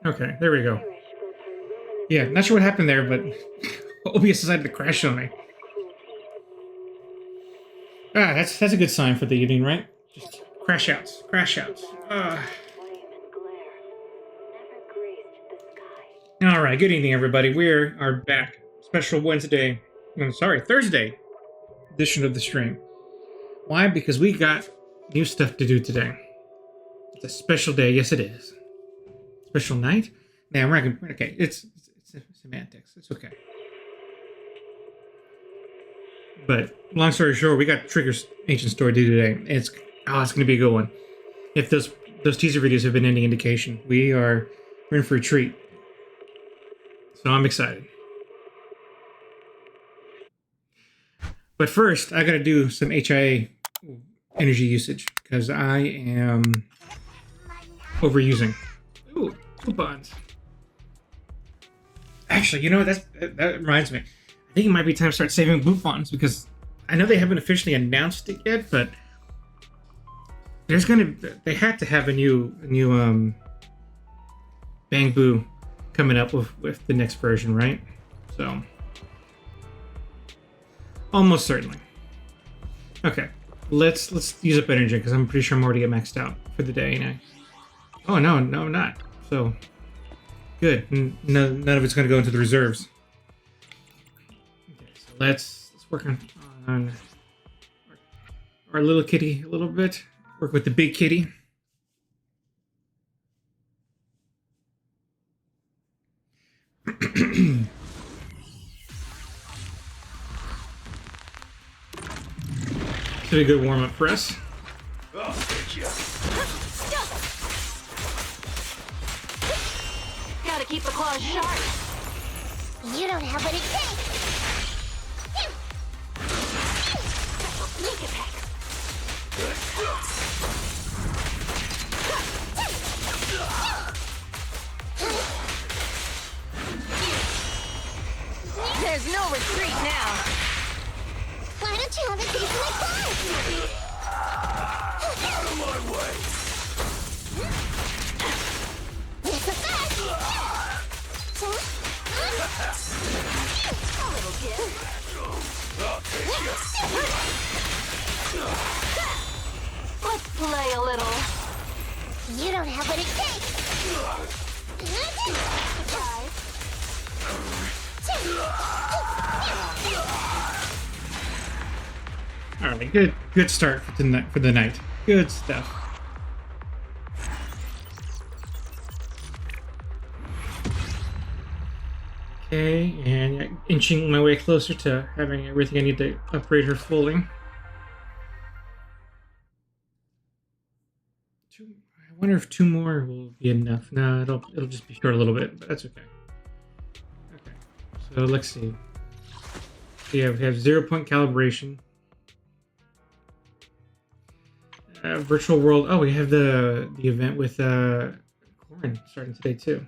Okay, there we go. Yeah, not sure what happened there, but OBS decided to crash on me. Ah, that's a good sign for the evening, right? Just crash outs, crash outs. All right, good evening, everybody. We are back. Special Wednesday, Thursday edition of the stream. Why? Because we got new stuff to do today. It's a special day. Yes, it is. Special night? Nah, we're not gonna. Okay, it's semantics. It's okay. But long story short, we got Trigger's ancient story to do today. And it's gonna be a good one. If those teaser videos have been any indication, we're in for a treat. So I'm excited. But first, I gotta do some HIA energy usage because I am overusing. Ooh, coupons. Actually, you know that reminds me. I think it might be time to start saving coupons because I know they haven't officially announced it yet, but they had to have a new Bang Boo coming up with the next version, right? So almost certainly. Okay, let's use up energy because I'm pretty sure I'm already maxed out for the day. And oh no, I'm not. So good. None of it's going to go into the reserves. Okay, so let's work on our little kitty a little bit. Work with the big kitty. It's a good warm up for us. Gotta keep the claws sharp. You don't have what it takes. Make it back. There's no retreat now. Why don't you have a piece of my claws? Out of my way! It's a fact. A little gift. I'll take you. Let's play a little. You don't have what it takes. Surprise. All right, good start for the night. Good stuff. Okay, and inching my way closer to having everything I need to upgrade her fully. I wonder if 2 more will be enough. No, it'll just be short a little bit, but that's okay. Okay, so let's see. Yeah, we have 0-point calibration. Virtual world. Oh, we have the event with Corin starting today too.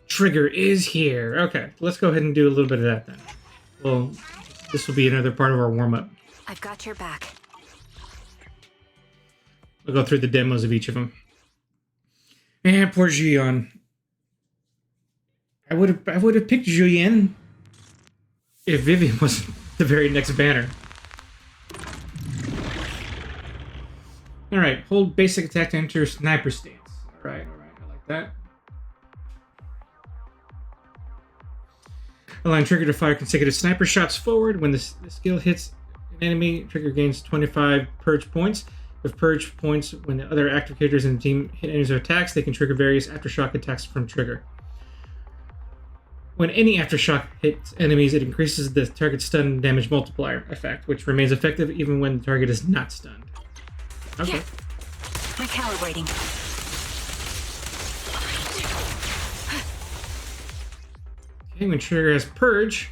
Trigger is here. Okay, let's go ahead and do a little bit of that then. Well, this will be another part of our warm up. I've got your back. We'll go through the demos of each of them. And poor Julian. I would have picked Julian if Vivian wasn't the very next banner. All right, hold basic attack to enter sniper stance. All right, I like that. Allowing trigger to fire consecutive sniper shots forward. When the skill hits an enemy, trigger gains 25 purge points. With purge points, when the other active characters in the team hit enemies or attacks, they can trigger various aftershock attacks from trigger. When any aftershock hits enemies, it increases the target's stun damage multiplier effect, which remains effective even when the target is not stunned. Okay. Yeah. Recalibrating. Okay, when trigger has purge,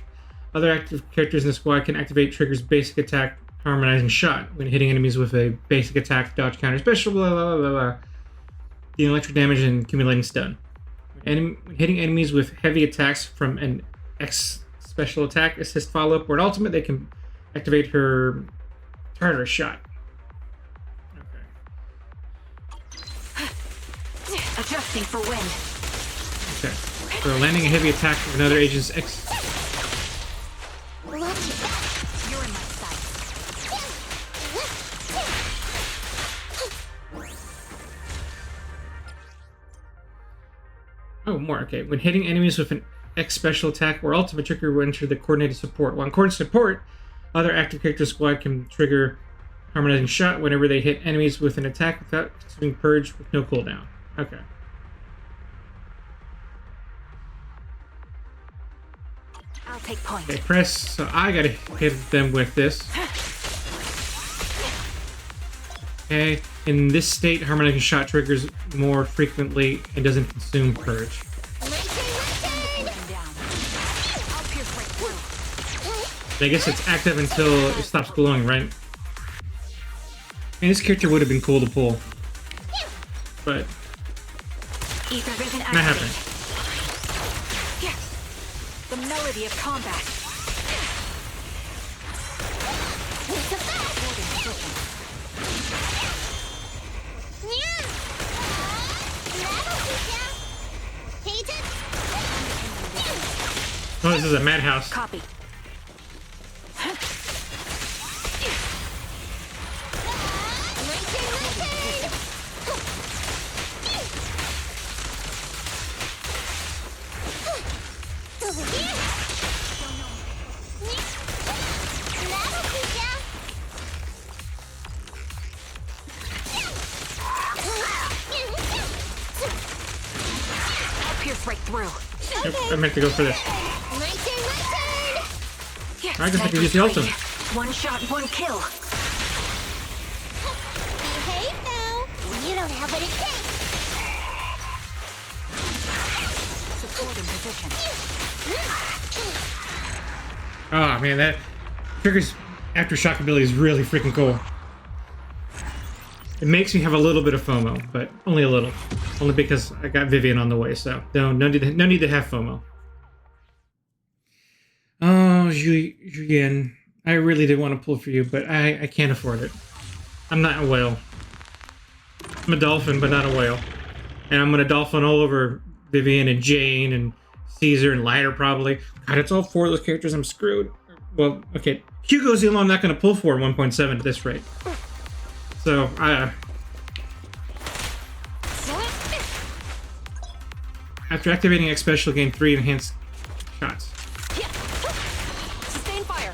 other active characters in the squad can activate trigger's basic attack harmonizing shot when hitting enemies with a basic attack, dodge, counter, special, blah, blah, blah, blah, dealing electric damage and accumulating stun. When hitting enemies with heavy attacks from an X special attack, assist, follow-up, or an ultimate, they can activate her Tartar shot. Okay. Adjusting for wind. Okay. So landing a heavy attack with another agent's Watch it. You're in my sight. Oh, more. Okay. When hitting enemies with an X special attack or ultimate trigger will enter the coordinated support. While in coordinated support, other active character squad can trigger harmonizing shot whenever they hit enemies with an attack without consuming purge with no cooldown. Okay. I'll take point. Okay, press. So I gotta hit them with this. Okay. In this state, harmonizing shot triggers more frequently and doesn't consume purge. My turn. Down. I'll pierce right through. I guess it's active until it stops glowing, right? And this character would have been cool to pull, but Ether vision not activate. happening. The melody of combat. It's a fact. Yeah. That'll teach ya. Hate it? Oh, this is a madhouse. Copy. My turn. Over here. That'll teach ya. I'll pierce right through. Yep, I meant to go for this. My turn. Yeah, I guess I could use the sniper's ultimate. free. One shot, one kill. Behave now. You don't have what it takes. Support in position. Oh man, that trigger's aftershock ability is really freaking cool. It makes me have a little bit of FOMO, but only a little. Only because I got Vivian on the way, so no need to have FOMO. Oh, Julian, I really did want to pull for you, but I can't afford it. I'm not a whale. I'm a dolphin, but not a whale. And I'm gonna dolphin all over Vivian and Jane and Caesar and Lighter probably. God, it's all four of those characters. I'm screwed. Well, okay. Hugo's the only one I'm not gonna pull for 1.7 at this rate. So, after activating X Special, gain 3 enhanced shots. Sustain fire.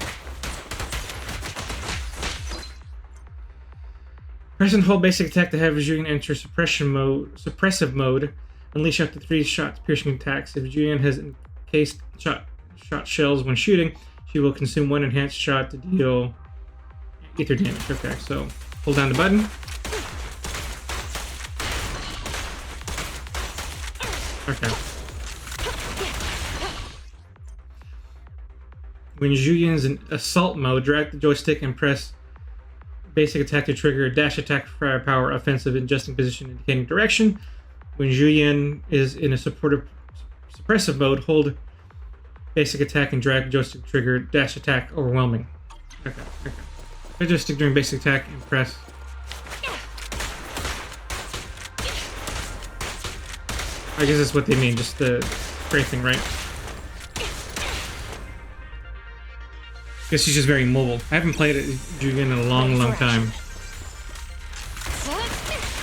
Press and hold basic attack to have Julian enter suppressive mode. Unleash up to 3 shots piercing attacks. If Julian has encased shot shells when shooting, she will consume 1 enhanced shot to deal ether damage. Okay, so hold down the button. Okay. When Julian's in assault mode, drag the joystick and press basic attack to trigger a dash attack firepower offensive adjusting position indicating direction. When Julian is in a suppressive mode, hold basic attack and drag joystick to trigger dash attack overwhelming. Okay. Hold joystick during basic attack and press. I guess that's what they mean, just the spray thing, right? Guess he's just very mobile. I haven't played it Julian in a long time.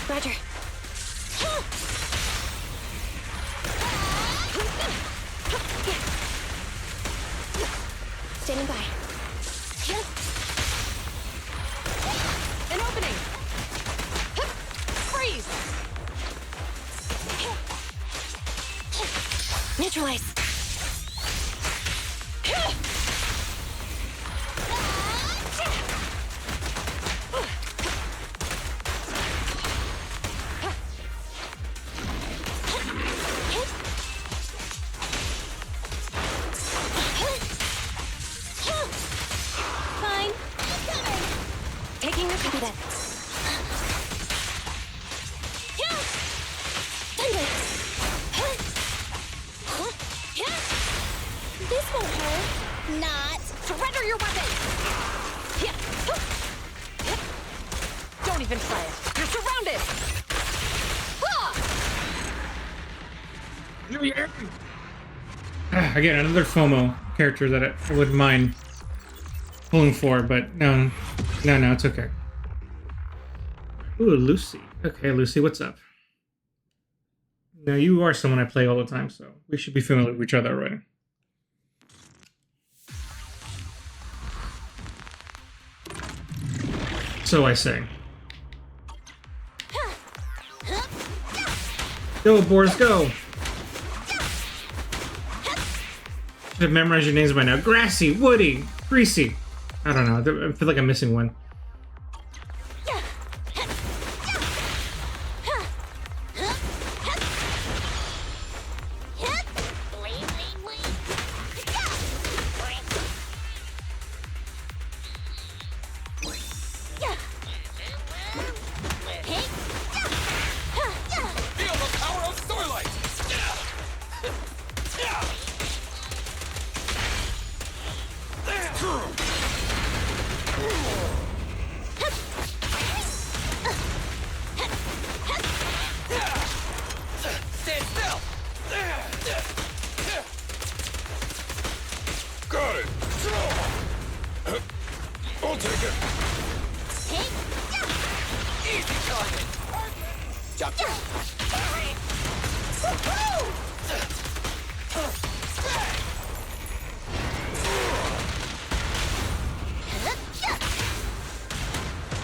Roger. Standing by. An opening. Freeze. Neutralize. Fine. Taking the Copy that. Thunder. This won't hurt. Not. surrender your weapon. Don't even try it. You're surrounded. Again, another FOMO character that I wouldn't mind pulling for, but no, it's okay. Ooh, Lucy. Okay, Lucy, what's up? Now, you are someone I play all the time, so we should be familiar with each other already. So I say. Go, Boris, go! Should have memorized your names by now. Grassy, Woody, Greasy. I don't know. I feel like I'm missing one. Feel the power of Starlight! Stand still! Got it! I'll take it! Easy target! Jump!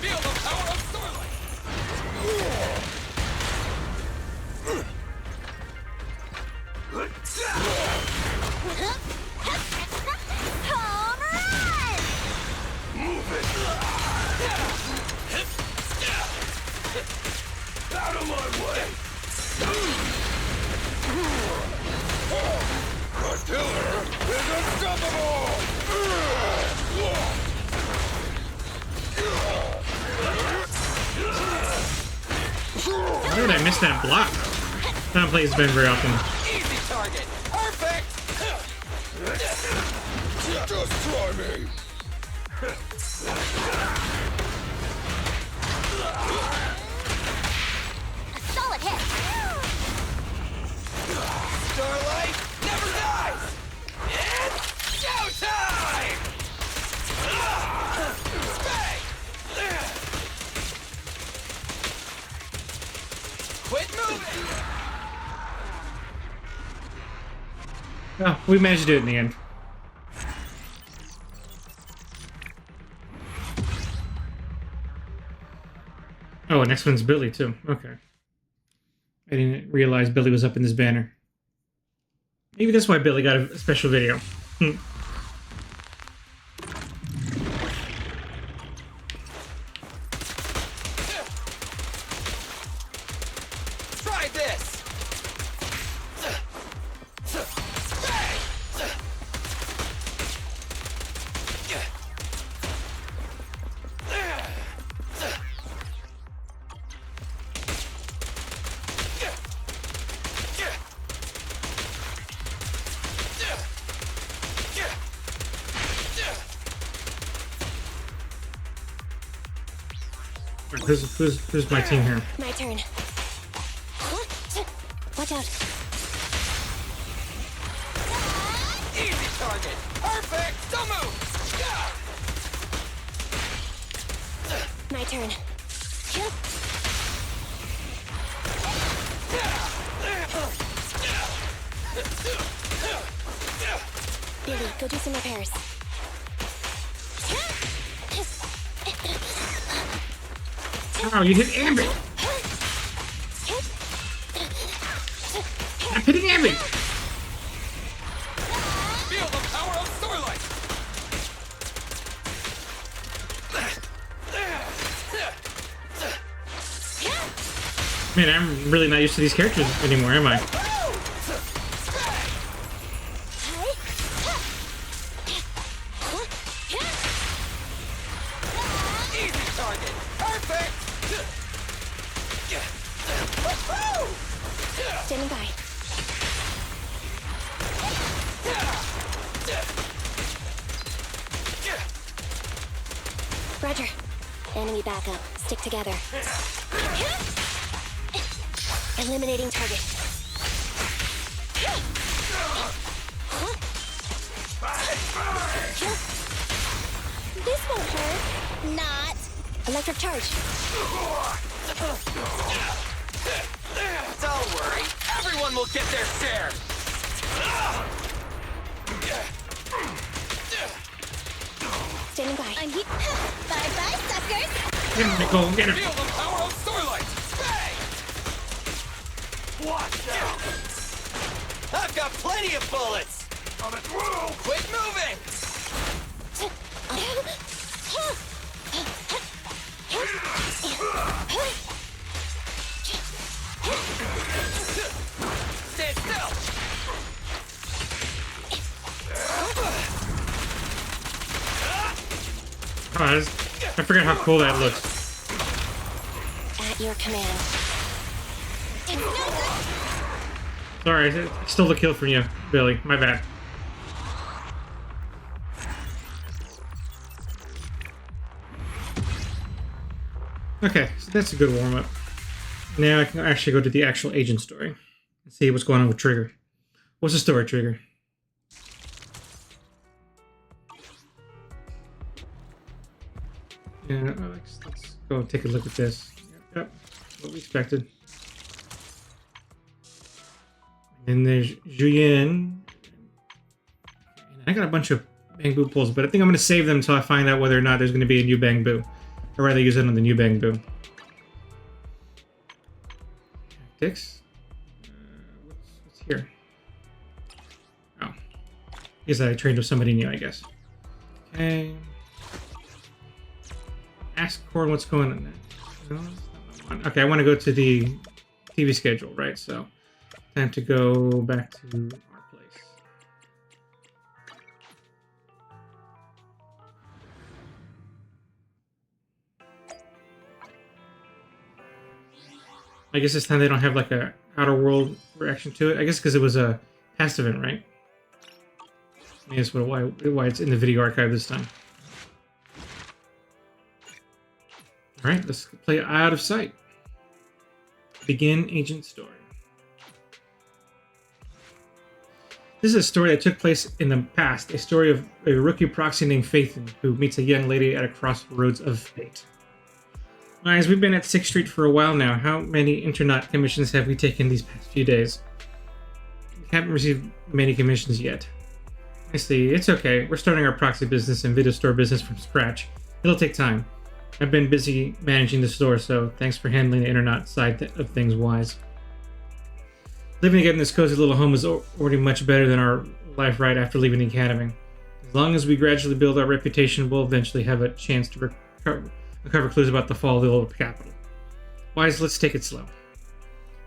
Feel the power of Starlight! Move it! Out of my way! The killer is unstoppable! Why did I miss that block? I don't play this band very often. Easy target! Perfect! Just try me! Solid hit. Starlight never dies! It's showtime! Stay! Quit moving! Oh, we managed to do it in the end. Oh, next one's Billy, too. Okay. I didn't realize Billy was up in this banner. Maybe that's why Billy got a special video. Try this! Who's my team here? My turn. Watch out. Easy target! Perfect! Don't move! My turn. Billy, go do some repairs. Oh, you hit Amber! I'm hitting Amber! Feel the power of Starlight! Man, I'm really not used to these characters anymore, am I? Easy target! Perfect! Standing by. Roger. Enemy backup. Stick together. Eliminating target. This won't hurt. Not. Electric charge. Don't worry, everyone will get their share. Standing by. I'm here. Bye-bye, suckers. Get him, Nicole. Get him. Feel the power of Starlight! Bang! Watch out! I've got plenty of bullets! Coming through! Quit moving! Stand still! Oh, I forgot how cool that looks. At your command. Sorry, I stole the kill from you, Billy. My bad. Okay, so that's a good warm-up. Now I can actually go to the actual agent story and see what's going on with Trigger. What's the story, Trigger? Yeah, let's go and take a look at this. Yep, what we expected. And there's Julian. I got a bunch of Bang Boo pulls, but I think I'm going to save them until I find out whether or not there's going to be a new Bang Boo. I'd rather use it on the new Bang Boo. Tactics. What's here? Oh. Guess I trained with somebody new, I guess. Okay. Ask Corn what's going on there. No, that's not the one. Okay, I want to go to the TV schedule, right? So, time to go back to our place. I guess this time they don't have like a outer world reaction to it. I guess because it was a past event, right? I mean, that's why it's in the video archive this time. All right, let's play Out of Sight. Begin agent story. This is a story that took place in the past, a story of a rookie proxy named Phaethon who meets a young lady at a crossroads of fate. Guys, we've been at 6th Street for a while now. How many Internaut commissions have we taken these past few days? We haven't received many commissions yet. I see, it's okay. We're starting our proxy business and video store business from scratch. It'll take time. I've been busy managing the store, so thanks for handling the Internaut side of things wise. Living together in this cozy little home is already much better than our life right after leaving the academy. As long as we gradually build our reputation, we'll eventually have a chance to recover clues about the fall of the old capital. Wise, let's take it slow.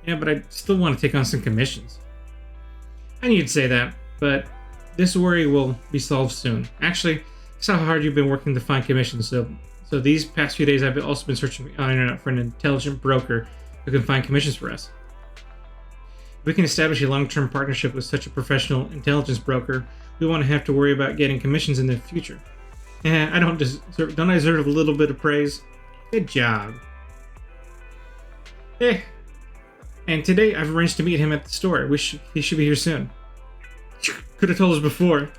Yeah, but I still want to take on some commissions. I knew you'd say that, but this worry will be solved soon. Actually, I saw how hard you've been working to find commissions, so these past few days I've also been searching on the internet for an intelligent broker who can find commissions for us. If we can establish a long-term partnership with such a professional intelligence broker, we won't have to worry about getting commissions in the future. I don't I deserve a little bit of praise? Good job. And today I've arranged to meet him at the store. He should be here soon. Could have told us before.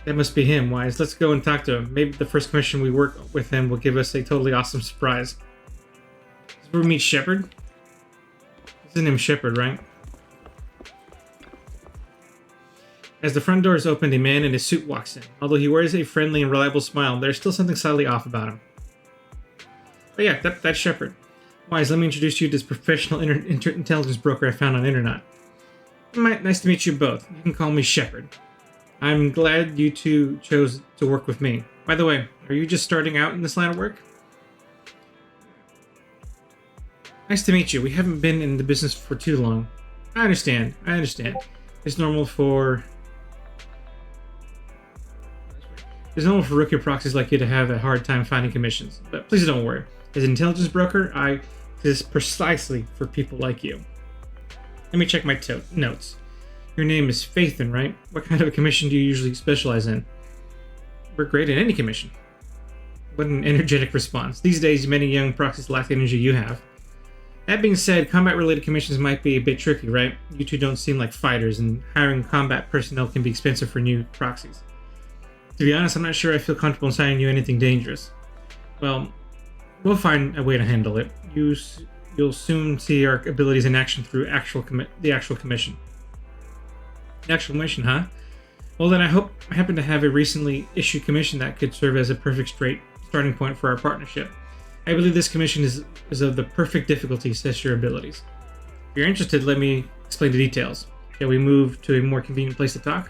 That must be him, Wise. Let's go and talk to him. Maybe the first commission we work with him will give us a totally awesome surprise. This is where we meet Shepard? His name's Shepard, right? As the front door is opened, a man in a suit walks in. Although he wears a friendly and reliable smile, there's still something slightly off about him. But yeah, that's Shepard. Wise, let me introduce you to this professional intelligence broker I found on Internet. Nice to meet you both. You can call me Shepard. I'm glad you two chose to work with me. By the way, are you just starting out in this line of work? Nice to meet you. We haven't been in the business for too long. I understand. It's normal for rookie proxies like you to have a hard time finding commissions. But please don't worry. As an intelligence broker, I exist precisely for people like you. Let me check my notes. Your name is Phaethon, right? What kind of a commission do you usually specialize in? We're great at any commission. What an energetic response. These days, many young proxies lack the energy you have. That being said, combat-related commissions might be a bit tricky, right? You two don't seem like fighters, and hiring combat personnel can be expensive for new proxies. To be honest, I'm not sure I feel comfortable assigning you anything dangerous. Well, we'll find a way to handle it. You'll soon see our abilities in action through the actual commission. The actual mission, huh? Well, then I happen to have a recently issued commission that could serve as a perfect starting point for our partnership. I believe this commission is of the perfect difficulty to test your abilities. If you're interested, let me explain the details. Shall we move to a more convenient place to talk?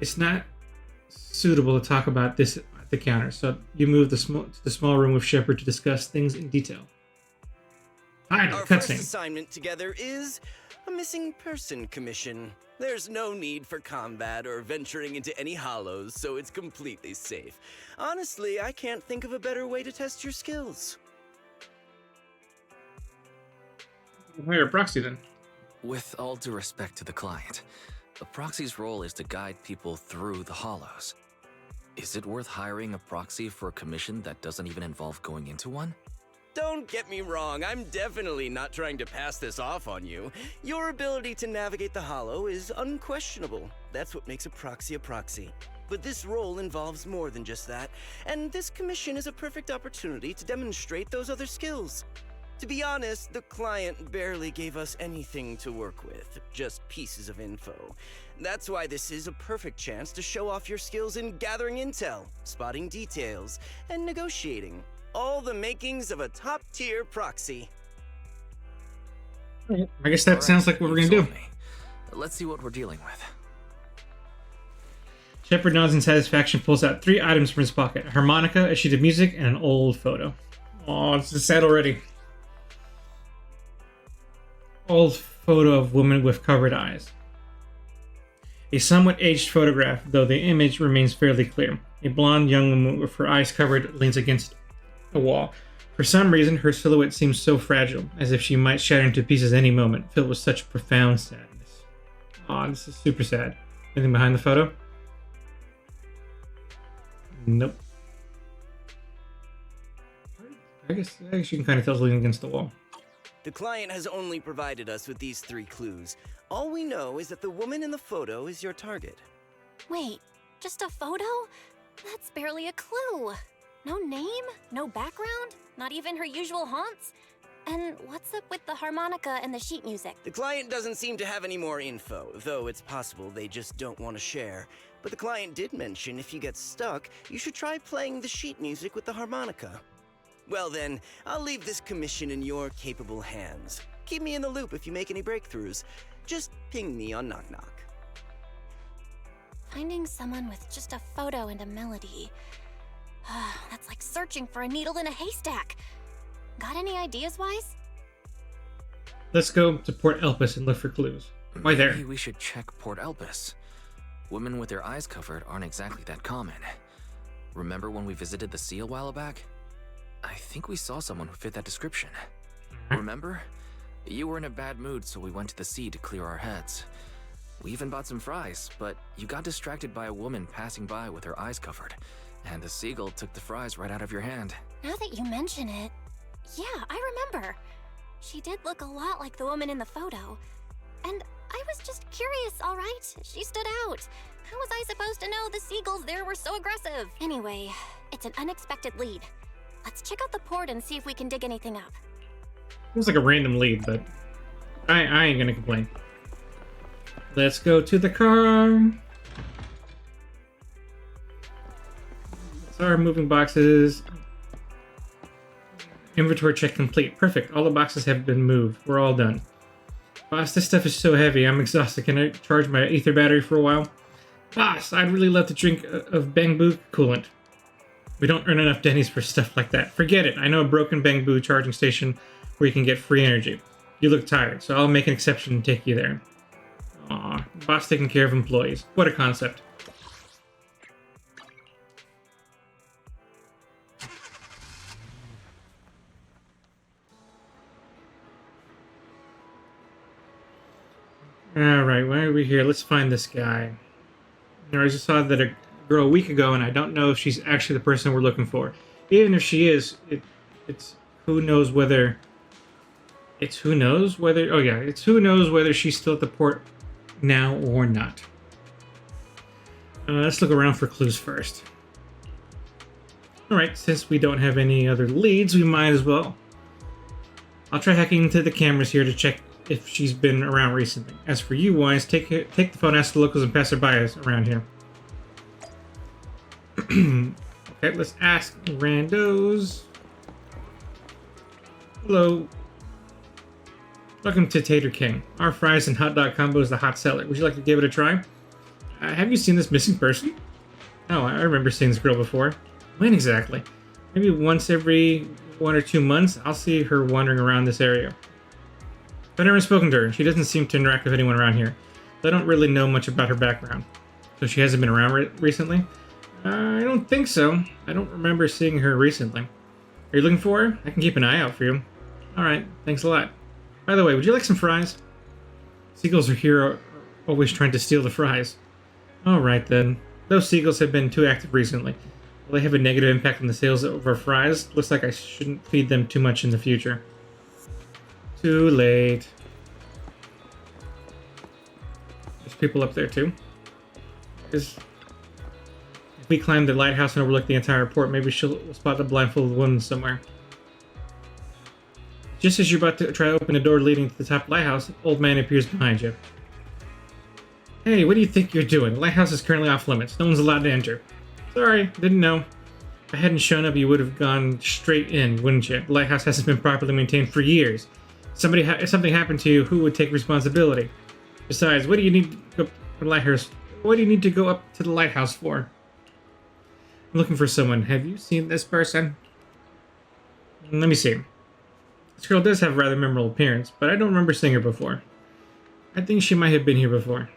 It's not suitable to talk about this at the counter, so you move to the small room with Shepard to discuss things in detail. Our first assignment together is a missing person commission. There's no need for combat or venturing into any hollows, so it's completely safe. Honestly, I can't think of a better way to test your skills. Hire a proxy then. With all due respect to the client, a proxy's role is to guide people through the hollows. Is it worth hiring a proxy for a commission that doesn't even involve going into one? Don't get me wrong, I'm definitely not trying to pass this off on you. Your ability to navigate the hollow is unquestionable. That's what makes a proxy. But this role involves more than just that, and this commission is a perfect opportunity to demonstrate those other skills. To be honest, the client barely gave us anything to work with, just pieces of info. That's why this is a perfect chance to show off your skills in gathering intel, spotting details, and negotiating. All the makings of a top-tier proxy. I guess that sounds like what we're gonna do. Let's see what we're dealing with. Shepard nods in satisfaction, pulls out 3 items from his pocket: a harmonica, a sheet of music, and an old photo. Oh, this is sad already. Old photo of woman with covered eyes. A somewhat aged photograph, though the image remains fairly clear. A blonde young woman with her eyes covered leans against a wall. For some reason, her silhouette seems so fragile, as if she might shatter into pieces any moment, filled with such profound sadness. Aw, this is super sad. Anything behind the photo? Nope. I guess you can kind of tell it's leaning against the wall. The client has only provided us with these 3 clues. All we know is that the woman in the photo is your target. Wait, just a photo? That's barely a clue. No name? No background? Not even her usual haunts? And what's up with the harmonica and the sheet music? The client doesn't seem to have any more info, though it's possible they just don't want to share. But the client did mention if you get stuck, you should try playing the sheet music with the harmonica. Well then, I'll leave this commission in your capable hands. Keep me in the loop if you make any breakthroughs. Just ping me on Knock Knock. Finding someone with just a photo and a melody. That's like searching for a needle in a haystack. Got any ideas, Wise? Let's go to Port Elpis and look for clues. Why there? Maybe we should check Port Elpis. Women with their eyes covered aren't exactly that common. Remember when we visited the sea a while back? I think we saw someone who fit that description. Remember? You were in a bad mood, so we went to the sea to clear our heads. We even bought some fries, but you got distracted by a woman passing by with her eyes covered, and the seagull took the fries right out of your hand. Now that you mention it, yeah, I remember. She did look a lot like the woman in the photo. And I was just curious, all right? She stood out. How was I supposed to know the seagulls there were so aggressive? Anyway, it's an unexpected lead. Let's check out the port and see if we can dig anything up. Seems like a random lead, but I ain't gonna complain. Let's go to the car. Sorry, moving boxes. Inventory check complete. Perfect. All the boxes have been moved. We're all done. Boss, this stuff is so heavy. I'm exhausted. Can I charge my ether battery for a while? Boss, I'd really love to drink of bamboo coolant. We don't earn enough Denny's for stuff like that. Forget it. I know a broken bamboo charging station where you can get free energy. You look tired, so I'll make an exception and take you there. Aw, boss taking care of employees. What a concept. Alright, why are we here? Let's find this guy. I just saw that a girl a week ago, and I don't know if she's actually the person we're looking for. Even if she is, it's who knows whether It's who knows whether... Oh, yeah. It's who knows whether she's still at the port now or not. Let's look around for clues first. Alright, since we don't have any other leads, we might as well. I'll try hacking into the cameras here to check if she's been around recently. As for you, Wise, take the phone, ask the locals and passerby around here. Okay, let's ask randos. Hello. Welcome to Tater King. Our fries and hot dog combo is the hot seller. Would you like to give it a try? Have you seen this missing person? Oh, I remember seeing this girl before. When exactly? Maybe once every 1 or 2 months. I'll see her wandering around this area. I've never spoken to her. She doesn't seem to interact with anyone around here. I don't really know much about her background. So she hasn't been around recently? I don't think so. I don't remember seeing her recently. Are you looking for her? I can keep an eye out for you. Alright, thanks a lot. By the way, would you like some fries? Seagulls are here always trying to steal the fries. Alright then. Those seagulls have been too active recently. Will they have a negative impact on the sales of our fries? Looks like I shouldn't feed them too much in the future. Too late. There's people up there too. If we climb the lighthouse and overlook the entire port, maybe we'll spot the blindfolded woman somewhere. Just as you're about to try to open the door leading to the top of the lighthouse, an old man appears behind you. Hey, what do you think you're doing? The lighthouse is currently off limits. No one's allowed to enter. Sorry, didn't know. If I hadn't shown up, you would have gone straight in, wouldn't you? The lighthouse hasn't been properly maintained for years. If something happened to you, who would take responsibility? Besides, what do you need to go to the lighthouse? What do you need to go up to the lighthouse for? I'm looking for someone. Have you seen this person? Let me see. This girl does have a rather memorable appearance, but I don't remember seeing her before. I think she might have been here before.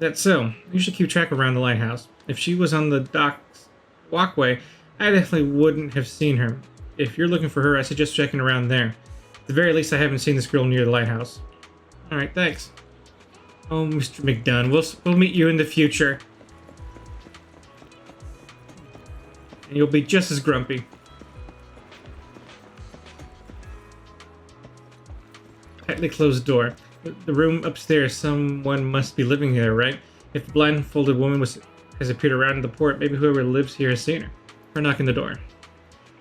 That's so. You should keep track around the lighthouse. If she was on the dock's walkway, I definitely wouldn't have seen her. If you're looking for her, I suggest checking around there. At the very least, I haven't seen this girl near the lighthouse. Alright, thanks. Oh, Mr. McDunn, we'll meet you in the future. And you'll be just as grumpy. Tightly closed door. The room upstairs, someone must be living there, right? If the blindfolded woman has appeared around the port, maybe whoever lives here has seen her. Or knocking the door.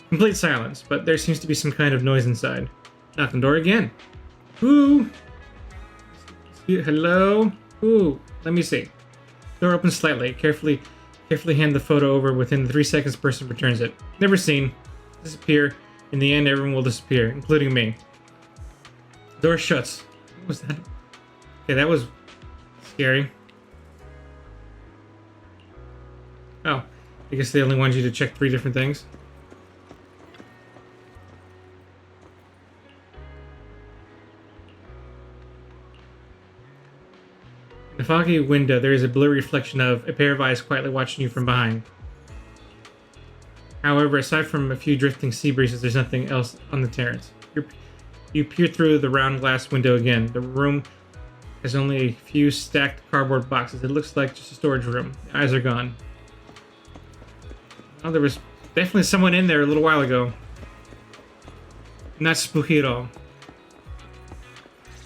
Complete silence, but there seems to be some kind of noise inside. Knock on the door again. Ooh. Hello? Ooh. Let me see. Door opens slightly. Carefully hand the photo over. Within 3 seconds, the person returns it. Never seen. Disappear. In the end, everyone will disappear, including me. Door shuts. What was that? Okay, that was scary. Oh, I guess they only wanted you to check 3 different things. In the foggy window, there is a blurry reflection of a pair of eyes quietly watching you from behind. However, aside from a few drifting sea breezes, there's nothing else on the terrace. You peer through the round glass window again. The room has only a few stacked cardboard boxes. It looks like just a storage room. The eyes are gone. Oh, there was definitely someone in there a little while ago. Not spooky at all.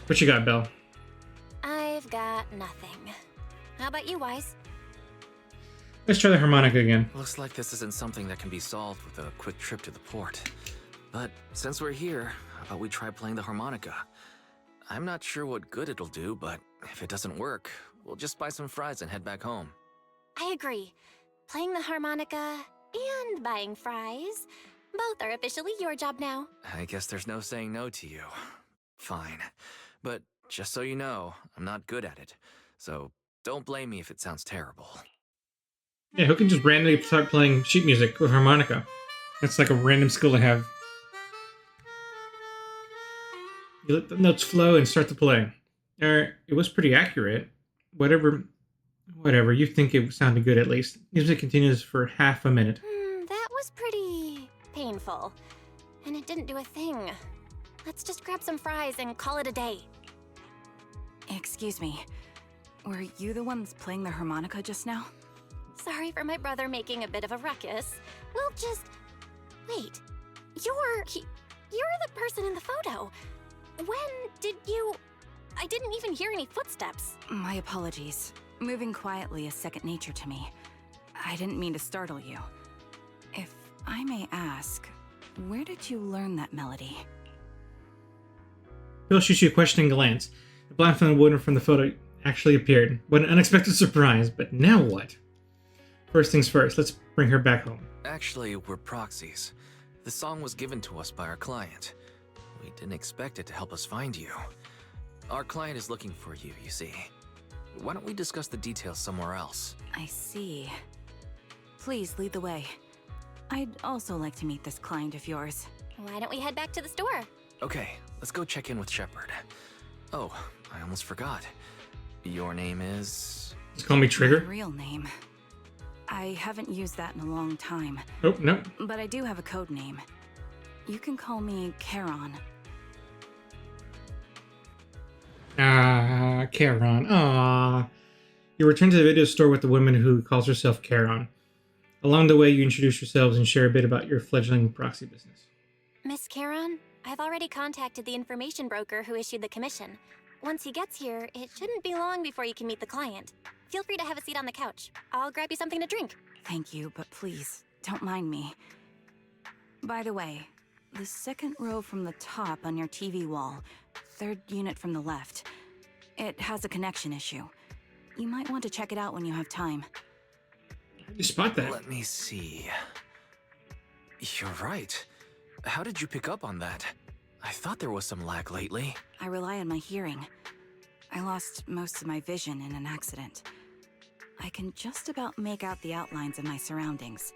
What you got, Belle? I've got nothing. How about you, Wise? Let's try the harmonica again. Looks like this isn't something that can be solved with a quick trip to the port. But since we're here, how about we try playing the harmonica? I'm not sure what good it'll do, but if it doesn't work, we'll just buy some fries and head back home. I agree. Playing the harmonica and buying fries. Both are officially your job now. I guess there's no saying no to you. Fine. But just so you know, I'm not good at it. So don't blame me if it sounds terrible. Yeah, who can just randomly start playing sheet music with harmonica? That's like a random skill to have. You let the notes flow and start to play. It was pretty accurate. Whatever, you think it sounded good at least. Music continues for half a minute. That was pretty painful. And it didn't do a thing. Let's just grab some fries and call it a day. Excuse me. Were you the ones playing the harmonica just now? Sorry for my brother making a bit of a ruckus. We'll just... Wait. You're the person in the photo. When did you... I didn't even hear any footsteps. My apologies. Moving quietly is second nature to me. I didn't mean to startle you. If I may ask, where did you learn that melody? Bill shoots you a questioning glance. The blindfolded woman from the photo actually appeared. What an unexpected surprise, but now what? First things first, let's bring her back home. Actually, we're proxies. The song was given to us by our client. We didn't expect it to help us find you. Our client is looking for you, you see. Why don't we discuss the details somewhere else? I see. Please lead the way. I'd also like to meet this client of yours. Why don't we head back to the store? Okay, let's go check in with Shepard. Oh, I almost forgot. Your name is... Just call me Trigger. My real name. I haven't used that in a long time. Oh, no. But I do have a code name. You can call me Charon. Charon. You return to the video store with the woman who calls herself Charon. Along the way, you introduce yourselves and share a bit about your fledgling proxy business. Miss Charon, I've already contacted the information broker who issued the commission. Once he gets here, it shouldn't be long before you can meet the client. Feel free to have a seat on the couch. I'll grab you something to drink. Thank you, but please, don't mind me. By the way, the second row from the top on your TV wall, third unit from the left, it has a connection issue. You might want to check it out when you have time. How did you spot that? Let me see. You're right. How did you pick up on that? I thought there was some lag lately. I rely on my hearing. I lost most of my vision in an accident. I can just about make out the outlines of my surroundings.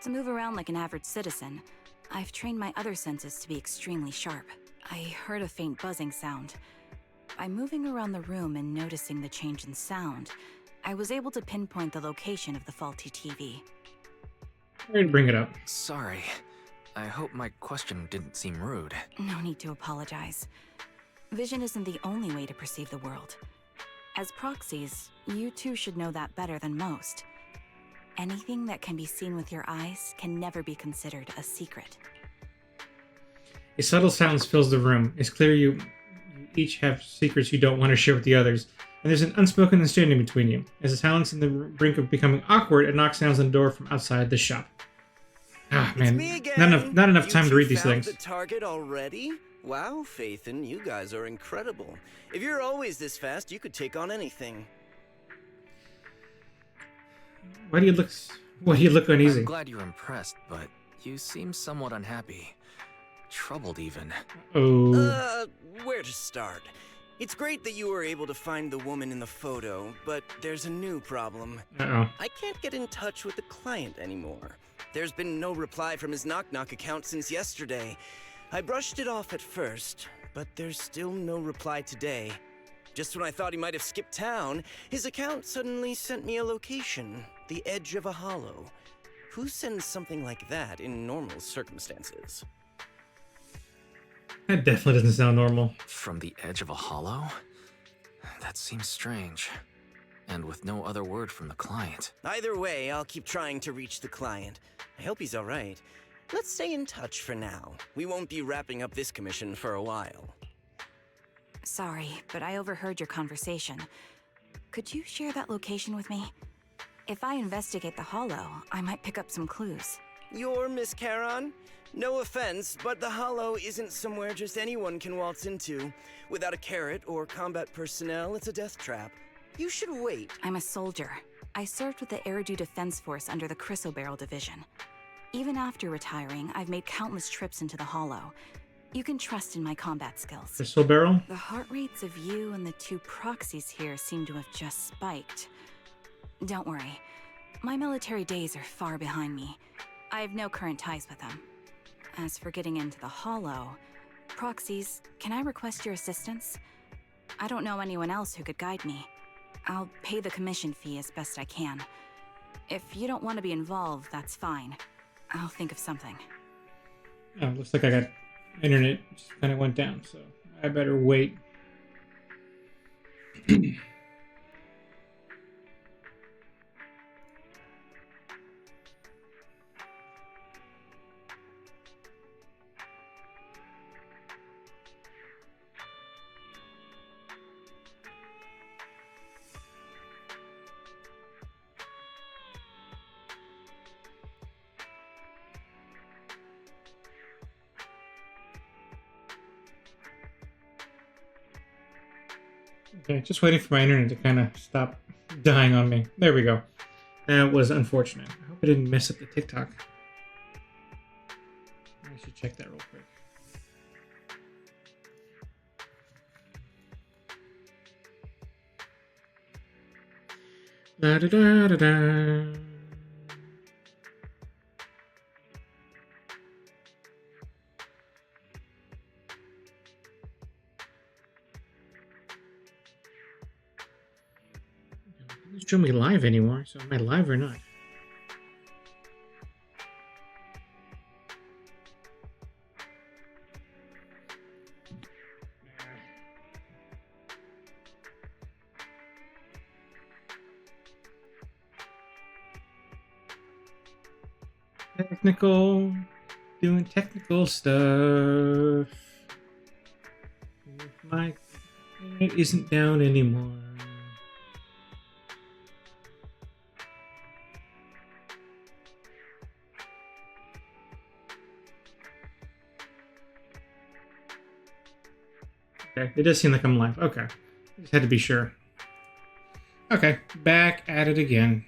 To move around like an average citizen, I've trained my other senses to be extremely sharp. I heard a faint buzzing sound. By moving around the room and noticing the change in sound, I was able to pinpoint the location of the faulty TV. I'm going to bring it up. Sorry. I hope my question didn't seem rude. No need to apologize. Vision isn't the only way to perceive the world. As proxies, you too should know that better than most. Anything that can be seen with your eyes can never be considered a secret. A subtle silence fills the room. It's clear you each have secrets you don't want to share with the others, and there's an unspoken understanding between you. As the silence on the brink of becoming awkward, a knock sounds on the door from outside the shop. Ah, man. Me again. Not enough You time to two read these found things. The target already? Wow, Phaethon, you guys are incredible. If you're always this fast, you could take on anything. Why do you look uneasy? I'm glad you're impressed, but you seem somewhat unhappy. Troubled even. Oh. Where to start? It's great that you were able to find the woman in the photo, but there's a new problem. Uh-oh. I can't get in touch with the client anymore. There's been no reply from his Knock Knock account since yesterday. I brushed it off at first, but there's still no reply today. Just when I thought he might have skipped town, his account suddenly sent me a location, the edge of a hollow. Who sends something like that in normal circumstances? That definitely doesn't sound normal. From the edge of a hollow? That seems strange. And with no other word from the client. Either way, I'll keep trying to reach the client. I hope he's alright. Let's stay in touch for now. We won't be wrapping up this commission for a while. Sorry, but I overheard your conversation. Could you share that location with me? If I investigate the hollow, I might pick up some clues. You're Miss Charon? No offense, but the hollow isn't somewhere just anyone can waltz into. Without a carrot or combat personnel, it's a death trap. You should wait. I'm a soldier. I served with the Eridu Defense Force under the Chrysoberyl Division. Even after retiring, I've made countless trips into the hollow. You can trust in my combat skills. Crystal barrel? The heart rates of you and the two proxies here seem to have just spiked. Don't worry. My military days are far behind me. I have no current ties with them. As for getting into the hollow, proxies, can I request your assistance? I don't know anyone else who could guide me. I'll pay the commission fee as best I can. If you don't want to be involved, that's fine. I'll think of something. Oh, looks like I got internet just kind of went down, so I better wait. Okay, just waiting for my internet to kind of stop dying on me. There we go. That was unfortunate. I hope I didn't mess up the TikTok. I should check that real quick. Da da da da da. It doesn't show me live anymore, so am I live or not? Technical, doing technical stuff. My internet isn't down anymore. Okay, it does seem like I'm live. Okay, I just had to be sure. Okay, back at it again.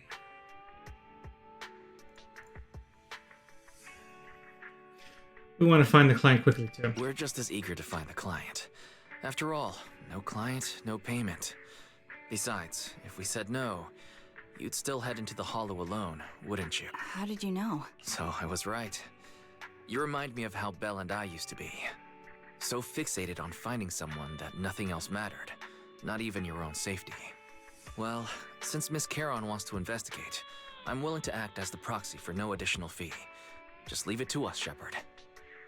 We want to find the client quickly, too. We're just as eager to find the client. After all, no client, no payment. Besides, if we said no, you'd still head into the hollow alone, wouldn't you? How did you know? So I was right. You remind me of how Belle and I used to be. So fixated on finding someone that nothing else mattered, not even your own safety. Well, since Miss Caron wants to investigate, I'm willing to act as the proxy for no additional fee. Just leave it to us, Shepard.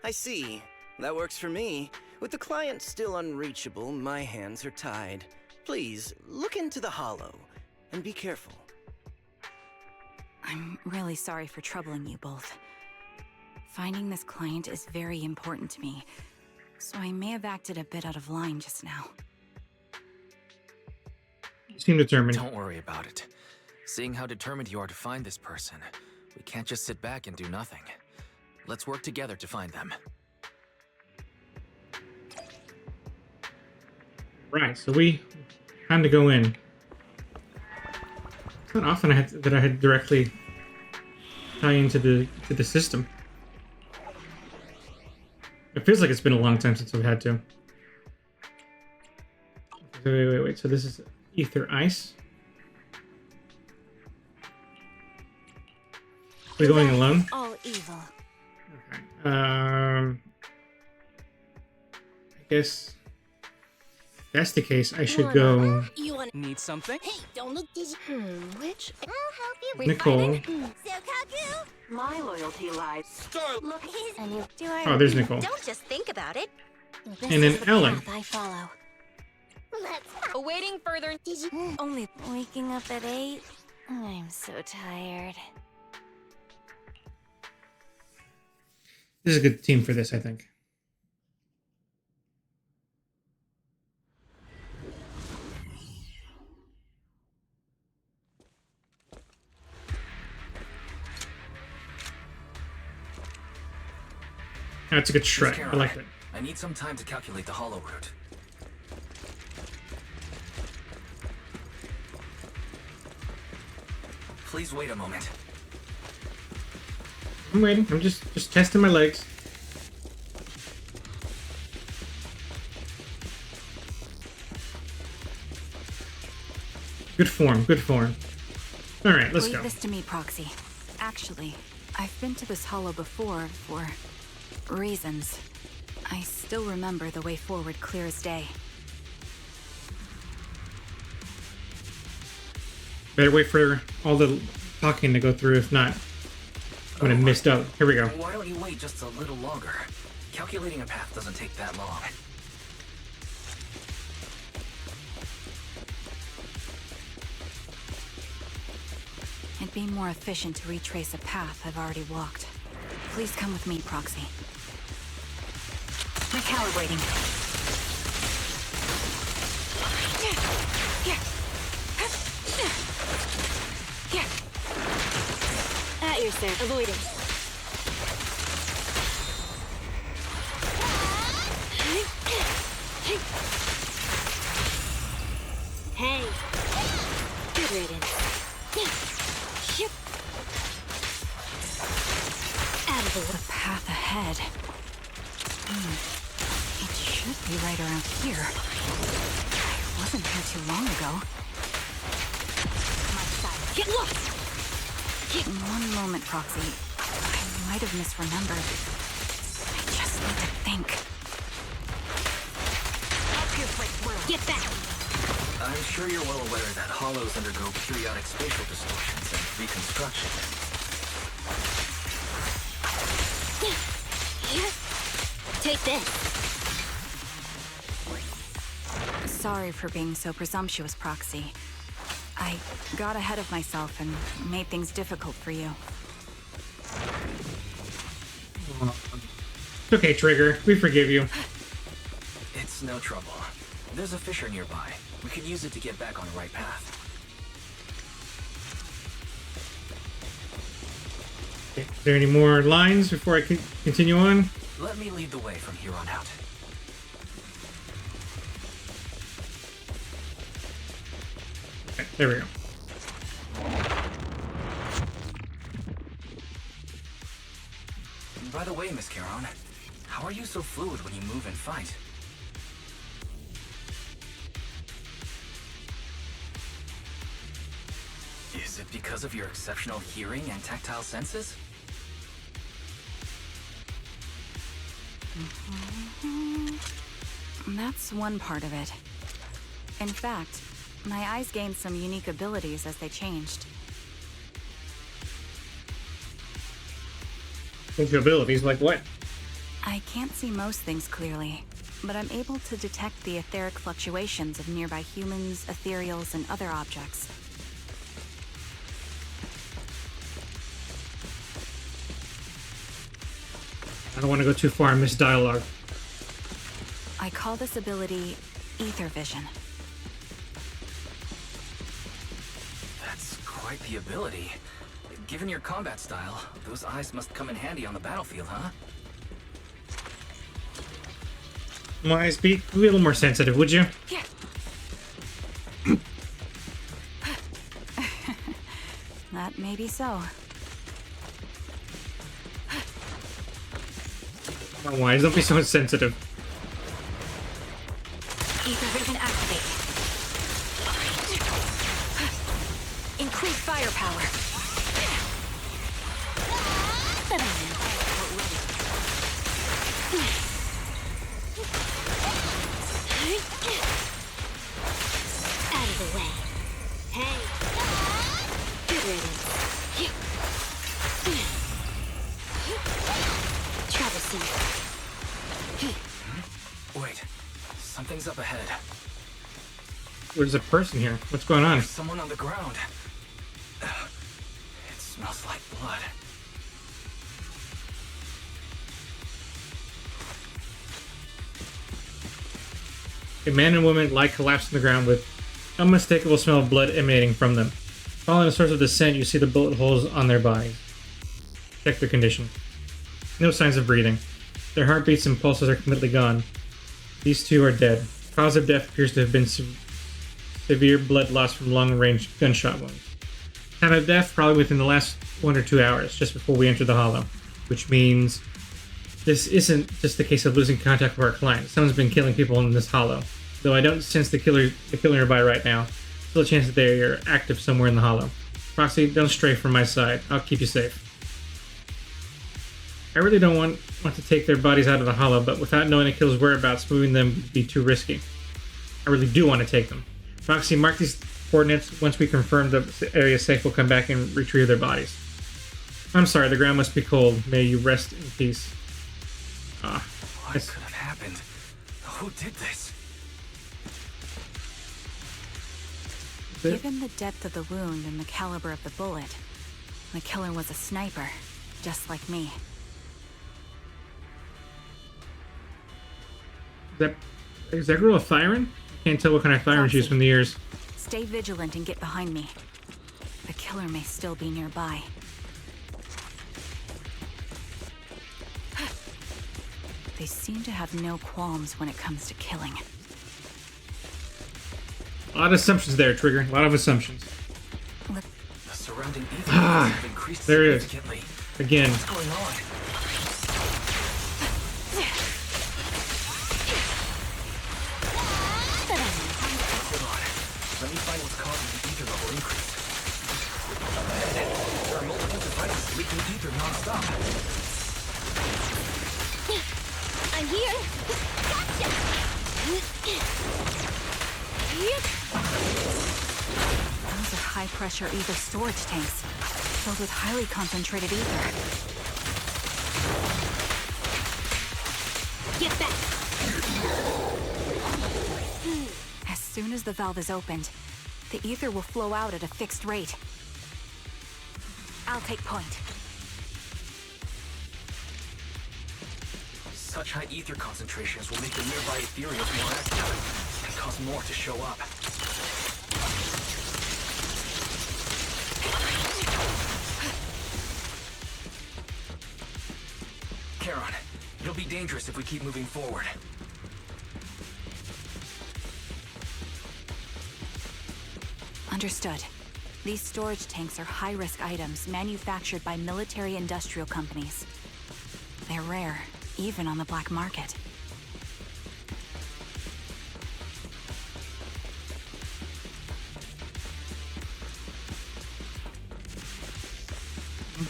I see. That works for me. With the client still unreachable, my hands are tied. Please, look into the hollow, and be careful. I'm really sorry for troubling you both. Finding this client is very important to me, so I may have acted a bit out of line just now. You seem determined. Don't worry about it. Seeing how determined you are to find this person, we can't just sit back and do nothing. Let's work together to find them. Right, so we time to go in. It's not often I had directly tie into the system. It feels like it's been a long time since we've had to. Wait. So this is ether ice. We're going alone. All evil. Okay. I guess if that's the case, I should go. You want Need something? Hey, don't look dizzy. Which? I'll help you. Nicole. Sokaku. My loyalty lies. Look, And you do I? Oh, there's Nicole. Don't just think about it. This And then is the Ellen. path I follow. Let's Awaiting further. dizzy. Only Waking up at 8. I'm so tired. This is a good team for this, I think. That's a good shred. I like it. I need some time to calculate the hollow route. Please wait a moment. I'm waiting. I'm just testing my legs. Good form. Good form. All right, let's leave go. this to me, Proxy. Actually, I've been to this hollow before for reasons. I still remember the way forward clear as day. Better wait for all the talking to go through. If not, I'm gonna miss out. Here we go. Why don't you wait just a little longer? Calculating a path doesn't take that long. It'd be more efficient to retrace a path I've already walked. Please come with me, Proxy. Recalibrating. At your service. Avoiding. should be right around here. I wasn't here too long ago. Get lost! One moment, Proxy. I might have misremembered. I just need to think. Get back! I'm sure you're well aware that hollows undergo periodic spatial distortions and reconstruction. Take this. Sorry for being so presumptuous, Proxy. I got ahead of myself and made things difficult for you. It's okay, Trigger. We forgive you. It's no trouble. There's a fissure nearby. We could use it to get back on the right path. Okay, are there any more lines before I can continue on? Let me lead the way from here on out. Okay, there we go. By the way, Miss Caron, how are you so fluid when you move and fight? Is it because of your exceptional hearing and tactile senses? That's one part of it. In fact, my eyes gained some unique abilities as they changed. Change abilities like what? I can't see most things clearly, but I'm able to detect the etheric fluctuations of nearby humans, ethereals, and other objects. I don't want to go too far and miss dialogue. I call this ability ether vision. That's quite the ability. Given your combat style, those eyes must come in handy on the battlefield, huh? My eyes be a little more sensitive, would you? Here. That may be so. My eyes, don't be so sensitive. Ether vision activate. Increase firepower. Out of the way. Hey. Good riddance. Troublesome. Wait, something's up ahead. There's a person here. What's going on? There's someone on the ground. It smells like blood. A man and woman lie collapsed on the ground with unmistakable smell of blood emanating from them. Following the source of the scent, you see the bullet holes on their bodies. Check their condition. No signs of breathing. Their heartbeats and pulses are completely gone. These two are dead. Cause of death appears to have been severe blood loss from long-range gunshot wounds. Time of death probably within the last 1 or 2 hours, just before we entered the hollow. Which means this isn't just a case of losing contact with our client. Someone's been killing people in this hollow. Though I don't sense the killer nearby right now. Still a chance that they are active somewhere in the hollow. Proxy, don't stray from my side. I'll keep you safe. I really don't want to take their bodies out of the hollow, but without knowing the killer's whereabouts, moving them would be too risky. I really do want to take them. Proxy, mark these coordinates. Once we confirm the area is safe, we'll come back and retrieve their bodies. I'm sorry, the ground must be cold. May you rest in peace. What could have happened? Who did this? Given the depth of the wound and the caliber of the bullet, the killer was a sniper, just like me. Is that girl a Thyron? I can't tell what kind of Thyron she is from the ears. Stay vigilant and get behind me. The killer may still be nearby. They seem to have no qualms when it comes to killing. A lot of assumptions there, Trigger. A lot of assumptions. The surrounding ether have increased there it is. significantly. Again. What's going on? the ether non-stop. I'm here. Gotcha. Those are high-pressure ether storage tanks, filled with highly concentrated ether. Get back. As soon as the valve is opened, the ether will flow out at a fixed rate. I'll take point. Such high ether concentrations will make the nearby ethereals more active and cause more to show up. Charon, it'll be dangerous if we keep moving forward. Understood. These storage tanks are high-risk items manufactured by military-industrial companies. They're rare, even on the black market.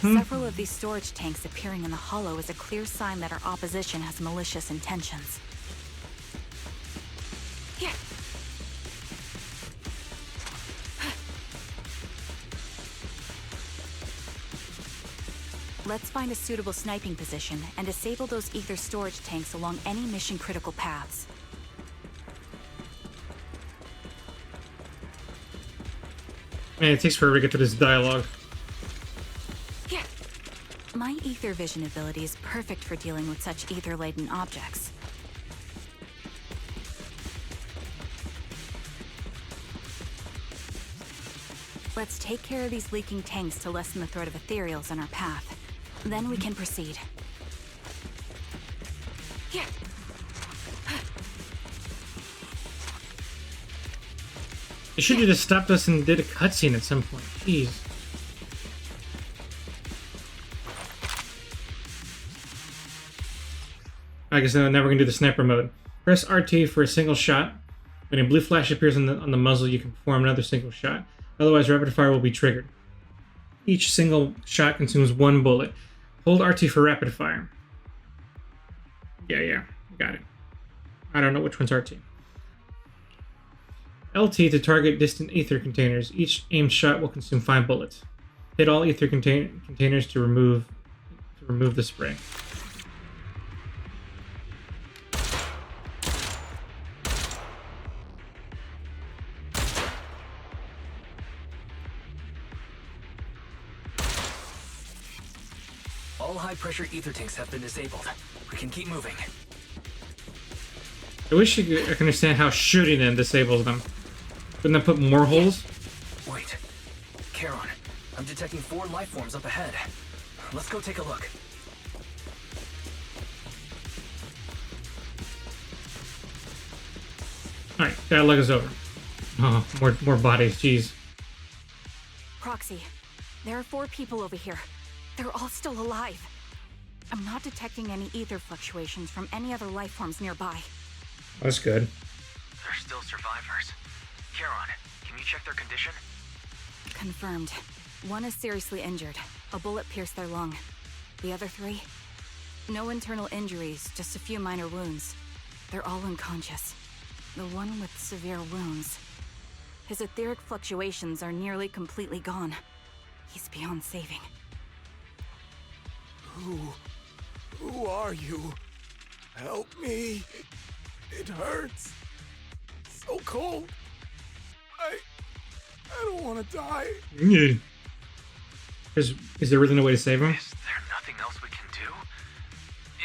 Several of these storage tanks appearing in the hollow is a clear sign that our opposition has malicious intentions. Here. Let's find a suitable sniping position and disable those ether storage tanks along any mission-critical paths. Man, it takes forever to get to this dialogue. Here. My ether vision ability is perfect for dealing with such ether-laden objects. Let's take care of these leaking tanks to lessen the threat of ethereals on our path. Then we can proceed. Here. They should have just stopped us and did a cutscene at some point. Jeez. I guess now we're gonna do the sniper mode. Press RT for a single shot. When a blue flash appears on the muzzle, you can perform another single shot. Otherwise, rapid fire will be triggered. Each single shot consumes 1 bullet. Hold RT for rapid fire. Yeah, got it. I don't know which one's RT. LT to target distant ether containers. Each aimed shot will consume 5 bullets. Hit all ether containers to remove the spray. All high-pressure ether tanks have been disabled. We can keep moving. I wish I could understand how shooting them disables them. Couldn't I put more holes? Wait. Charon, I'm detecting 4 life forms up ahead. Let's go take a look. Alright, dialogue is over. Oh, more bodies, jeez. Proxy, there are 4 people over here. They're all still alive. I'm not detecting any ether fluctuations from any other life forms nearby. That's good. They're still survivors. Charon, can you check their condition? Confirmed. 1 is seriously injured. A bullet pierced their lung. The other 3? No internal injuries, just a few minor wounds. They're all unconscious. The one with severe wounds. His etheric fluctuations are nearly completely gone. He's beyond saving. Who are you? Help me. It hurts. So cold. I don't want to die. Yeah. Is there really no way to save him? Is there nothing else we can do?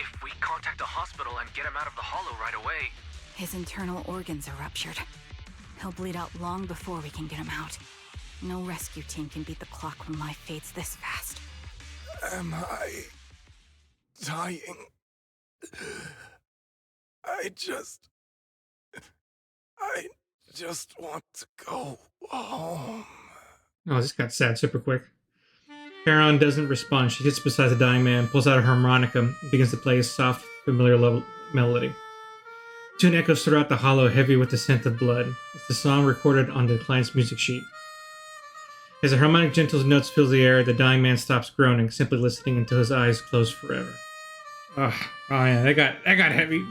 If we contact a hospital and get him out of the hollow right away... His internal organs are ruptured. He'll bleed out long before we can get him out. No rescue team can beat the clock when life fades this fast. Am I dying? I just want to go home. Oh, this got sad super quick. Charon doesn't respond. She sits beside the dying man, pulls out a harmonica, and begins to play a soft, familiar melody. Tune echoes throughout the hollow, heavy with the scent of blood. It's the song recorded on the client's music sheet. As a harmonic gentle notes fills the air, the dying man stops groaning, simply listening until his eyes close forever. Oh yeah, that got heavy.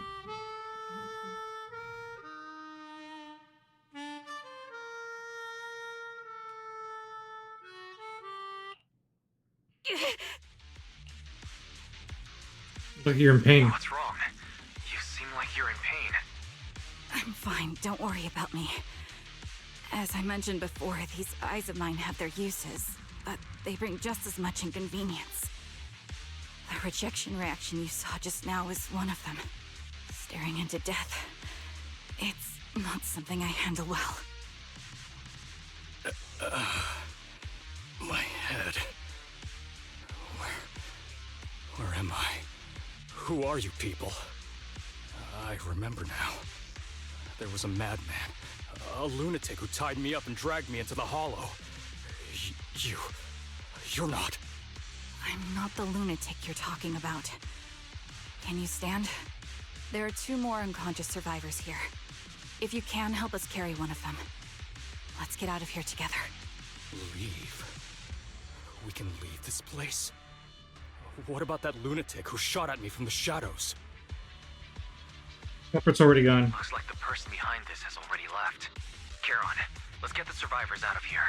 Look, you're in pain. What's wrong? You seem like you're in pain. I'm fine, don't worry about me. As I mentioned before, these eyes of mine have their uses, but they bring just as much inconvenience. The rejection reaction you saw just now is one of them. Staring into death. It's not something I handle well. My head. Where am I? Who are you people? I remember now. There was a madman, a lunatic who tied me up and dragged me into the hollow. You're not. I'm not the lunatic you're talking about. Can you stand? There are 2 more unconscious survivors here. If you can, help us carry one of them. Let's get out of here together. Leave? We can leave this place? What about that lunatic who shot at me from the shadows? Culprit's already gone. Looks like the person behind this has already left. Charon, let's get the survivors out of here.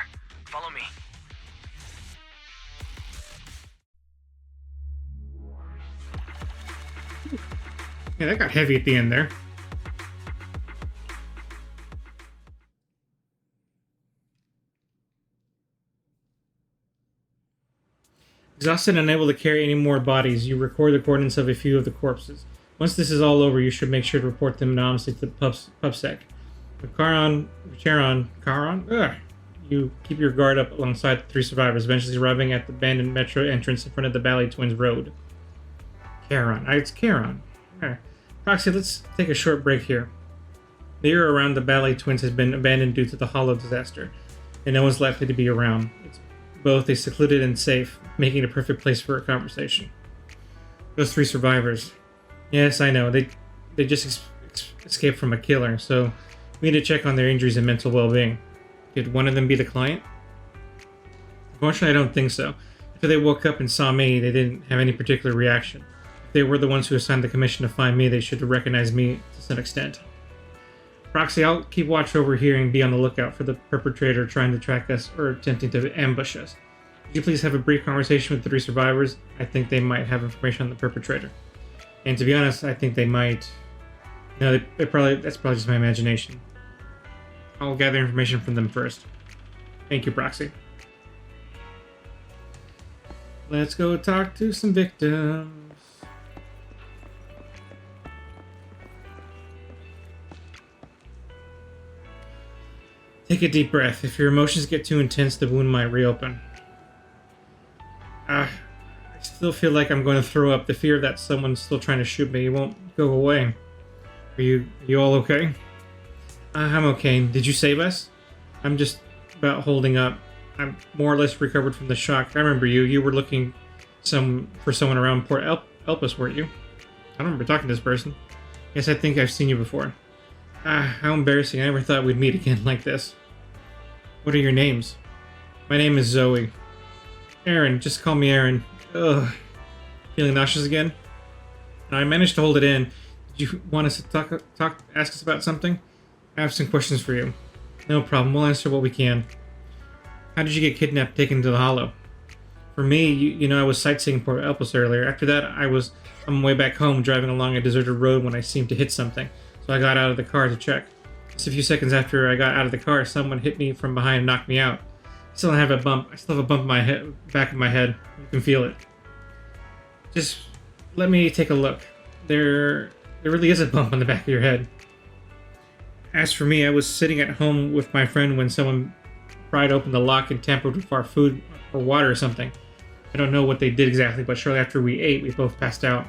Follow me. Yeah, that got heavy at the end there. Exhausted and unable to carry any more bodies, you record the coordinates of a few of the corpses. Once this is all over, you should make sure to report them anonymously to the PubSec. With Charon, you keep your guard up alongside the 3 survivors, eventually arriving at the abandoned metro entrance in front of the Ballet Twins Road. Charon. It's Charon. Alright. Proxy, let's take a short break here. The area around the Ballet Twins has been abandoned due to the Hollow disaster, and no one's likely to be around. It's both a secluded and safe, making it a perfect place for a conversation. Those 3 survivors. Yes, I know. They just escaped from a killer, so we need to check on their injuries and mental well-being. Could one of them be the client? Unfortunately, I don't think so. After they woke up and saw me, they didn't have any particular reaction. If they were the ones who assigned the commission to find me, they should have recognized me to some extent. Proxy, I'll keep watch over here and be on the lookout for the perpetrator trying to track us or attempting to ambush us. Could you please have a brief conversation with the 3 survivors? I think they might have information on the perpetrator. And to be honest, I think they might... No, that's probably just my imagination. I'll gather information from them first. Thank you, Proxy. Let's go talk to some victims. Take a deep breath. If your emotions get too intense, the wound might reopen. I still feel like I'm going to throw up. The fear that someone's still trying to shoot me won't go away. Are you all okay? I'm okay. Did you save us? I'm just about holding up. I'm more or less recovered from the shock. I remember you. You were looking for someone around Port Elpis, weren't you? I don't remember talking to this person. Yes, I think I've seen you before. How embarrassing. I never thought we'd meet again like this. What are your names? My name is Zoe. Aaron. Just call me Aaron. Ugh. Feeling nauseous again? I managed to hold it in. Did you want us to ask us about something? I have some questions for you. No problem. We'll answer what we can. How did you get kidnapped, taken to the Hollow? For me, you know, I was sightseeing Port Elpis earlier. After that, I was on my way back home, driving along a deserted road when I seemed to hit something. So I got out of the car to check. Just a few seconds after I got out of the car, someone hit me from behind and knocked me out. I still have a bump in my head, back of my head. You can feel it. Just let me take a look. There really is a bump on the back of your head. As for me, I was sitting at home with my friend when someone pried open the lock and tampered with our food or water or something. I don't know what they did exactly, but shortly after we ate, we both passed out.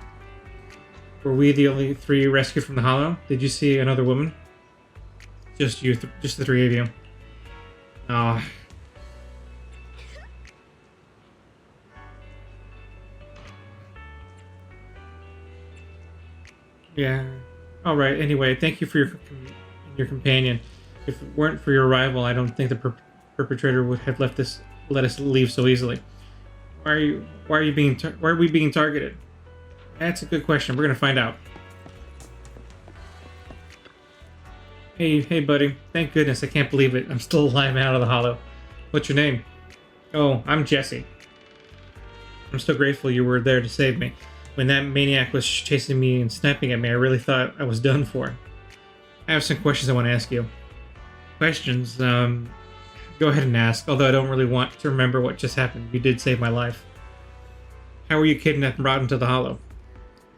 Were we the only 3 rescued from the Hollow? Did you see another woman? Just you, just the 3 of you. Oh. Yeah. Alright, anyway, thank you for your companion. If it weren't for your arrival, I don't think the perpetrator would have left this let us leave so easily. Why are we being targeted? That's a good question. We're gonna find out. Hey, buddy. Thank goodness. I can't believe it. I'm still alive and out of the hollow. What's your name? Oh, I'm Jesse. I'm so grateful you were there to save me. When that maniac was chasing me and snapping at me, I really thought I was done for. I have some questions I want to ask you. Questions? Go ahead and ask, although I don't really want to remember what just happened. You did save my life. How were you kidnapped and brought into the hollow?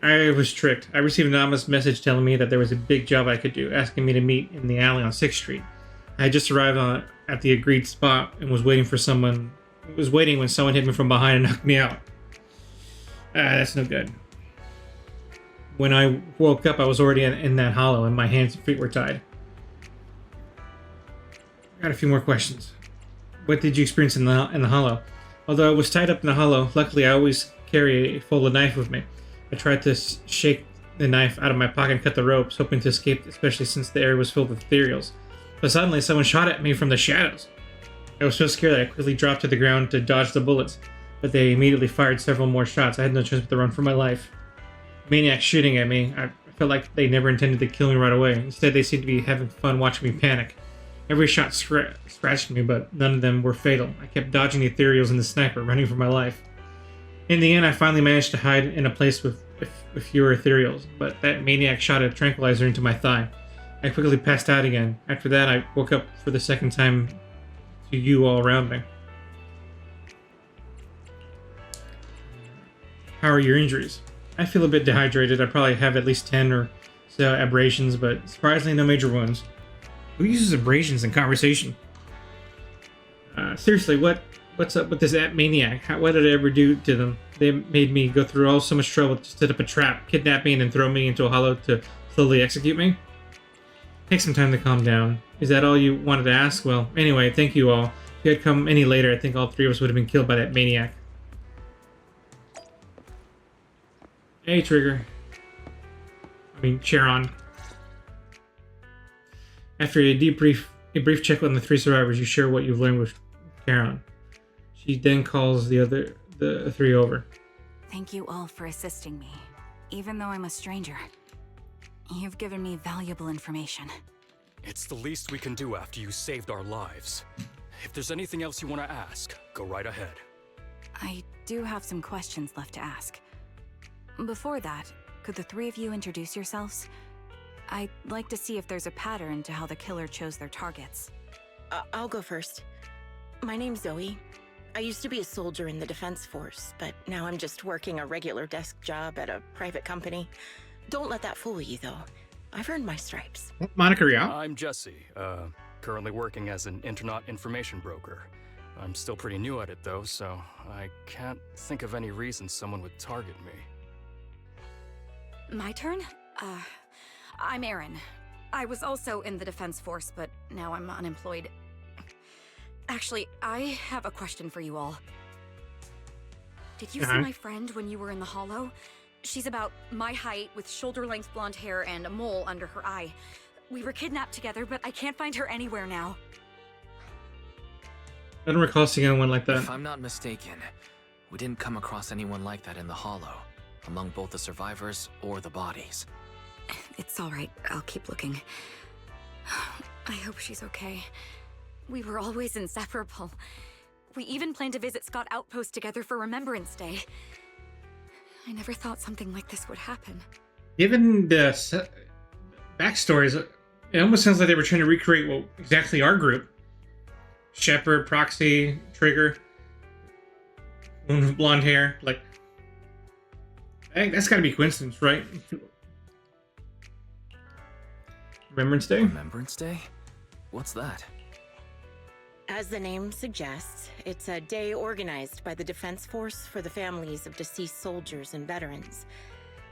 I was tricked. I received an anonymous message telling me that there was a big job I could do, asking me to meet in the alley on 6th Street. I had just arrived at the agreed spot and was waiting when someone hit me from behind and knocked me out. That's no good. When I woke up, I was already in that hollow and my hands and feet were tied. I got a few more questions. What did you experience in the hollow? Although I was tied up in the hollow, luckily I always carry a folded knife with me. I tried to shake the knife out of my pocket and cut the ropes, hoping to escape, especially since the air was filled with ethereals. But suddenly someone shot at me from the shadows. I was so scared that I quickly dropped to the ground to dodge the bullets, but they immediately fired several more shots. I had no choice but to run for my life. Maniacs shooting at me. I felt like they never intended to kill me right away. Instead, they seemed to be having fun watching me panic. Every shot scratched me, but none of them were fatal. I kept dodging the ethereals and the sniper, running for my life. In the end, I finally managed to hide in a place with fewer ethereals, but that maniac shot a tranquilizer into my thigh. I quickly passed out again. After that, I woke up for the second time to you all around me. How are your injuries? I feel a bit dehydrated. I probably have at least 10 or so abrasions, but surprisingly no major wounds. Who uses abrasions in conversation? Seriously, what's up with this maniac? What did I ever do to them? They made me go through so much trouble to set up a trap, kidnap me, and then throw me into a hollow to slowly execute me? Take some time to calm down. Is that all you wanted to ask? Well, anyway, thank you all. If you had come any later, I think all three of us would have been killed by that maniac. Hey, Trigger. Sharon. After a brief check on the three survivors, you share what you've learned with Sharon. She then calls the three over. Thank you all for assisting me, even though I'm a stranger. You've given me valuable information. It's the least we can do after you saved our lives. If there's anything else you want to ask, go right ahead. I do have some questions left to ask. Before that, could the three of you introduce yourselves? I'd like to see if there's a pattern to how the killer chose their targets. I'll go first. My name's Zoe. I used to be a soldier in the Defense Force, but now I'm just working a regular desk job at a private company. Don't let that fool you, though. I've earned my stripes. Monica Rial? I'm Jesse, currently working as an internet information broker. I'm still pretty new at it, though, so I can't think of any reason someone would target me. My turn? I'm Erin. I was also in the Defense Force, but now I'm unemployed. Actually, I have a question for you all. Did you see my friend when you were in the hollow? She's about my height, with shoulder-length blonde hair and a mole under her eye. We were kidnapped together, but I can't find her anywhere now. I don't recall seeing anyone like that. If I'm not mistaken, we didn't come across anyone like that in the hollow, among both the survivors or the bodies. It's all right. I'll keep looking. I hope she's okay. We were always inseparable. We even planned to visit Scott Outpost together for Remembrance Day. I never thought something like this would happen. Given the backstories, it almost sounds like they were trying to recreate exactly our group. Shepard, Proxy, Trigger, woman with blonde hair. That's gotta be coincidence, right? Remembrance Day? Remembrance Day? What's that? As the name suggests, it's a day organized by the Defense Force for the families of deceased soldiers and veterans.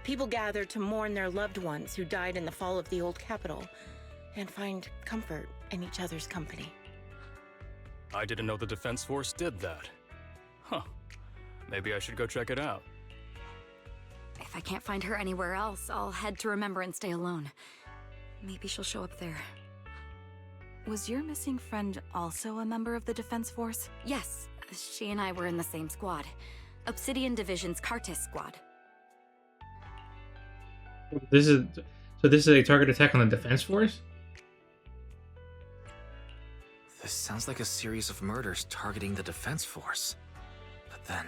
People gather to mourn their loved ones who died in the fall of the old capital and find comfort in each other's company. I didn't know the Defense Force did that. Huh. Maybe I should go check it out. If I can't find her anywhere else, I'll head to Remembrance Day alone. Maybe she'll show up there. Was your missing friend also a member of the Defense Force? Yes, She and I were in the same squad. Obsidian Division's Cartis squad. This is a target attack on the defense force? This sounds like a series of murders targeting the defense force. But then,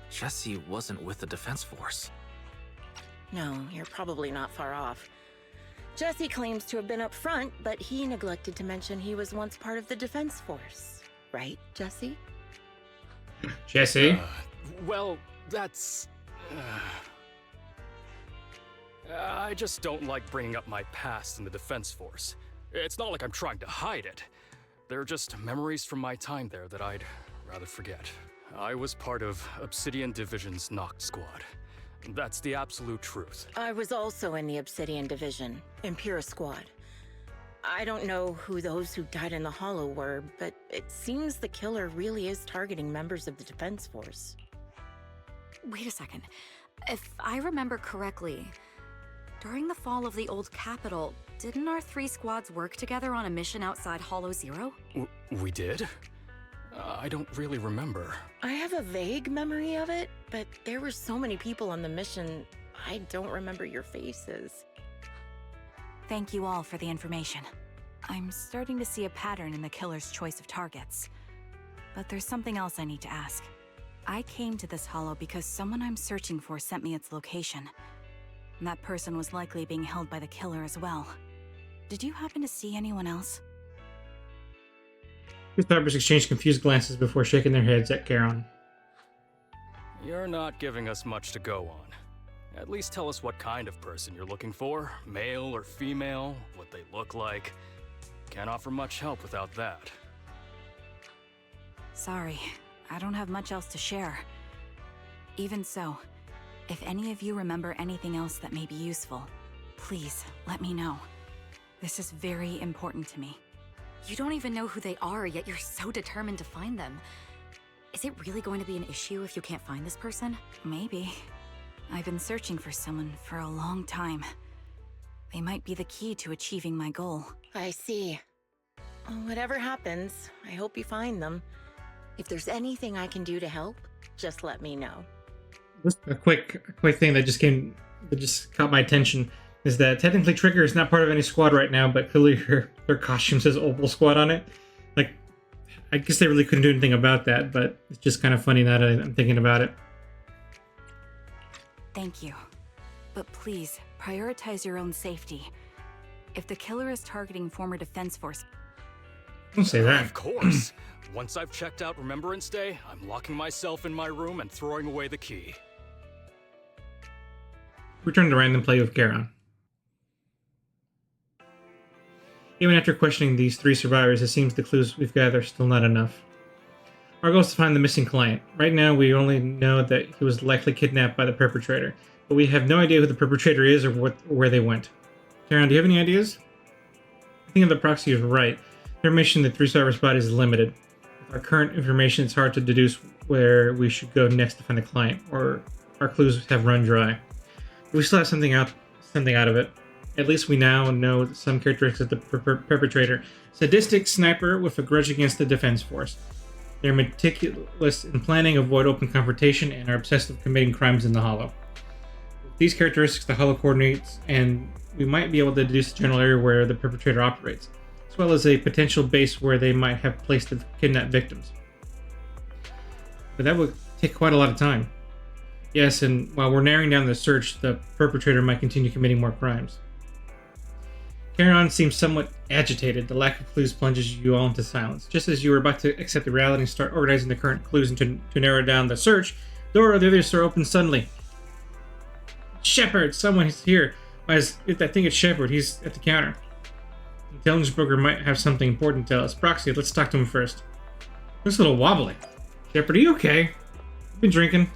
Jesse wasn't with the defense force. No, you're probably not far off. Jesse claims to have been up front, but he neglected to mention he was once part of the defense force. Right, Jesse? Jesse? Well, that's... I just don't like bringing up my past in the defense force. It's not like I'm trying to hide it. They're just memories from my time there that I'd rather forget. I was part of Obsidian Division's Noct squad. That's the absolute truth. I was also in the Obsidian Division, Impera squad. I don't know who those who died in the Hollow were, but it seems the killer really is targeting members of the defense force. Wait a second. If I remember correctly, during the fall of the old capital, didn't our 3 squads work together on a mission outside Hollow Zero? We did? I don't really remember. I have a vague memory of it, but there were so many people on the mission, I don't remember your faces. Thank you all for the information. I'm starting to see a pattern in the killer's choice of targets. But there's something else I need to ask. I came to this hollow because someone I'm searching for sent me its location. And that person was likely being held by the killer as well. Did you happen to see anyone else? Two snipers exchanged confused glances before shaking their heads at Charon. You're not giving us much to go on. At least tell us what kind of person you're looking for. Male or female, what they look like. Can't offer much help without that. Sorry, I don't have much else to share. Even so, if any of you remember anything else that may be useful, please let me know. This is very important to me. You don't even know who they are, yet you're so determined to find them. Is it really going to be an issue if you can't find this person? Maybe. I've been searching for someone for a long time. They might be the key to achieving my goal. I see. Whatever happens, I hope you find them. If there's anything I can do to help, just let me know. Just a quick thing that just caught my attention is that technically Trigger is not part of any squad right now, but clearly her costume says Opal Squad on it. Like, I guess they really couldn't do anything about that, but it's just kind of funny now that I'm thinking about it. Thank you. But please, prioritize your own safety. If the killer is targeting former Defense Force... Don't say that. Of course. Once I've checked out Remembrance Day, I'm locking myself in my room and throwing away the key. Return to random play with Charon. Even after questioning these 3 survivors, it seems the clues we've gathered are still not enough. Our goal is to find the missing client. Right now, we only know that he was likely kidnapped by the perpetrator, but we have no idea who the perpetrator is or where they went. Charon, do you have any ideas? I think the proxy is right. The information in the 3 survivors' bodies is limited. With our current information, it's hard to deduce where we should go next to find the client, or our clues have run dry. But we still have something out of it. At least we now know some characteristics of the perpetrator. Sadistic sniper with a grudge against the defense force. They're meticulous in planning, avoid open confrontation, and are obsessed with committing crimes in the Hollow. With these characteristics, the Hollow coordinates, and we might be able to deduce the general area where the perpetrator operates, as well as a potential base where they might have placed the kidnapped victims. But that would take quite a lot of time. Yes, and while we're narrowing down the search, the perpetrator might continue committing more crimes. Charon seems somewhat agitated. The lack of clues plunges you all into silence. Just as you were about to accept the reality and start organizing the current clues and to narrow down the search, the door of the other door opens suddenly. Shepard! Someone is here. I think it's Shepard. He's at the counter. The intelligence broker might have something important to tell us. Proxy, let's talk to him first. Looks a little wobbly. Shepard, are you okay? You've been drinking.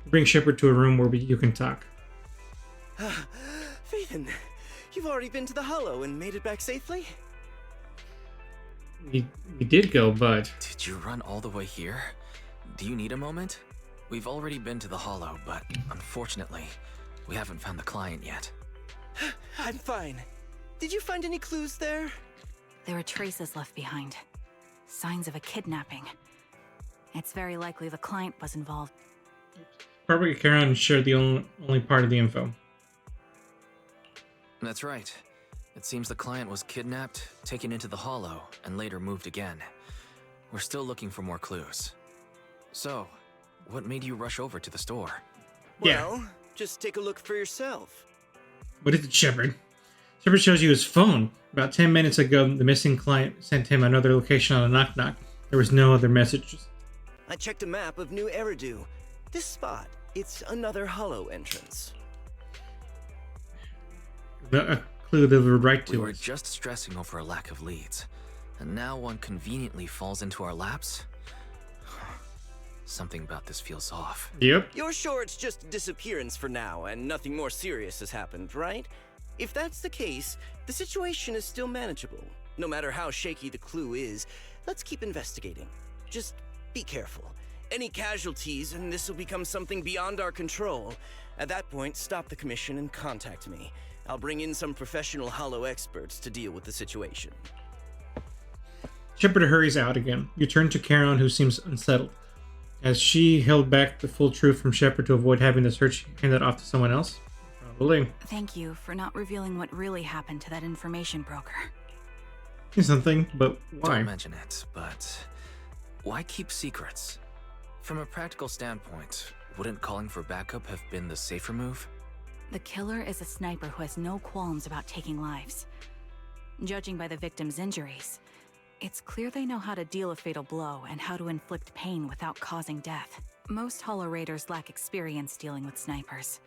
You bring Shepard to a room where you can talk. Phaethon, you've already been to the Hollow and made it back safely? We did go, but... Did you run all the way here? Do you need a moment? We've already been to the Hollow, but unfortunately, we haven't found the client yet. I'm fine. Did you find any clues there? There are traces left behind. Signs of a kidnapping. It's very likely the client was involved. Probably Karen shared the only part of the info. That's right. It seems the client was kidnapped, taken into the Hollow, and later moved again. We're still looking for more clues. So, what made you rush over to the store? Well, just take a look for yourself. What is it, Shepard? Shepard shows you his phone. About 10 minutes ago, the missing client sent him another location on a knock-knock. There was no other messages. I checked a map of New Eridu. This spot, it's another Hollow entrance. A clue delivered right to We were us. just stressing over a lack of leads, and now one conveniently falls into our laps? Something about this feels off. Yep. You're sure it's just a disappearance for now and nothing more serious has happened, right? If that's the case, the situation is still manageable. No matter how shaky the clue is, let's keep investigating. Just be careful. Any casualties and this will become something beyond our control. At that point, stop the commission and contact me. I'll bring in some professional Hollow experts to deal with the situation. Shepard hurries out again. You turn to Karen, who seems unsettled. Has she held back the full truth from Shepard to avoid having the search handed off to someone else? Probably. Thank you for not revealing what really happened to that information broker. Something, but why? Don't mention it, but why keep secrets? From a practical standpoint, wouldn't calling for backup have been the safer move? The killer is a sniper who has no qualms about taking lives. Judging by the victim's injuries, it's clear they know how to deal a fatal blow and how to inflict pain without causing death. Most Hollow Raiders lack experience dealing with snipers.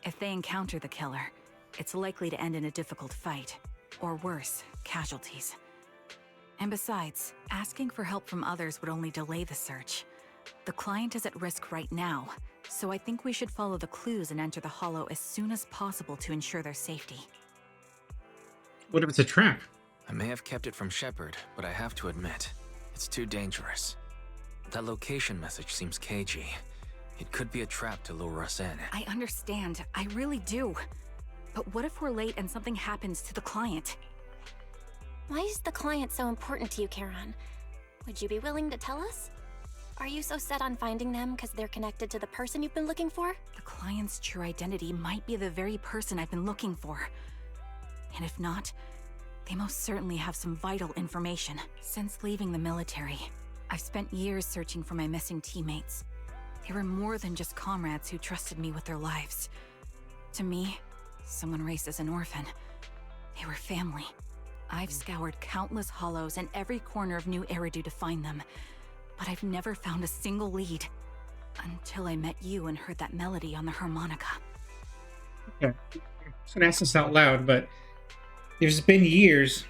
If they encounter the killer, it's likely to end in a difficult fight, or worse, casualties. And besides, asking for help from others would only delay the search. The client is at risk right now, so I think we should follow the clues and enter the Hollow as soon as possible to ensure their safety. What if it's a trap? I may have kept it from Shepard, but I have to admit, it's too dangerous. That location message seems cagey. It could be a trap to lure us in. I understand, I really do. But what if we're late and something happens to the client? Why is the client so important to you, Karen? Would you be willing to tell us? Are you so set on finding them because they're connected to the person you've been looking for? The client's true identity might be the very person I've been looking for. And if not, they most certainly have some vital information. Since leaving the military, I've spent years searching for my missing teammates. They were more than just comrades who trusted me with their lives. To me, someone raised as an orphan, they were family. I've scoured countless hollows and every corner of New Eridu to find them, but I've never found a single lead. Until I met you and heard that melody on the harmonica. Okay. I was gonna ask this out loud, but there's been years,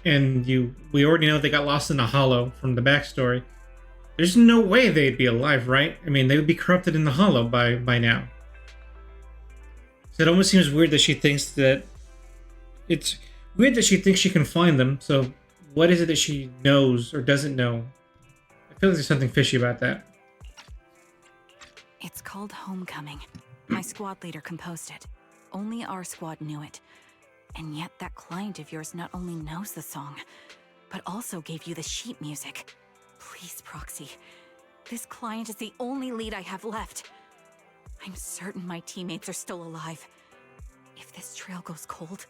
and we already know they got lost in the Hollow from the backstory. There's no way they'd be alive, right? I mean, they would be corrupted in the Hollow by now. So it almost seems weird that she thinks that... It's weird that she thinks she can find them, so what is it that she knows or doesn't know? I feel like there's something fishy about that. It's called Homecoming. My squad leader composed it. Only our squad knew it. And yet that client of yours not only knows the song, but also gave you the sheet music. Please, Proxy. This client is the only lead I have left. I'm certain my teammates are still alive. If this trail goes cold,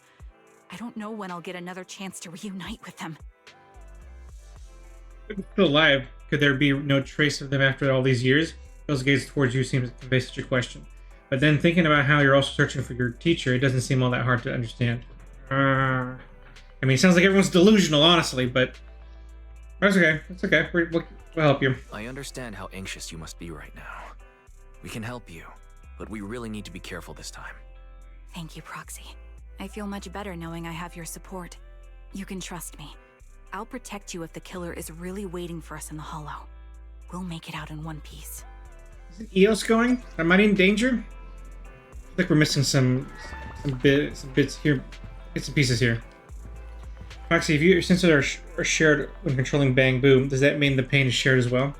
I don't know when I'll get another chance to reunite with them. If they're still alive, could there be no trace of them after all these years? Those gaze towards you seems to convey such a question. But then thinking about how you're also searching for your teacher, it doesn't seem all that hard to understand. I mean, it sounds like everyone's delusional, honestly, but that's okay. It's okay. We'll help you. I understand how anxious you must be right now. We can help you, but we really need to be careful this time. Thank you, Proxy. I feel much better knowing I have your support. You can trust me. I'll protect you if the killer is really waiting for us in the Hollow. We'll make it out in one piece. Is Eos going? Am I in danger? I feel like we're missing some bits here, bits and pieces here. Proxy, if your sensors are shared when controlling Bang Boom, does that mean the pain is shared as well?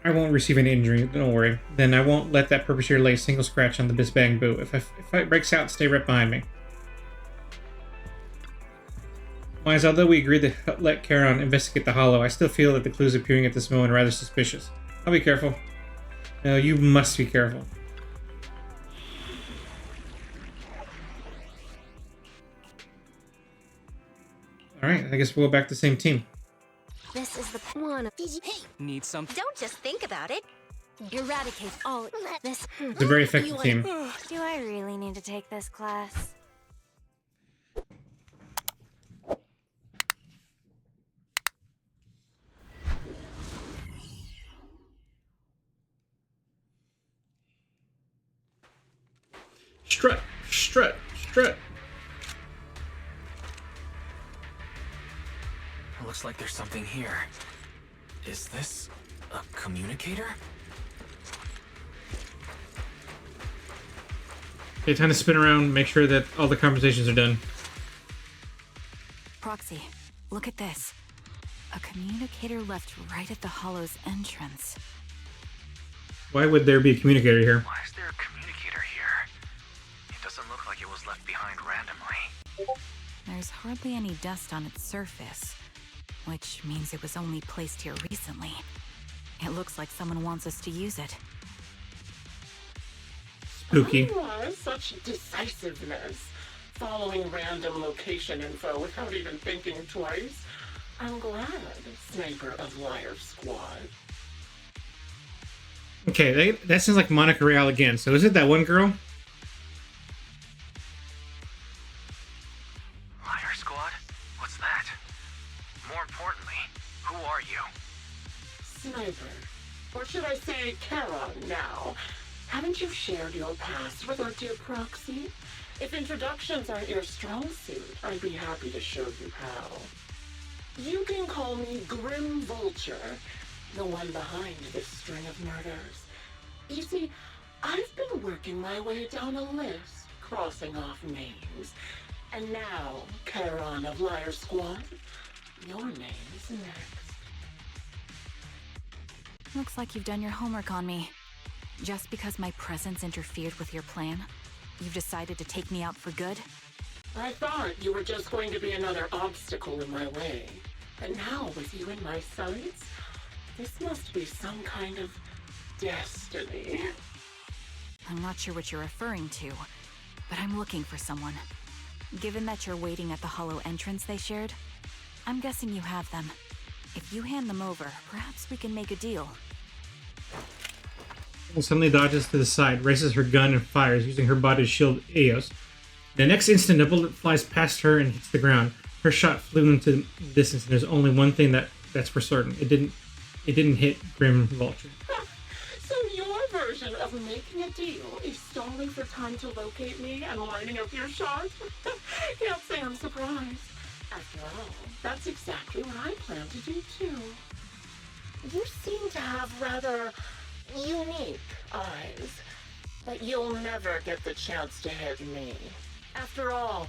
I won't receive any injury, don't worry. Then I won't let that perpetrator lay a single scratch on the Bis Bang Boo. If it breaks out, stay right behind me. Wise, although we agreed to let Charon investigate the Hollow, I still feel that the clues appearing at this moment are rather suspicious. I'll be careful. No, you must be careful. Alright, I guess we'll go back to the same team. This is the one. Need something? Don't just think about it. Eradicate all this. It's a very effective team. Do I really need to take this class? Strut, strut, strut. Looks like there's something here. Is this a communicator? Okay, time to spin around, make sure that all the conversations are done. Proxy, look at this. A communicator left right at the Hollow's entrance. Why would there be a communicator here? Why is there a communicator here? It doesn't look like it was left behind randomly. There's hardly any dust on its surface, which means it was only placed here recently. It looks like someone wants us to use it. Spooky. Why such decisiveness? Following random location info without even thinking twice? I'm glad, Sniper of Liar Squad. Okay, that sounds like Monica Real again. So is it that one girl? Liar Squad? What's that? More importantly, who are you? Sniper. Or should I say Charon now? Haven't you shared your past with our dear Proxy? If introductions aren't your strong suit, I'd be happy to show you how. You can call me Grim Vulture, the one behind this string of murders. You see, I've been working my way down a list, crossing off names. And now, Charon of Liar Squad, your name's next. Looks like you've done your homework on me. Just because my presence interfered with your plan, you've decided to take me out for good? I thought you were just going to be another obstacle in my way. But now, with you in my sights, this must be some kind of destiny. I'm not sure what you're referring to, but I'm looking for someone. Given that you're waiting at the Hollow entrance they shared, I'm guessing you have them. If you hand them over, perhaps we can make a deal. Suddenly dodges to the side, raises her gun and fires, using her body to shield Eos. The next instant, a bullet flies past her and hits the ground. Her shot flew into the distance, and there's only one thing that's for certain. It didn't hit Grim Vulture. So your version of making a deal is stalling for time to locate me and lining up your shot? Can't say I'm surprised. After all, that's exactly what I plan to do too. You seem to have rather unique eyes, but you'll never get the chance to hit me. After all,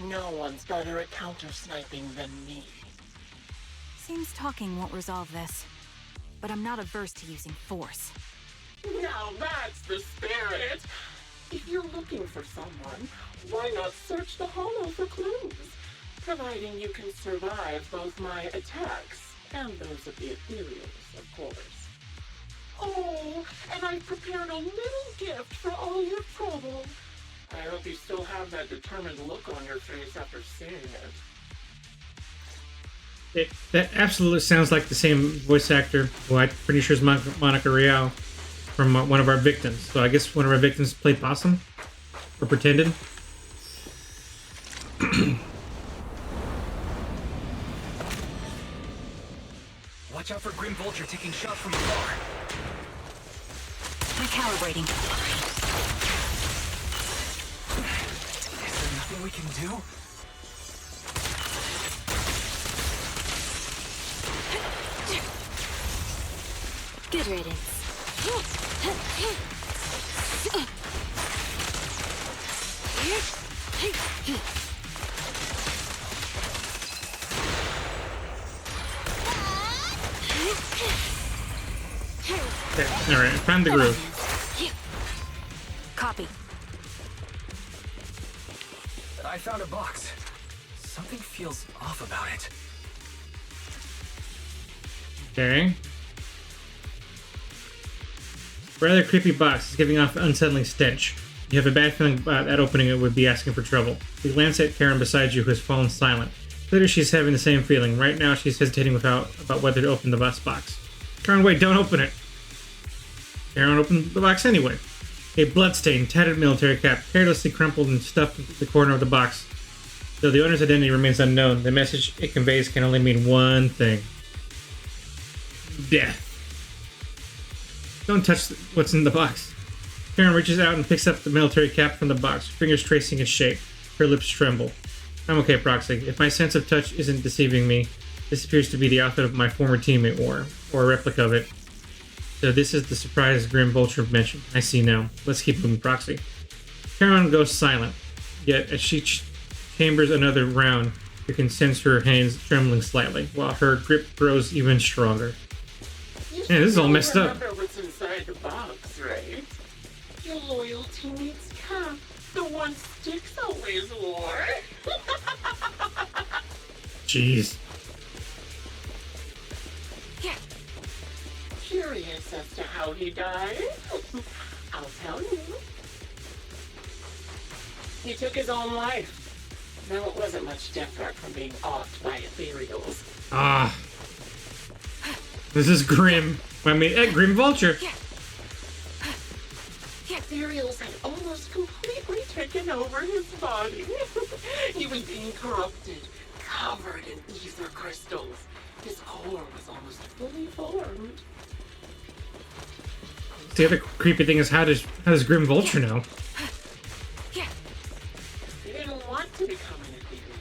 no one's better at counter-sniping than me. Seems talking won't resolve this, but I'm not averse to using force. Now that's the spirit! If you're looking for someone, why not search the Hollow for clues? Providing you can survive both my attacks and those of the Ethereals, of course. Oh, and I've prepared a little gift for all your trouble. I hope you still have that determined look on your face after seeing it. That absolutely sounds like the same voice actor, who I'm pretty sure is Monica Real, from one of our victims. So I guess one of our victims played Possum? Or pretended? Watch out for Grim Vulture taking shots from afar. Recalibrating. Is there nothing we can do? Good riddance. Alright, found the groove. Copy. I found a box. Something feels off about it. Okay. Rather creepy box. It's giving off an unsettling stench. You have a bad feeling about that opening it would be asking for trouble. You glance at Karen beside you, who has fallen silent. Clearly she's having the same feeling. Right now she's hesitating about whether to open the box. Karen, wait, don't open it. Karen opened the box anyway. A bloodstained, tattered military cap, carelessly crumpled and stuffed into the corner of the box. Though the owner's identity remains unknown, the message it conveys can only mean one thing. Death. Don't touch what's in the box. Karen reaches out and picks up the military cap from the box, fingers tracing its shape. Her lips tremble. I'm okay, Proxy. If my sense of touch isn't deceiving me, this appears to be the outfit of my former teammate wore, or a replica of it. So this is the surprise Grim Vulture mentioned. I see now. Let's keep moving, Proxy. Karen goes silent, yet as she chambers another round, you can sense her hands trembling slightly, while her grip grows even stronger. Man, this is all messed up. Remember what's inside the box, right? Your loyal teammate's cap, the one Styx always wore. Jeez. Curious as to how he died? I'll tell you. He took his own life. Now it wasn't much different from being offed by ethereals. Ah. This is grim. I mean, Grim Vulture. The ethereals had almost completely taken over his body. He was being corrupted, covered in ether crystals. His core was almost fully formed. The other creepy thing is how does Grim Vulture know? He didn't want to become an ethereal,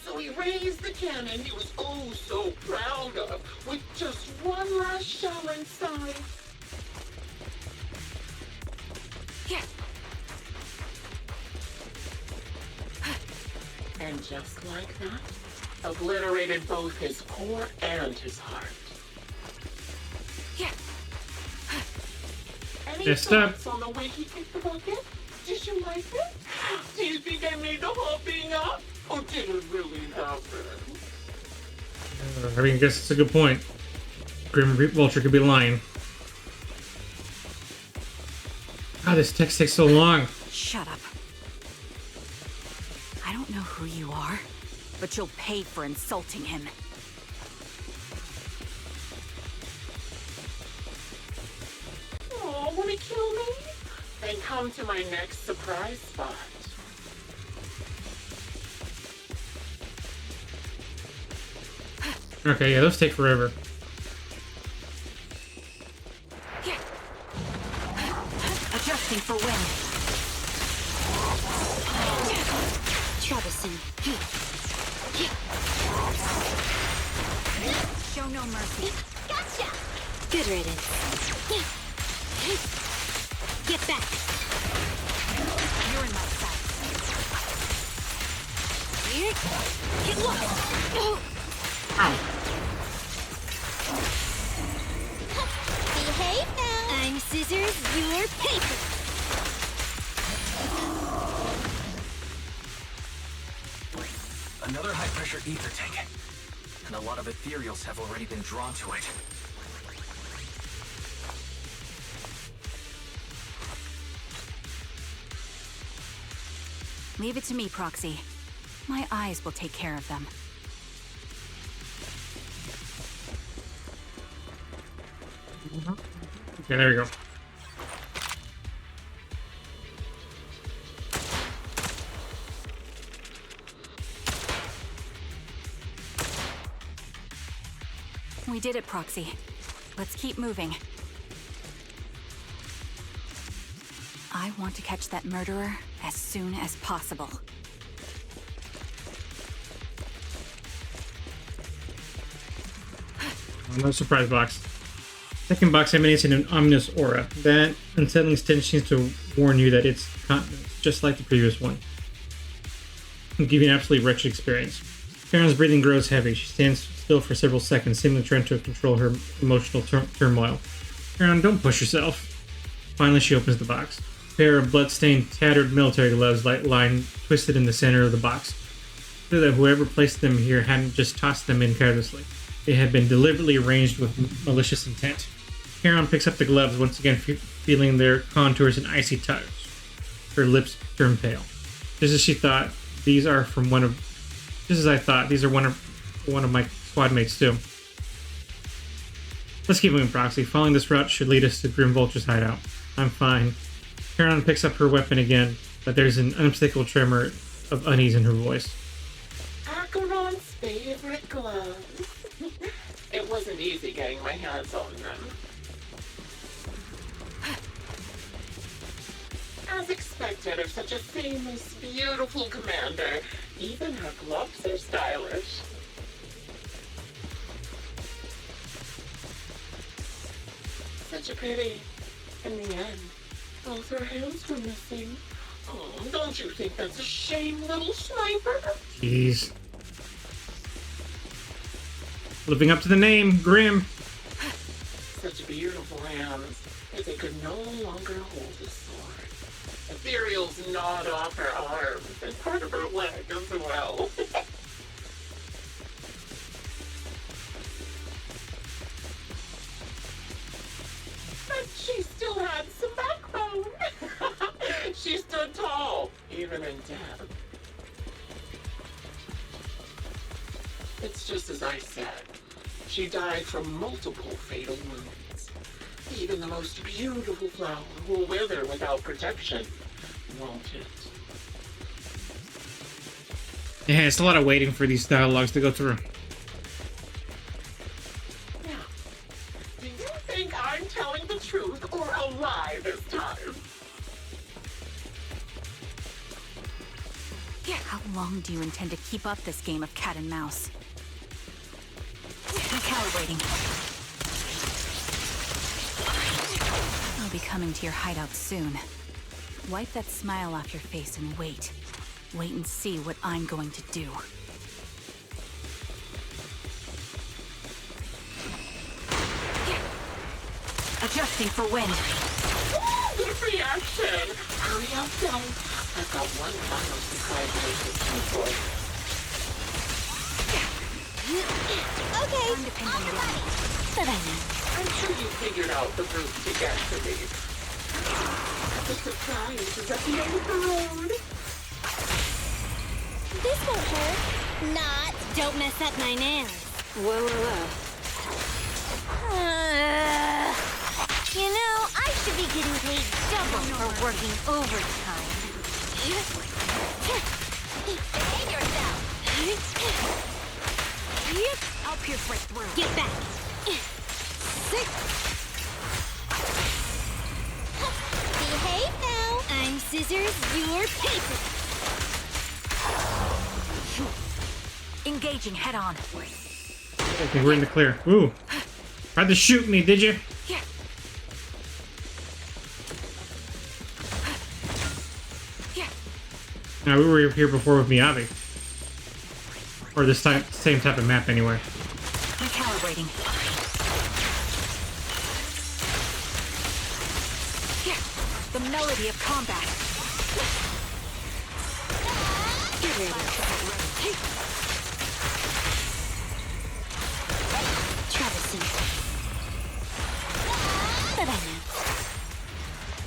so he raised the cannon he was oh so proud of with just one last shell inside. And just like that, obliterated both his core and his heart. Any Messed up. thoughts on the way he kicked the bucket? Did you like it? Do you think I made the whole thing up? Or did it really happen? I mean, I guess it's a good point. Grim Vulture could be lying. God, this text takes so long. Shut up. I don't know who you are, but you'll pay for insulting him. Oh, wanna kill me? Then come to my next surprise spot. Okay, yeah, those take forever. Adjusting for wind. Troublesome. Show no mercy. Gotcha! Good riddance. Get back. You're in my sight. Here. Get lost. Oh. Behave now. I'm scissors, you're paper. Another high-pressure ether tank. And a lot of ethereals have already been drawn to it. Leave it to me, Proxy. My eyes will take care of them. Okay, there we go. We did it, Proxy. Let's keep moving. I want to catch that murderer as soon as possible. No surprise box. Second box emanates in an ominous aura. That unsettling stench seems to warn you that it's just like the previous one. It'll give you an absolutely wretched experience. Karen's breathing grows heavy. She stands still for several seconds, seemingly trying to control her emotional turmoil. Karen, don't push yourself. Finally, she opens the box. A pair of blood-stained, tattered military gloves lying twisted in the center of the box. clear that whoever placed them here hadn't just tossed them in carelessly. They had been deliberately arranged with malicious intent. Karen picks up the gloves, once again feeling their contours and icy touch. Her lips turn pale. Just as she thought, these are from one of... Just as I thought, these are one of my squad mates too. Let's keep moving, Proxy. Following this route should lead us to Grim Vulture's hideout. I'm fine. Karen picks up her weapon again, but there's an unmistakable tremor of unease in her voice. Acheron's favorite gloves. It wasn't easy getting my hands on them. As expected of such a famous, beautiful commander, even her gloves are stylish. Such a pity. In the end, both her hands were missing. Oh, don't you think that's a shame, little sniper? Jeez. Living up to the name, Grim. Such beautiful hands that they could no longer hold a sword. Ethereal's gnawed off her arms and part of her leg as well. But she still had some backbone. She stood tall, even in death. It's just as I said. She died from multiple fatal wounds. Even the most beautiful flower will wither without protection, won't it? Yeah, it's a lot of waiting for these dialogues to go through. Now, do you think I'm telling the truth or a lie this time? How long do you intend to keep up this game of cat and mouse? Recalibrating. I'll be coming to your hideout soon. Wipe that smile off your face and wait. Wait and see what I'm going to do. Adjusting for wind. Good reaction! Hurry up, though. I've got one final surprise for you. Okay, on the money. I'm sure you figured out the route to get to me. The surprise is at the end of the road. This won't hurt. Not. Don't mess up my nails. Whoa, whoa, whoa. You know, I should be getting paid double for working overtime. Behave yourself. I'll pierce right through. Get back. Behave now. I'm scissors, you're paper. Engaging head on. Okay, we're in the clear. Ooh. Tried to shoot me, did you? Yeah. No, we were here before with Miyabi. Or this time, same type of map anyway. Recalibrating. The melody of combat. Get ready.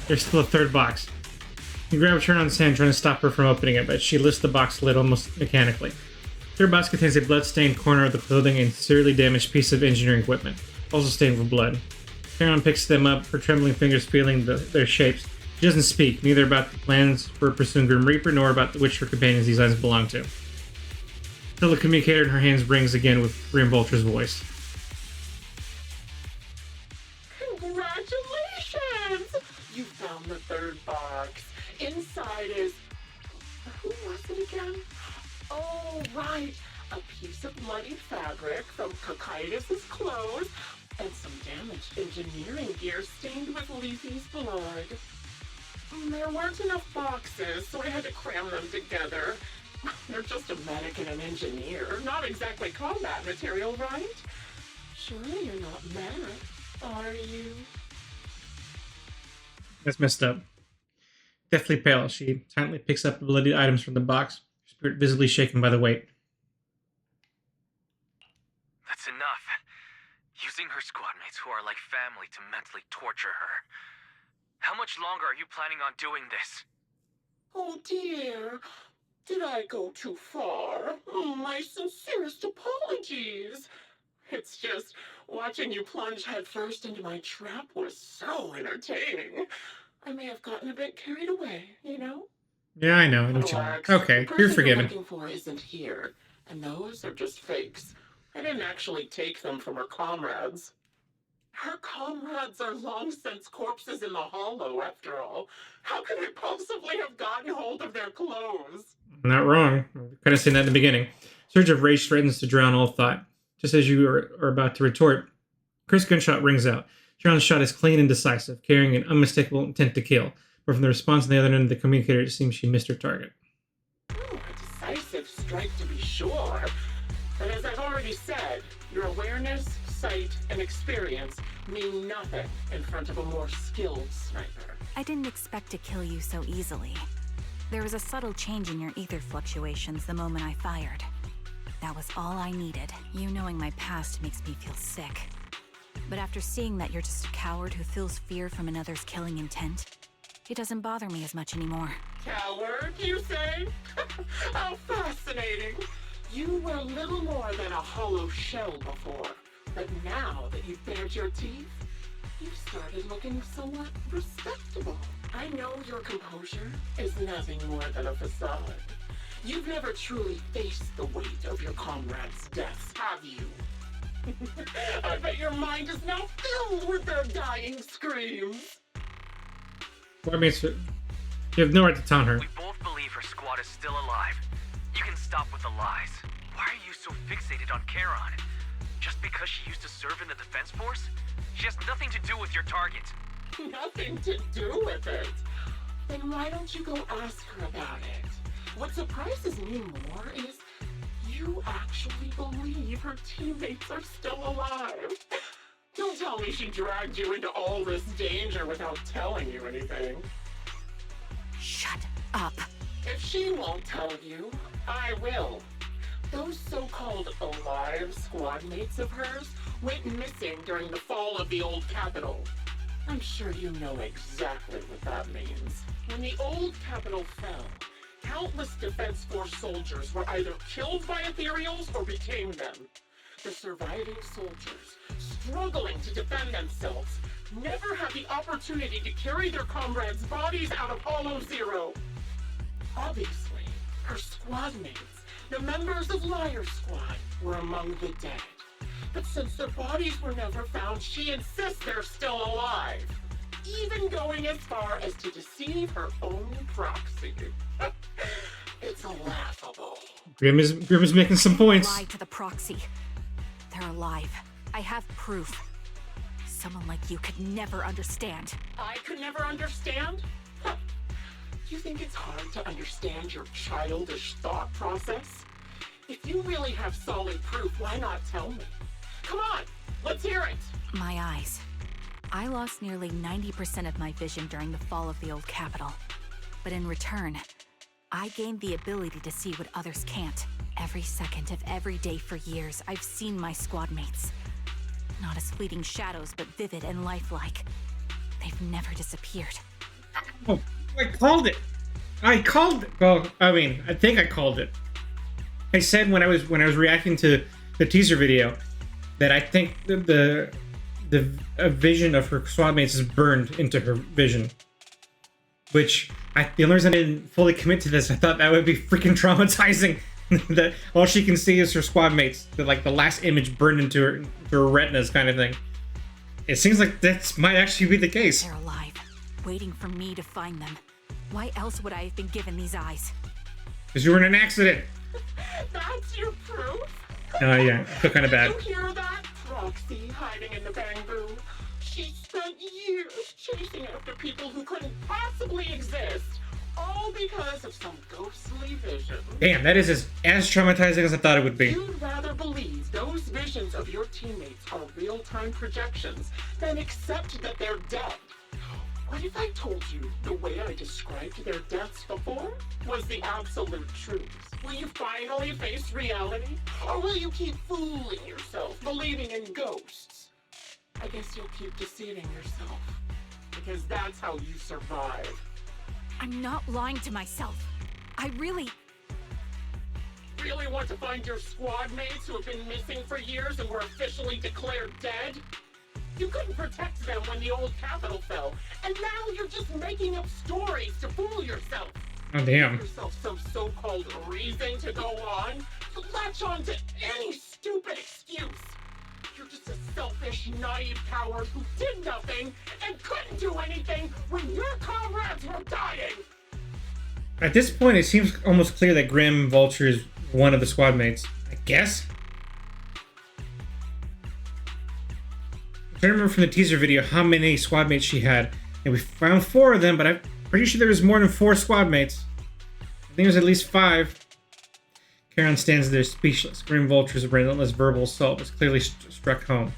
There's still a third box. You grab a turn on sand, trying to stop her from opening it, but she lifts the box lid almost mechanically. Third box contains a blood-stained corner of the clothing and severely damaged piece of engineering equipment, also stained with blood. Karen picks them up, her trembling fingers feeling their shapes. She doesn't speak, neither about the plans for pursuing Grim Reaper, nor about which her companions these items belong to. Till the communicator in her hands rings again with Grim Vulture's voice. Congratulations! You found the third box. Inside is... Who was it again? Oh, right. A piece of bloody fabric from Cocytus's clothes and some damaged engineering gear stained with Leafy's blood. There weren't enough boxes, so I had to cram them together. They're just a medic and an engineer, not exactly combat material, right? Surely you're not mad, are you? That's messed up. Deathly pale, she silently picks up the bloody items from the box, her spirit visibly shaken by the weight. That's enough. Using her squad mates who are like family to mentally torture her. How much longer are you planning on doing this? Oh dear. Did I go too far? My sincerest apologies. It's just, watching you plunge headfirst into my trap was so entertaining. I may have gotten a bit carried away, you know? Yeah, I know. Relax. Okay, The you're person forgiven. looking for isn't here, and those are just fakes. I didn't actually take them from her comrades. Her comrades are long since corpses in the hollow, after all. How could I possibly have gotten hold of their clothes? Not wrong. Could have seen that in the beginning. Surge of rage threatens to drown all thought. Just as you are about to retort, Chris' gunshot rings out. Sharon's shot is clean and decisive, carrying an unmistakable intent to kill. But from the response on the other end of the communicator, it seems she missed her target. Ooh, a decisive strike to be sure. But as I've already said, your awareness, sight, and experience mean nothing in front of a more skilled sniper. I didn't expect to kill you so easily. There was a subtle change in your ether fluctuations the moment I fired. That was all I needed. You knowing my past makes me feel sick. But after seeing that you're just a coward who feels fear from another's killing intent, it doesn't bother me as much anymore. Coward, you say? How fascinating. You were little more than a hollow shell before. But now that you've bared your teeth, you've started looking somewhat respectable. I know your composure is nothing more than a facade. You've never truly faced the weight of your comrades' deaths, have you? I bet your mind is now filled with their dying screams. Well, I mean, you have no right to taunt her. We both believe her squad is still alive. You can stop with the lies. Why are you so fixated on Charon? Just because she used to serve in the defense force? She has nothing to do with your target. Nothing to do with it. Then why don't you go ask her about it? What surprises me more is you actually believe her teammates are still alive. Don't tell me she dragged you into all this danger without telling you anything. Shut up. If she won't tell you, I will. Those so-called alive squad mates of hers went missing during the fall of the old capital. I'm sure you know exactly what that means. When the old capital fell, countless Defense Force soldiers were either killed by Ethereals or became them. The surviving soldiers, struggling to defend themselves, never had the opportunity to carry their comrades' bodies out of Hollow Zero. Obviously, her squad mates, the members of Liar Squad, were among the dead. But since their bodies were never found, she insists they're still alive, even going as far as to deceive her own proxy. It's laughable. Grim is making some points. Lie to the proxy. They're alive. I have proof. Someone like you could never understand. I could never understand? Huh. You think it's hard to understand your childish thought process? If you really have solid proof, why not tell me? Come on, let's hear it! My eyes. I lost nearly 90% of my vision during the fall of the old capital. But in return, I gained the ability to see what others can't. Every second of every day for years, I've seen my squad mates. Not as fleeting shadows, but vivid and lifelike. They've never disappeared. Oh, I called it. Well, I mean, I think I called it. I said when I was reacting to the teaser video that I think the vision of her squad mates is burned into her vision. Which the only reason I didn't fully commit to this, I thought that would be freaking traumatizing. That all she can see is her squad mates. The last image burned into her retinas, kind of thing. It seems like that might actually be the case. They're alive, waiting for me to find them. Why else would I have been given these eyes? Because you were in an accident. That's your proof? Yeah, I feel kind of bad. Did you hear that? Proxy hiding in the bamboo. She spent years chasing after people who couldn't possibly exist, all because of some ghostly vision. Damn, that is as traumatizing as I thought it would be. You'd rather believe those visions of your teammates are real-time projections than accept that they're dead. What if I told you the way I described their deaths before was the absolute truth? Will you finally face reality? Or will you keep fooling yourself, believing in ghosts? I guess you'll keep deceiving yourself. Because that's how you survive. I'm not lying to myself. I really Really want to find your squad mates who have been missing for years and were officially declared dead? You couldn't protect them when the old capital fell, and now you're just making up stories to fool yourself. Oh, damn. Give yourself some so-called reason to go on, to latch on to any stupid excuse. You're just a selfish, naive coward who did nothing and couldn't do anything when your comrades were dying. At this point, it seems almost clear that Grim Vulture is one of the squad mates. I guess? I'm trying to remember from the teaser video how many squad mates she had. And we found 4 of them, but I'm pretty sure there was more than 4 squad mates. I think it was at least 5. Charon stands there speechless. Grim Vulture's relentless verbal assault was clearly struck home.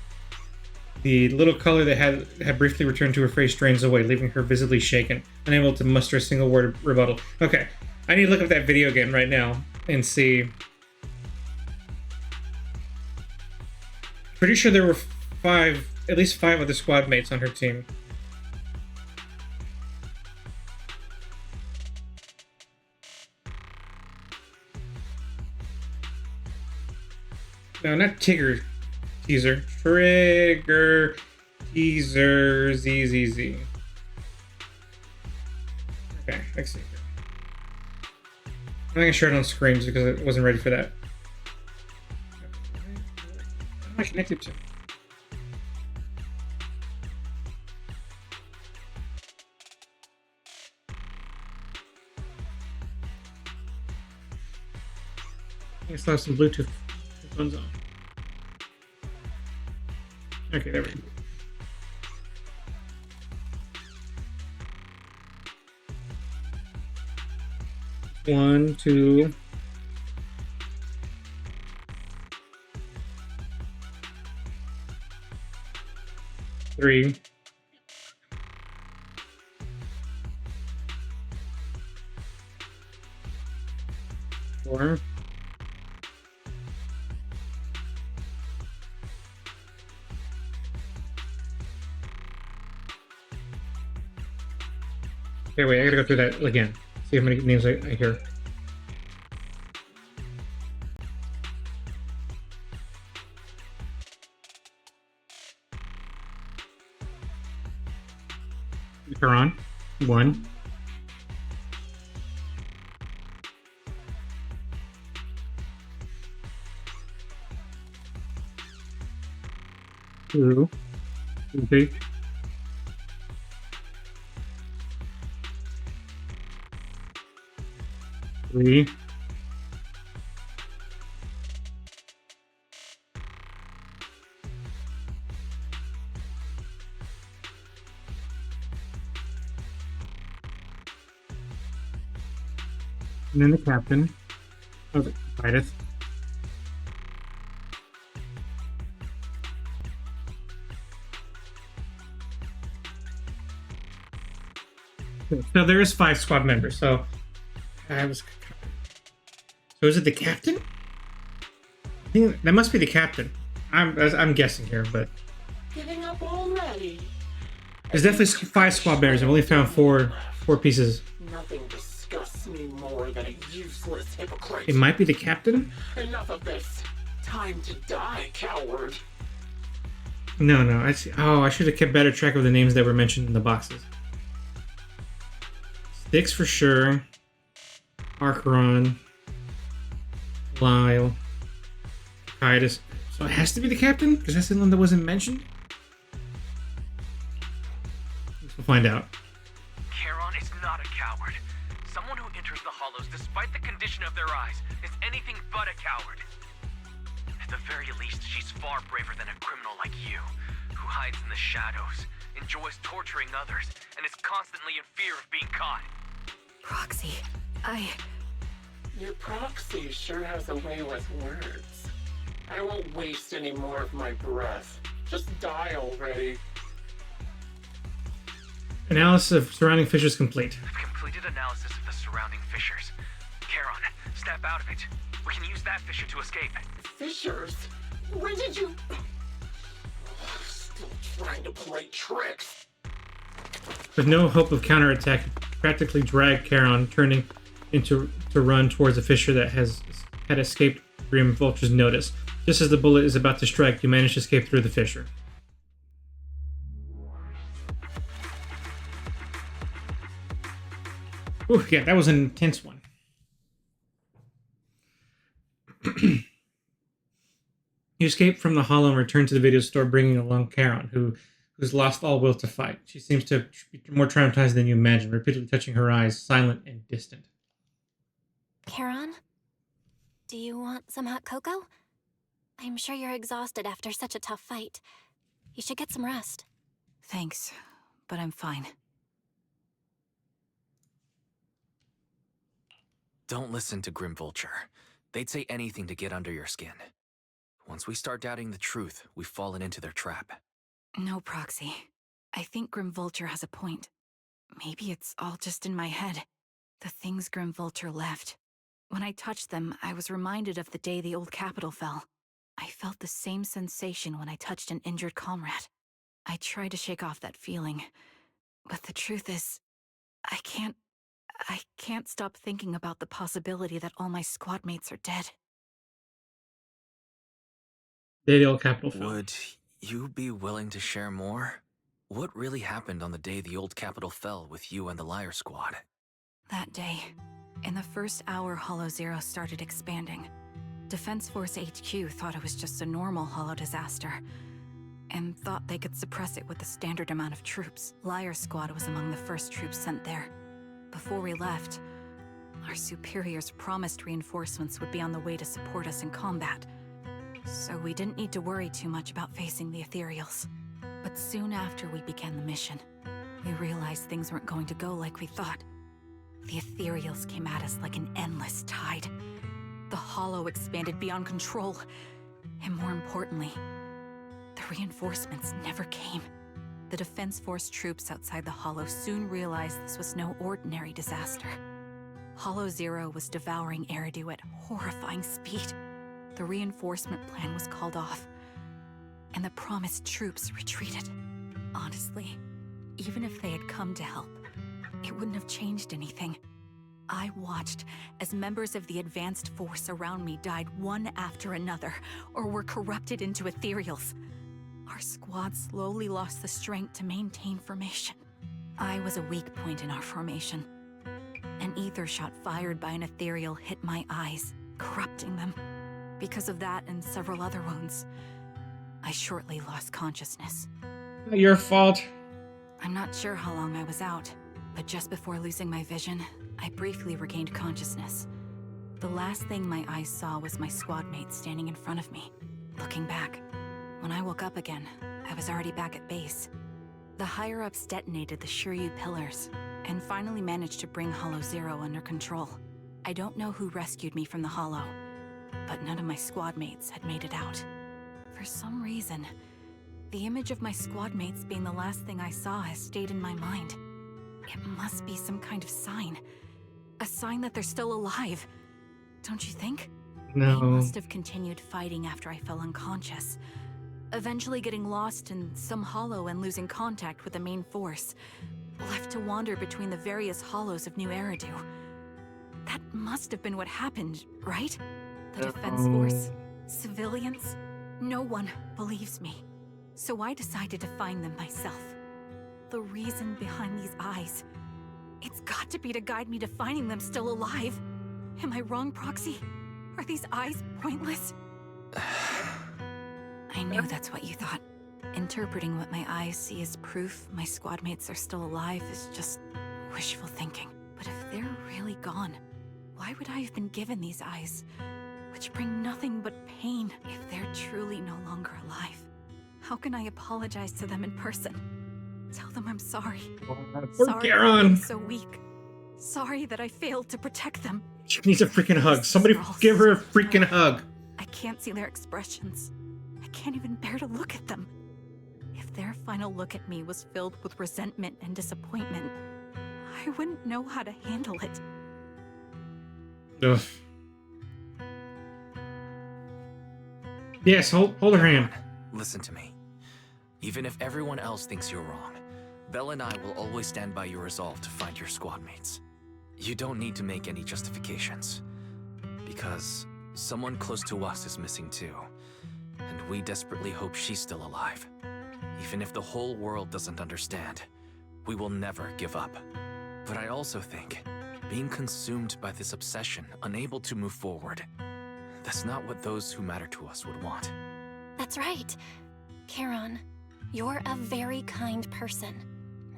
The little color that had briefly returned to her face drains away, leaving her visibly shaken, unable to muster a single word of rebuttal. Okay, I need to look up that video again right now and see. Pretty sure there were at least 5 other squad mates on her team. No, not Tigger teaser. Trigger teaser ZZZ. Okay, let's see. I'm not gonna show it on screens because I wasn't ready for that. How am I connected to? I still have some Bluetooth headphones on. Okay, there we go. One, two. 3. 4. 'Kay, wait, I gotta go through that again. See how many names I hear. Charon. 1. 2. 3. 3. 'And then the captain. Oh, Titus. So there is 5 squad members. So I was. So is it the captain? I think that must be the captain. I'm guessing here, but Giving up already. there's definitely 5 squad members. I've only found 4 pieces. Nothing disgusts me more than a useless hypocrite. It might be the captain. Enough of this. Time to die, coward. No. I see. Oh, I should have kept better track of the names that were mentioned in the boxes. Styx for sure. Archeron. Lyle. Titus. So it has to be the captain? Because that's the one that wasn't mentioned? We'll find out. Charon is not a coward. Someone who enters the Hollows despite the condition of their eyes is anything but a coward. At the very least, she's far braver than a criminal like you, who hides in the shadows, enjoys torturing others, and is constantly in fear of being caught. Proxy, Your proxy sure has a way with words. I won't waste any more of my breath. Just die already. Analysis of surrounding fissures complete. I've completed analysis of the surrounding fissures. Charon, step out of it. We can use that fissure to escape. Fissures? When did you... Still trying to play tricks. With no hope of counterattack, practically drag Charon, turning to run towards a fissure that had escaped Grim Vulture's notice. Just as the bullet is about to strike, you manage to escape through the fissure. Ooh, yeah, that was an intense one. You escape from the hollow and return to the video store, bringing along Charon, who's lost all will to fight. She seems to be more traumatized than you imagine, repeatedly touching her eyes, silent and distant. Charon? Do you want some hot cocoa? I'm sure you're exhausted after such a tough fight. You should get some rest. Thanks, but I'm fine. Don't listen to Grim Vulture. They'd say anything to get under your skin. Once we start doubting the truth, we've fallen into their trap. No, Proxy. I think Grim Vulture has a point. Maybe it's all just in my head. The things Grim Vulture left. When I touched them, I was reminded of the day the old capital fell. I felt the same sensation when I touched an injured comrade. I tried to shake off that feeling, but the truth is, I can't stop thinking about the possibility that all my squad mates are dead. Day the old capital fell. Would you be willing to share more? What really happened on the day the old capital fell with you and the Liar Squad? That day, in the first hour Hollow Zero started expanding, Defense Force HQ thought it was just a normal Hollow disaster, and thought they could suppress it with the standard amount of troops. Liar Squad was among the first troops sent there. Before we left, our superiors promised reinforcements would be on the way to support us in combat, so we didn't need to worry too much about facing the Ethereals. But soon after we began the mission, we realized things weren't going to go like we thought. The Ethereals came at us like an endless tide. The Hollow expanded beyond control, and more importantly, the reinforcements never came. The Defense Force troops outside the Hollow soon realized this was no ordinary disaster. Hollow Zero was devouring Eridu at horrifying speed. The reinforcement plan was called off, and the promised troops retreated. Honestly, even if they had come to help, it wouldn't have changed anything. I watched as members of the advanced force around me died one after another, or were corrupted into ethereals. Our squad slowly lost the strength to maintain formation. I was a weak point in our formation. An ether shot fired by an ethereal hit my eyes, corrupting them. Because of that and several other wounds, I shortly lost consciousness. Not your fault. I'm not sure how long I was out, but just before losing my vision, I briefly regained consciousness. The last thing my eyes saw was my squad mate standing in front of me, looking back. When I woke up again, I was already back at base. The higher-ups detonated the Shiryu pillars, and finally managed to bring Hollow Zero under control. I don't know who rescued me from the Hollow, but none of my squad mates had made it out. For some reason, the image of my squad mates being the last thing I saw has stayed in my mind. It must be some kind of sign. A sign that they're still alive. Don't you think? No. They must have continued fighting after I fell unconscious, eventually getting lost in some hollow and losing contact with the main force, left to wander between the various hollows of New Eridu. That must have been what happened, right? The Defense Force, civilians, no one believes me. So I decided to find them myself. The reason behind these eyes, it's got to be to guide me to finding them still alive. Am I wrong, Proxy? Are these eyes pointless? I knew that's what you thought. Interpreting what my eyes see as proof my squad mates are still alive is just wishful thinking. But if they're really gone, why would I have been given these eyes, which bring nothing but pain if they're truly no longer alive? How can I apologize to them in person? Tell them I'm sorry. Sorry for being so weak. Sorry that I failed to protect them. She needs a freaking hug. Somebody give her a freaking hug. I can't see their expressions. I can't even bear to look at them. If their final look at me was filled with resentment and disappointment, I wouldn't know how to handle it. Ugh. Yes, hold her hand. Listen to me. Even if everyone else thinks you're wrong, Belle and I will always stand by your resolve to find your squad mates. You don't need to make any justifications. Because someone close to us is missing too. And we desperately hope she's still alive. Even if the whole world doesn't understand, we will never give up. But I also think, being consumed by this obsession, unable to move forward, that's not what those who matter to us would want. That's right. Charon, you're a very kind person.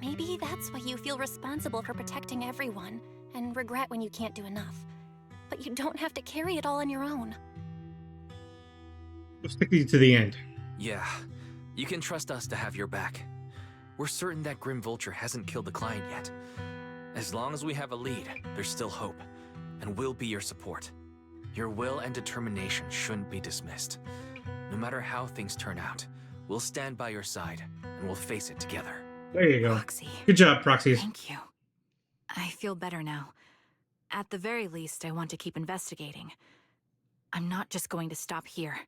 Maybe that's why you feel responsible for protecting everyone and regret when you can't do enough. But you don't have to carry it all on your own. We'll stick to you to the end. Yeah, you can trust us to have your back. We're certain that Grim Vulture hasn't killed the client yet. As long as we have a lead, there's still hope, and we'll be your support. Your will and determination shouldn't be dismissed. No matter how things turn out, we'll stand by your side, and we'll face it together. There you go. Proxy. Good job, Proxies. Thank you. I feel better now. At the very least, I want to keep investigating. I'm not just going to stop here.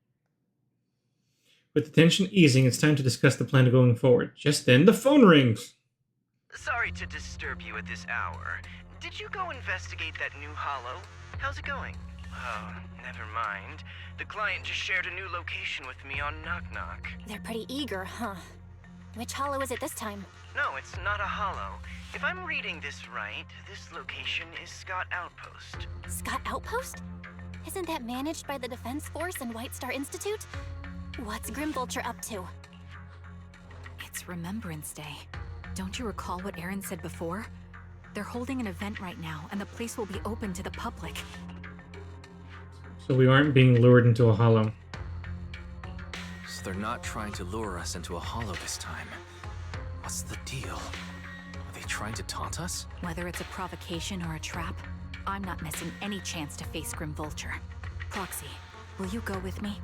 With the tension easing, it's time to discuss the plan going forward. Just then, the phone rings. Sorry to disturb you at this hour. Did you go investigate that new hollow? How's it going? Oh, never mind. The client just shared a new location with me on Knock Knock. They're pretty eager, huh? Which hollow is it this time? No, it's not a hollow. If I'm reading this right, this location is Scott Outpost. Scott Outpost? Isn't that managed by the Defense Force and White Star Institute? What's Grim Vulture up to? It's Remembrance Day. Don't you recall what Aaron said before? They're holding an event right now, and the place will be open to the public. So we aren't being lured into a hollow. So they're not trying to lure us into a hollow this time. What's the deal? Are they trying to taunt us? Whether it's a provocation or a trap, I'm not missing any chance to face Grim Vulture. Proxy, will you go with me?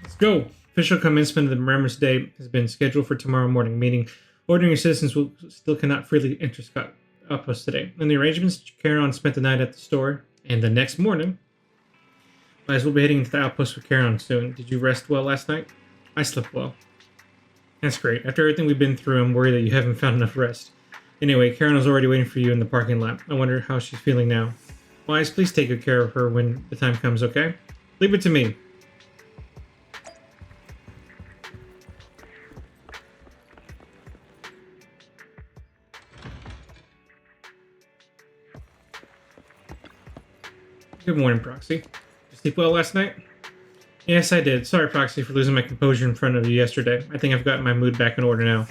Let's go. Official commencement of the Remembrance Day has been scheduled for tomorrow morning, meaning ordinary citizens will still cannot freely enter Scott Outpost today. In the arrangements, Charon spent the night at the store, and the next morning, guys, we'll be heading into the outpost with Charon soon. Did you rest well last night? I slept well. That's great. After everything we've been through, I'm worried that you haven't found enough rest. Anyway, Charon is already waiting for you in the parking lot. I wonder how she's feeling now. Wise, please take good care of her when the time comes, okay? Leave it to me. Good morning, Proxy. Did you sleep well last night? Yes, I did. Sorry, Proxy, for losing my composure in front of you yesterday. I think I've gotten my mood back in order now.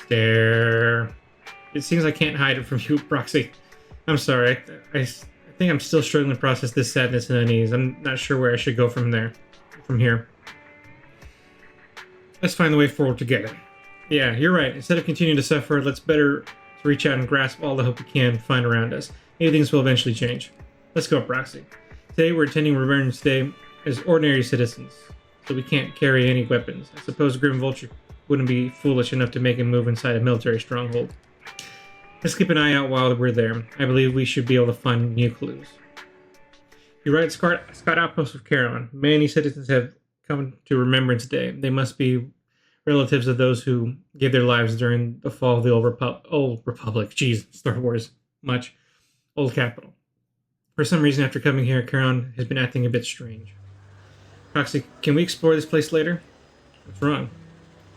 Stare. It seems I can't hide it from you, Proxy. I'm sorry. I think I'm still struggling to process this sadness and unease. I'm not sure where I should go from here. Let's find the way forward together. Yeah, you're right. Instead of continuing to suffer, let's better reach out and grasp all the hope we can find around us. Maybe things will eventually change. Let's go, Proxy. Today we're attending Remembrance Day as ordinary citizens, so we can't carry any weapons. I suppose Grim Vulture wouldn't be foolish enough to make a move inside a military stronghold. Let's keep an eye out while we're there. I believe we should be able to find new clues. You're right, Scott Outpost of Charon. Many citizens have come to Remembrance Day. They must be relatives of those who gave their lives during the fall of the Old Republic. Jeez, Star Wars. Much. Old Capital. For some reason, after coming here, Charon has been acting a bit strange. Proxy, can we explore this place later? What's wrong?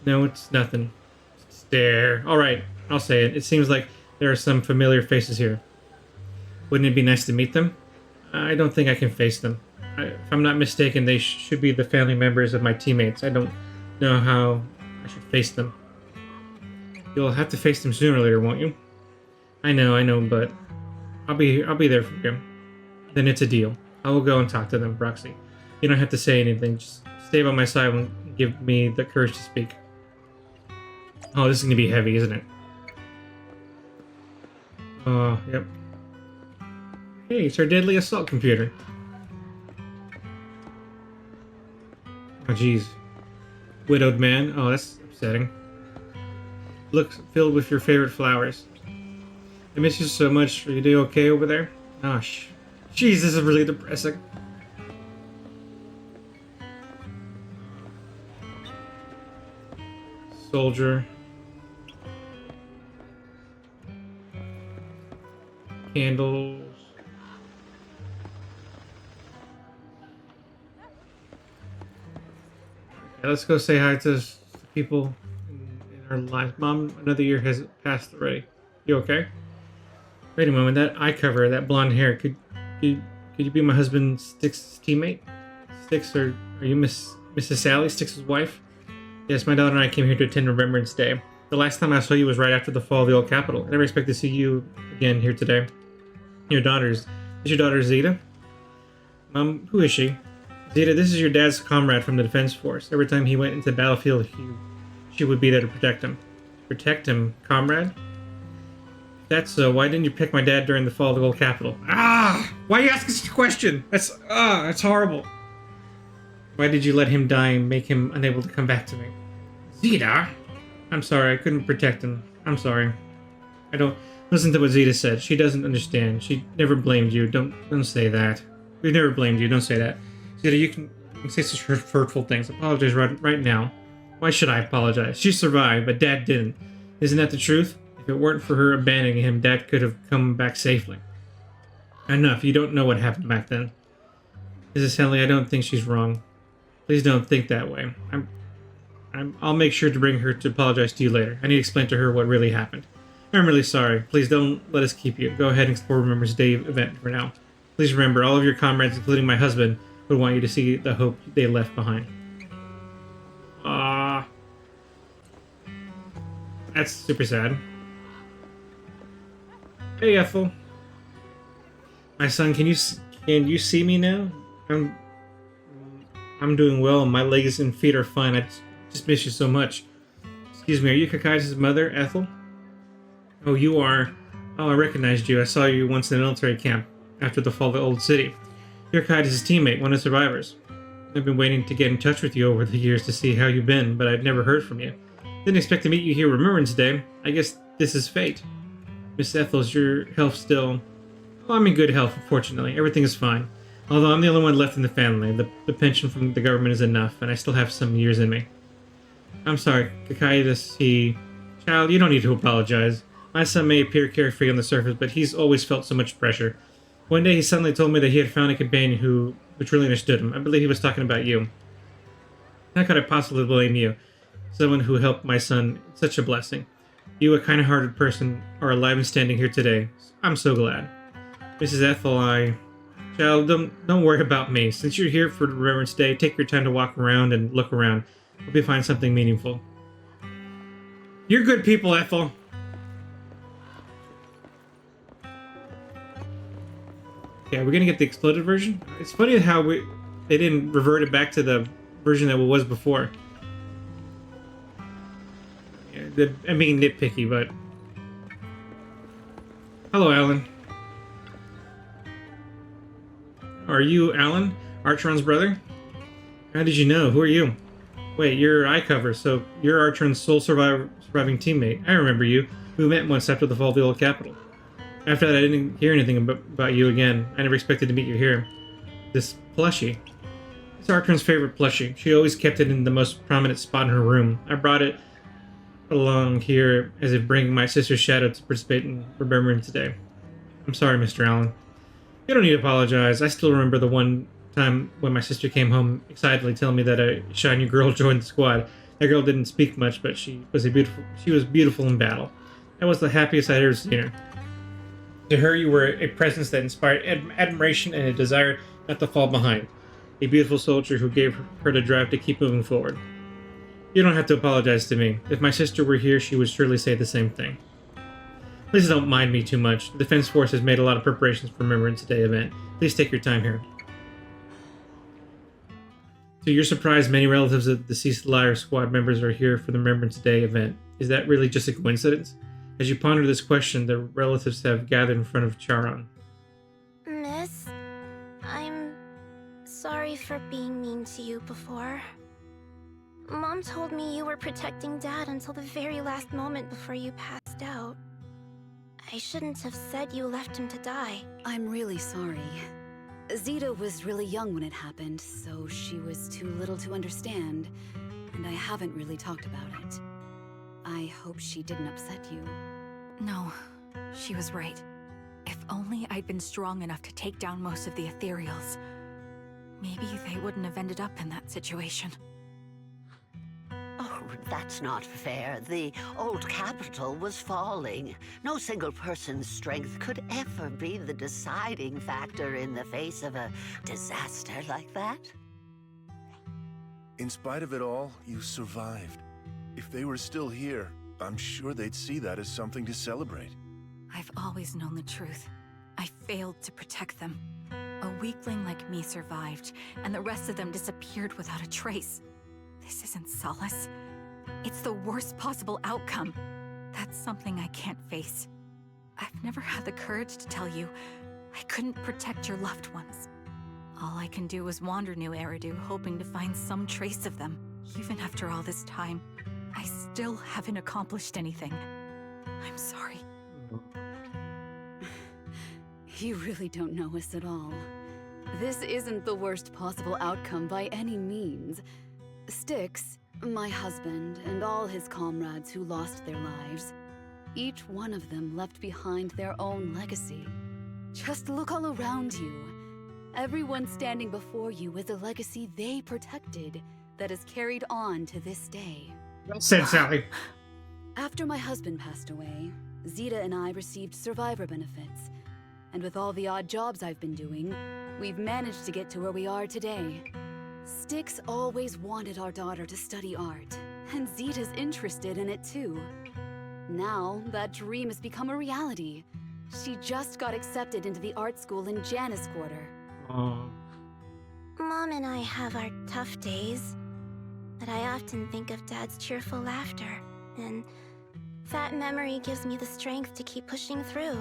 No, it's nothing. Stare. Alright, I'll say it. It seems like there are some familiar faces here. Wouldn't it be nice to meet them? I don't think I can face them. If I'm not mistaken, they should be the family members of my teammates. I don't know how I should face them. You'll have to face them sooner or later, won't you? I know, but I'll be there for you. Then it's a deal. I will go and talk to them, Proxy. You don't have to say anything. Just stay by my side and give me the courage to speak. Oh, this is going to be heavy, isn't it? Oh, yep. Hey, it's our deadly assault computer. Oh, jeez. Widowed man. Oh, that's upsetting. Looks filled with your favorite flowers. I miss you so much. Are you doing okay over there? Oh, jeez, this is really depressing. Soldier. Candles. Okay, let's go say hi to people in our lives. Mom, another year has passed already. You okay? Wait a moment, that eye cover, that blonde hair, could you be my husband Styx's teammate? Styx, are you Mrs. Sally, Styx's wife? Yes, my daughter and I came here to attend Remembrance Day. The last time I saw you was right after the fall of the old Capitol. I never expect to see you again here today. Is your daughter Zeta? Mom, who is she? Zeta, this is your dad's comrade from the Defense Force. Every time he went into the battlefield, she would be there to protect him. Protect him, comrade? If that's so, why didn't you pick my dad during the fall of the old Capitol? Ah! Why are you asking such a question? That's horrible. Why did you let him die and make him unable to come back to me? Zeta? I'm sorry, I couldn't protect him. I'm sorry. I don't... Listen to what Zeta said. She doesn't understand. She never blamed you. Don't say that. We've never blamed you. Don't say that. Zeta, you can say such hurtful things. Apologize right now. Why should I apologize? She survived, but Dad didn't. Isn't that the truth? If it weren't for her abandoning him, Dad could have come back safely. Enough. You don't know what happened back then. Mrs. Henley, I don't think she's wrong. Please don't think that way. I'll make sure to bring her to apologize to you later. I need to explain to her what really happened. I'm really sorry. Please don't let us keep you. Go ahead and explore Remembrance Day event for now. Please remember, all of your comrades, including my husband, would want you to see the hope they left behind. That's super sad. Hey, Ethel. My son, can you see me now? I'm doing well, and my legs and feet are fine. I just miss you so much. Excuse me, are you Kakai's mother, Ethel? Oh, you are. Oh, I recognized you. I saw you once in the military camp after the fall of the old city. You're Kakai's teammate, one of the survivors. I've been waiting to get in touch with you over the years to see how you've been, but I've never heard from you. Didn't expect to meet you here Remembrance Day. I guess this is fate. Miss Ethel, is your health still... Oh, I'm in good health, fortunately. Everything is fine. Although I'm the only one left in the family. The pension from the government is enough, and I still have some years in me. I'm sorry, Kakai, Child, you don't need to apologize. My son may appear carefree on the surface, but he's always felt so much pressure. One day he suddenly told me that he had found a companion who truly understood him. I believe he was talking about you. How could I possibly blame you? Someone who helped my son, such a blessing. You, a kind-hearted person, are alive and standing here today. I'm so glad. Mrs. Ethel, Child, don't worry about me. Since you're here for Remembrance Day, take your time to walk around and look around. Hope you find something meaningful. You're good people, Ethel. Yeah, we're gonna get the exploded version. It's funny how they didn't revert it back to the version that was before. Yeah, I'm being nitpicky, but hello, Alan. Are you Alan, Archron's brother? How did you know? Who are you? Wait, you're eye cover, so you're Archron's sole surviving teammate. I remember you. We met once after the fall of the old Capitol. After that, I didn't hear anything about you again. I never expected to meet you here. This plushie. It's Archron's favorite plushie. She always kept it in the most prominent spot in her room. I brought it along here as if bringing my sister's shadow to participate in Remembrance Today. I'm sorry, Mr. Allen. You don't need to apologize. I still remember the one time when my sister came home excitedly telling me that a shy new girl joined the squad. That girl didn't speak much, but she was beautiful in battle. That was the happiest I'd ever seen her. To her, you were a presence that inspired admiration and a desire not to fall behind. A beautiful soldier who gave her the drive to keep moving forward. You don't have to apologize to me. If my sister were here, she would surely say the same thing. Please don't mind me too much. The Defense Force has made a lot of preparations for Remembrance Day event. Please take your time here. To your surprise, many relatives of the deceased Liar Squad members are here for the Remembrance Day event. Is that really just a coincidence? As you ponder this question, the relatives have gathered in front of Charon. Miss, I'm sorry for being mean to you before. Mom told me you were protecting Dad until the very last moment before you passed out. I shouldn't have said you left him to die. I'm really sorry. Zeta was really young when it happened, so she was too little to understand, and I haven't really talked about it. I hope she didn't upset you. No, she was right. If only I'd been strong enough to take down most of the ethereals, maybe they wouldn't have ended up in that situation. Oh, that's not fair. The old capital was falling. No single person's strength could ever be the deciding factor in the face of a disaster like that. In spite of it all, you survived. If they were still here, I'm sure they'd see that as something to celebrate. I've always known the truth. I failed to protect them. A weakling like me survived, and the rest of them disappeared without a trace. This isn't solace. It's the worst possible outcome. That's something I can't face. I've never had the courage to tell you I couldn't protect your loved ones. All I can do is wander New Eridu, hoping to find some trace of them. Even after all this time, I still haven't accomplished anything. I'm sorry. You really don't know us at all. This isn't the worst possible outcome by any means. Styx, my husband, and all his comrades who lost their lives, each one of them left behind their own legacy. Just look all around you. Everyone standing before you is a legacy they protected that is carried on to this day. Well said, Sally. After my husband passed away, Zeta and I received survivor benefits. And with all the odd jobs I've been doing, we've managed to get to where we are today. Styx always wanted our daughter to study art, and Zeta's interested in it too. Now, that dream has become a reality. She just got accepted into the art school in Janus Quarter. Aww. Mom and I have our tough days, but I often think of Dad's cheerful laughter, and that memory gives me the strength to keep pushing through.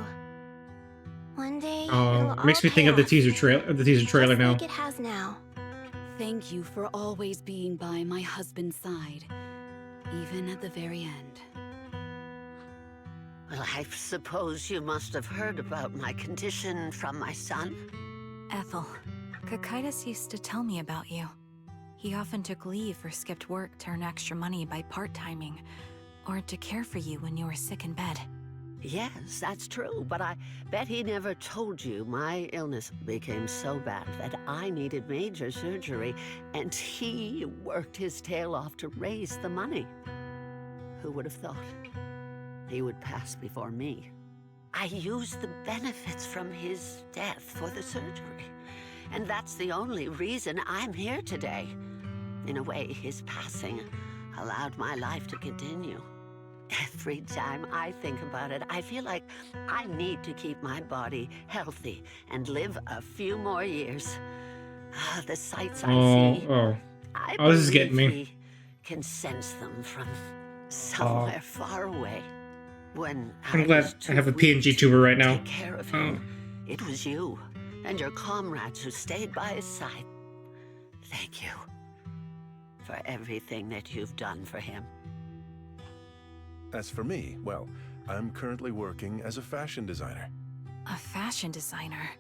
One day, it'll all Makes me think of the pay teaser off, trailer just now. like it has now. Thank you for always being by my husband's side, even at the very end. Well, I suppose you must have heard about my condition from my son. Ethel, Kakaitis used to tell me about you. He often took leave or skipped work to earn extra money by part-timing, or to care for you when you were sick in bed. Yes, that's true, but I bet he never told you my illness became so bad that I needed major surgery, and he worked his tail off to raise the money. Who would have thought he would pass before me? I used the benefits from his death for the surgery, and that's the only reason I'm here today. In a way, his passing allowed my life to continue. Every time I think about it, I feel like I need to keep my body healthy and live a few more years. The sights I see, I this is getting me. we can sense them from somewhere far away. When I'm glad was I have a too weak PNG tuber right to now. take care of him, it was you and your comrades who stayed by his side. Thank you for everything that you've done for him. As for me, well, I'm currently working as a fashion designer. A fashion designer?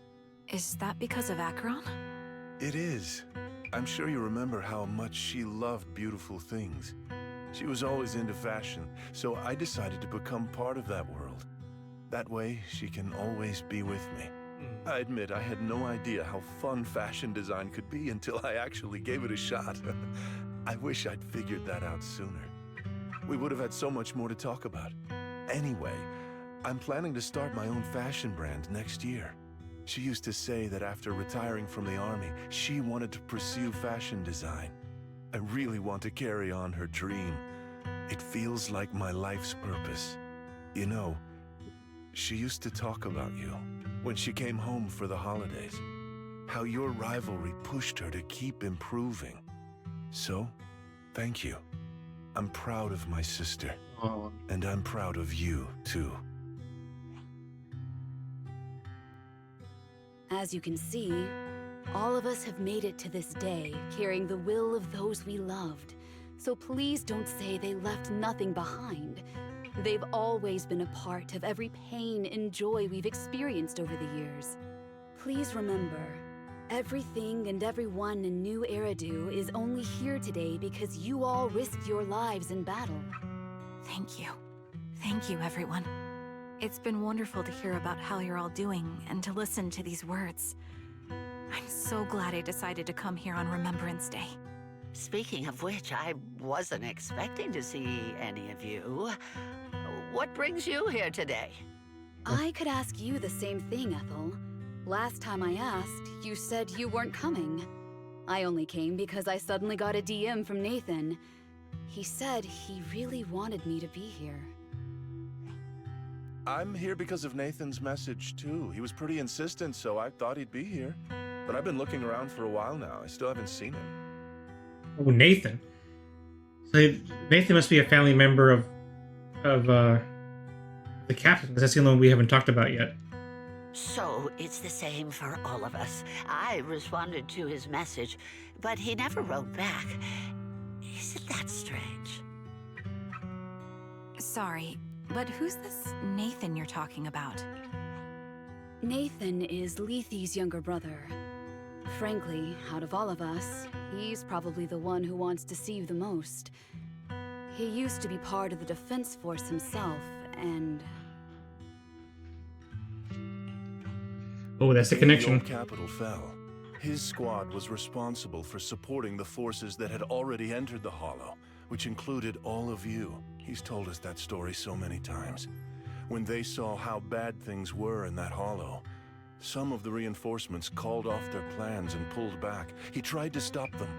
Is that because of Acheron? It is. I'm sure you remember how much she loved beautiful things. She was always into fashion, so I decided to become part of that world. That way, she can always be with me. I admit I had no idea how fun fashion design could be until I actually gave it a shot. I wish I'd figured that out sooner. We would have had so much more to talk about. Anyway, I'm planning to start my own fashion brand next year. She used to say that after retiring from the army, she wanted to pursue fashion design. I really want to carry on her dream. It feels like my life's purpose. You know, she used to talk about you when she came home for the holidays. How your rivalry pushed her to keep improving. So, thank you. I'm proud of my sister. And I'm proud of you, too. As you can see, all of us have made it to this day, carrying the will of those we loved. So please don't say they left nothing behind. They've always been a part of every pain and joy we've experienced over the years. Please remember, everything and everyone in New Eridu is only here today because you all risked your lives in battle. Thank you. Thank you, everyone. It's been wonderful to hear about how you're all doing and to listen to these words. I'm so glad I decided to come here on Remembrance Day. Speaking of which, I wasn't expecting to see any of you. What brings you here today? I could ask you the same thing, Ethel. Last time I asked, you said you weren't coming. I only came because I suddenly got a DM from Nathan. He said he really wanted me to be here. I'm here because of Nathan's message, too. He was pretty insistent, so I thought he'd be here. But I've been looking around for a while now. I still haven't seen him. Oh, Nathan. So Nathan must be a family member of the captain, because that's the only one we haven't talked about yet. So it's the same for all of us. I responded to his message, but he never wrote back. Isn't that strange? Sorry, but who's this Nathan you're talking about? Nathan is Lethe's younger brother. Frankly, out of all of us, he's probably the one who wants to see you the most. He used to be part of the Defense Force himself, and... Oh, that's the connection. The old capital fell. His squad was responsible for supporting the forces that had already entered the Hollow, which included all of you. He's told us that story so many times. When they saw how bad things were in that Hollow, some of the reinforcements called off their plans and pulled back. He tried to stop them,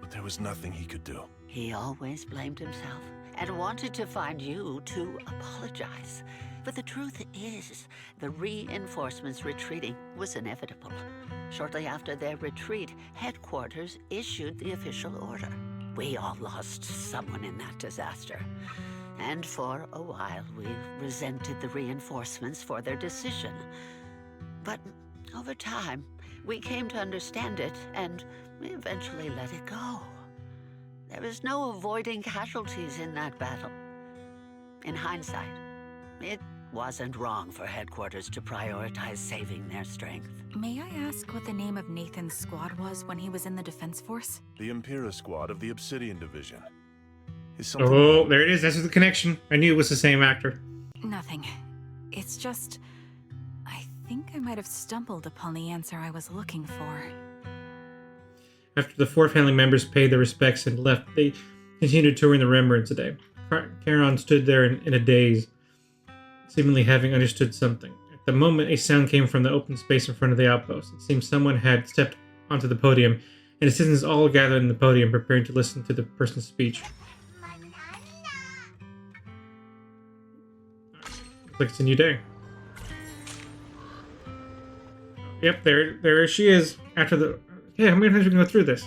but there was nothing he could do. He always blamed himself and wanted to find you to apologize. But the truth is, the reinforcements retreating was inevitable. Shortly after their retreat, headquarters issued the official order. We all lost someone in that disaster. And for a while, we resented the reinforcements for their decision. But over time, we came to understand it, and we eventually let it go. There was no avoiding casualties in that battle. In hindsight, it wasn't wrong for headquarters to prioritize saving their strength. May I ask what the name of Nathan's squad was when he was in the Defense Force? The Impera squad of the Obsidian Division. Oh, there it is. That's the connection. I knew it was the same actor. Nothing. It's just... I think I might have stumbled upon the answer I was looking for. After the 4 family members paid their respects and left, they continued touring the Remembrance today. Charon stood there in a daze, seemingly having understood something. At the moment, a sound came from the open space in front of the outpost. It seemed someone had stepped onto the podium, and assistants all gathered in the podium, preparing to listen to the person's speech. Looks like it's a new day. Yep, there she is. After the... Yeah, how many times are we going to go through this?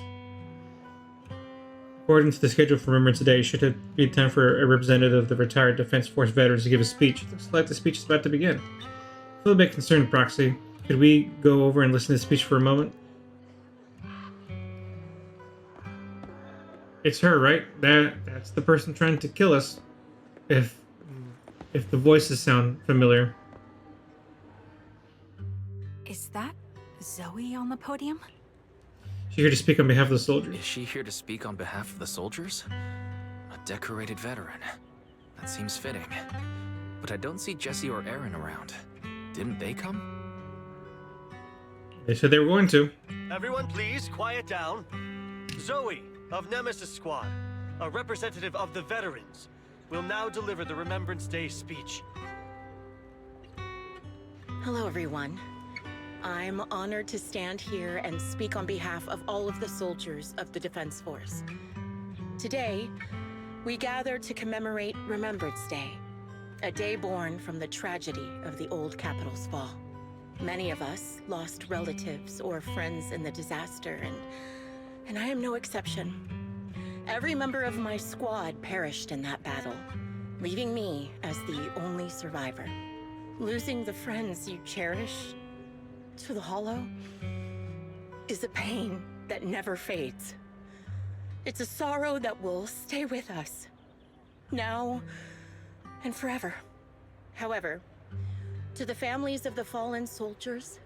According to the schedule for Remembrance today, it should be time for a representative of the retired Defense Force veterans to give a speech. It looks like the speech is about to begin. I feel a bit concerned, Proxy. Could we go over and listen to the speech for a moment? It's her, right? That's the person trying to kill us. If the voices sound familiar. Is that Zoe on the podium? She's here to speak on behalf of the soldiers. Is she here to speak on behalf of the soldiers? A decorated veteran. That seems fitting. But I don't see Jesse or Aaron around. Didn't they come? They said they were going to. Everyone please, quiet down. Zoe, of Nemesis Squad, a representative of the veterans, will now deliver the Remembrance Day speech. Hello, everyone. I'm honored to stand here and speak on behalf of all of the soldiers of the Defense Force. Today, we gather to commemorate Remembrance Day, a day born from the tragedy of the old capital's fall. Many of us lost relatives or friends in the disaster, and I am no exception. Every member of my squad perished in that battle, leaving me as the only survivor. Losing the friends you cherish to the Hollow is a pain that never fades. It's a sorrow that will stay with us, now and forever. However, to the families of the fallen soldiers,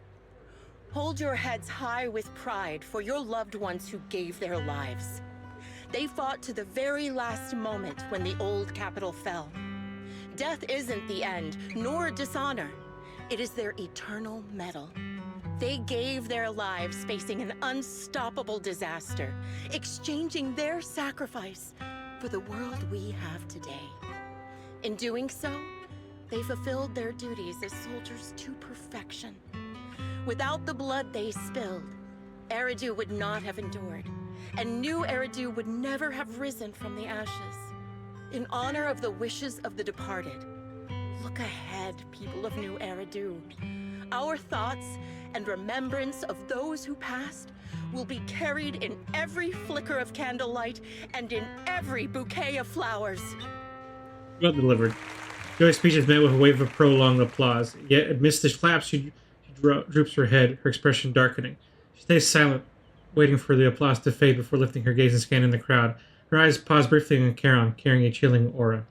hold your heads high with pride for your loved ones who gave their lives. They fought to the very last moment when the old capital fell. Death isn't the end, nor dishonor. It is their eternal medal. They gave their lives facing an unstoppable disaster, exchanging their sacrifice for the world we have today. In doing so, they fulfilled their duties as soldiers to perfection. Without the blood they spilled, Eridu would not have endured, and New Eridu would never have risen from the ashes. In honor of the wishes of the departed, look ahead, people of New Eridu. Our thoughts and remembrance of those who passed will be carried in every flicker of candlelight and in every bouquet of flowers. Well delivered. Zoe's speech is met with a wave of prolonged applause, yet amidst the claps she droops her head, her expression darkening. She stays silent, waiting for the applause to fade before lifting her gaze and scanning the crowd. Her eyes pause briefly on Charon, carrying a chilling aura.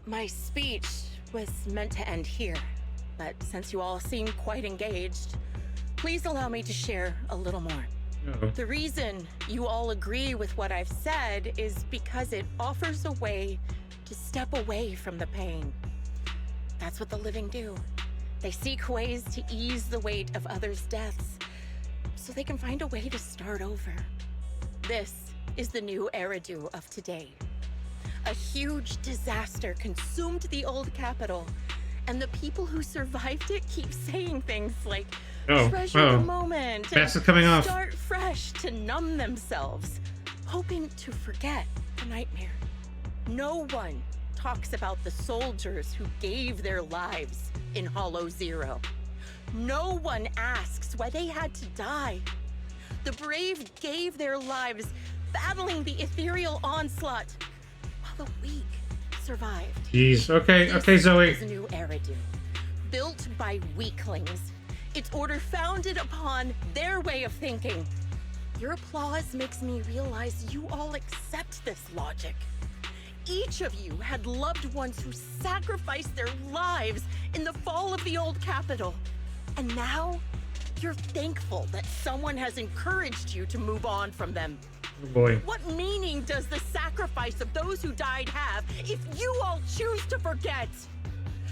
My speech was meant to end here, but since you all seem quite engaged, please allow me to share a little more. Uh-oh. The reason you all agree with what I've said is because it offers a way to step away from the pain. That's what the living do. They seek ways to ease the weight of others' deaths, so they can find a way to start over. This is the New Eridu of today. A huge disaster consumed the old capital, and the people who survived it keep saying things like, treasure the moment, Bats is coming off. Start fresh to numb themselves, hoping to forget the nightmare. No one talks about the soldiers who gave their lives in Hollow Zero. No one asks why they had to die. The brave gave their lives battling the ethereal onslaught, while the weak survived. Jeez. Okay, Zoe. This is New Eridu, built by weaklings. Its order founded upon their way of thinking. Your applause makes me realize you all accept this logic. Each of you had loved ones who sacrificed their lives in the fall of the old capital. And now, you're thankful that someone has encouraged you to move on from them. Oh boy. What meaning does the sacrifice of those who died have if you all choose to forget?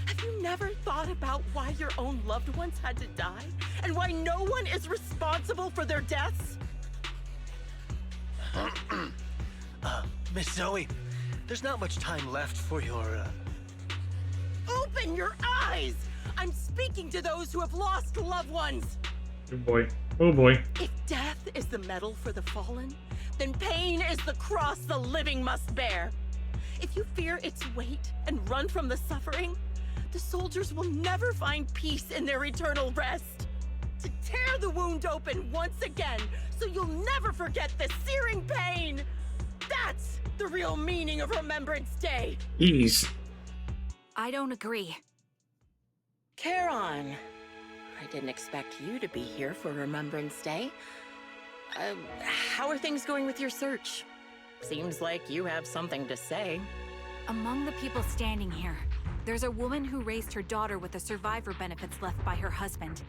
Have you never thought about why your own loved ones had to die? And why no one is responsible for their deaths? Miss Zoe, there's not much time left for your, Open your eyes! I'm speaking to those who have lost loved ones! Oh boy. Oh boy. If death is the medal for the fallen, then pain is the cross the living must bear. If you fear its weight and run from the suffering, the soldiers will never find peace in their eternal rest. To tear the wound open once again, so you'll never forget the searing pain. That's the real meaning of Remembrance Day. Ease. I don't agree. Charon, I didn't expect you to be here for Remembrance Day. How are things going with your search? Seems like you have something to say. Among the people standing here, there's a woman who raised her daughter with the survivor benefits left by her husband.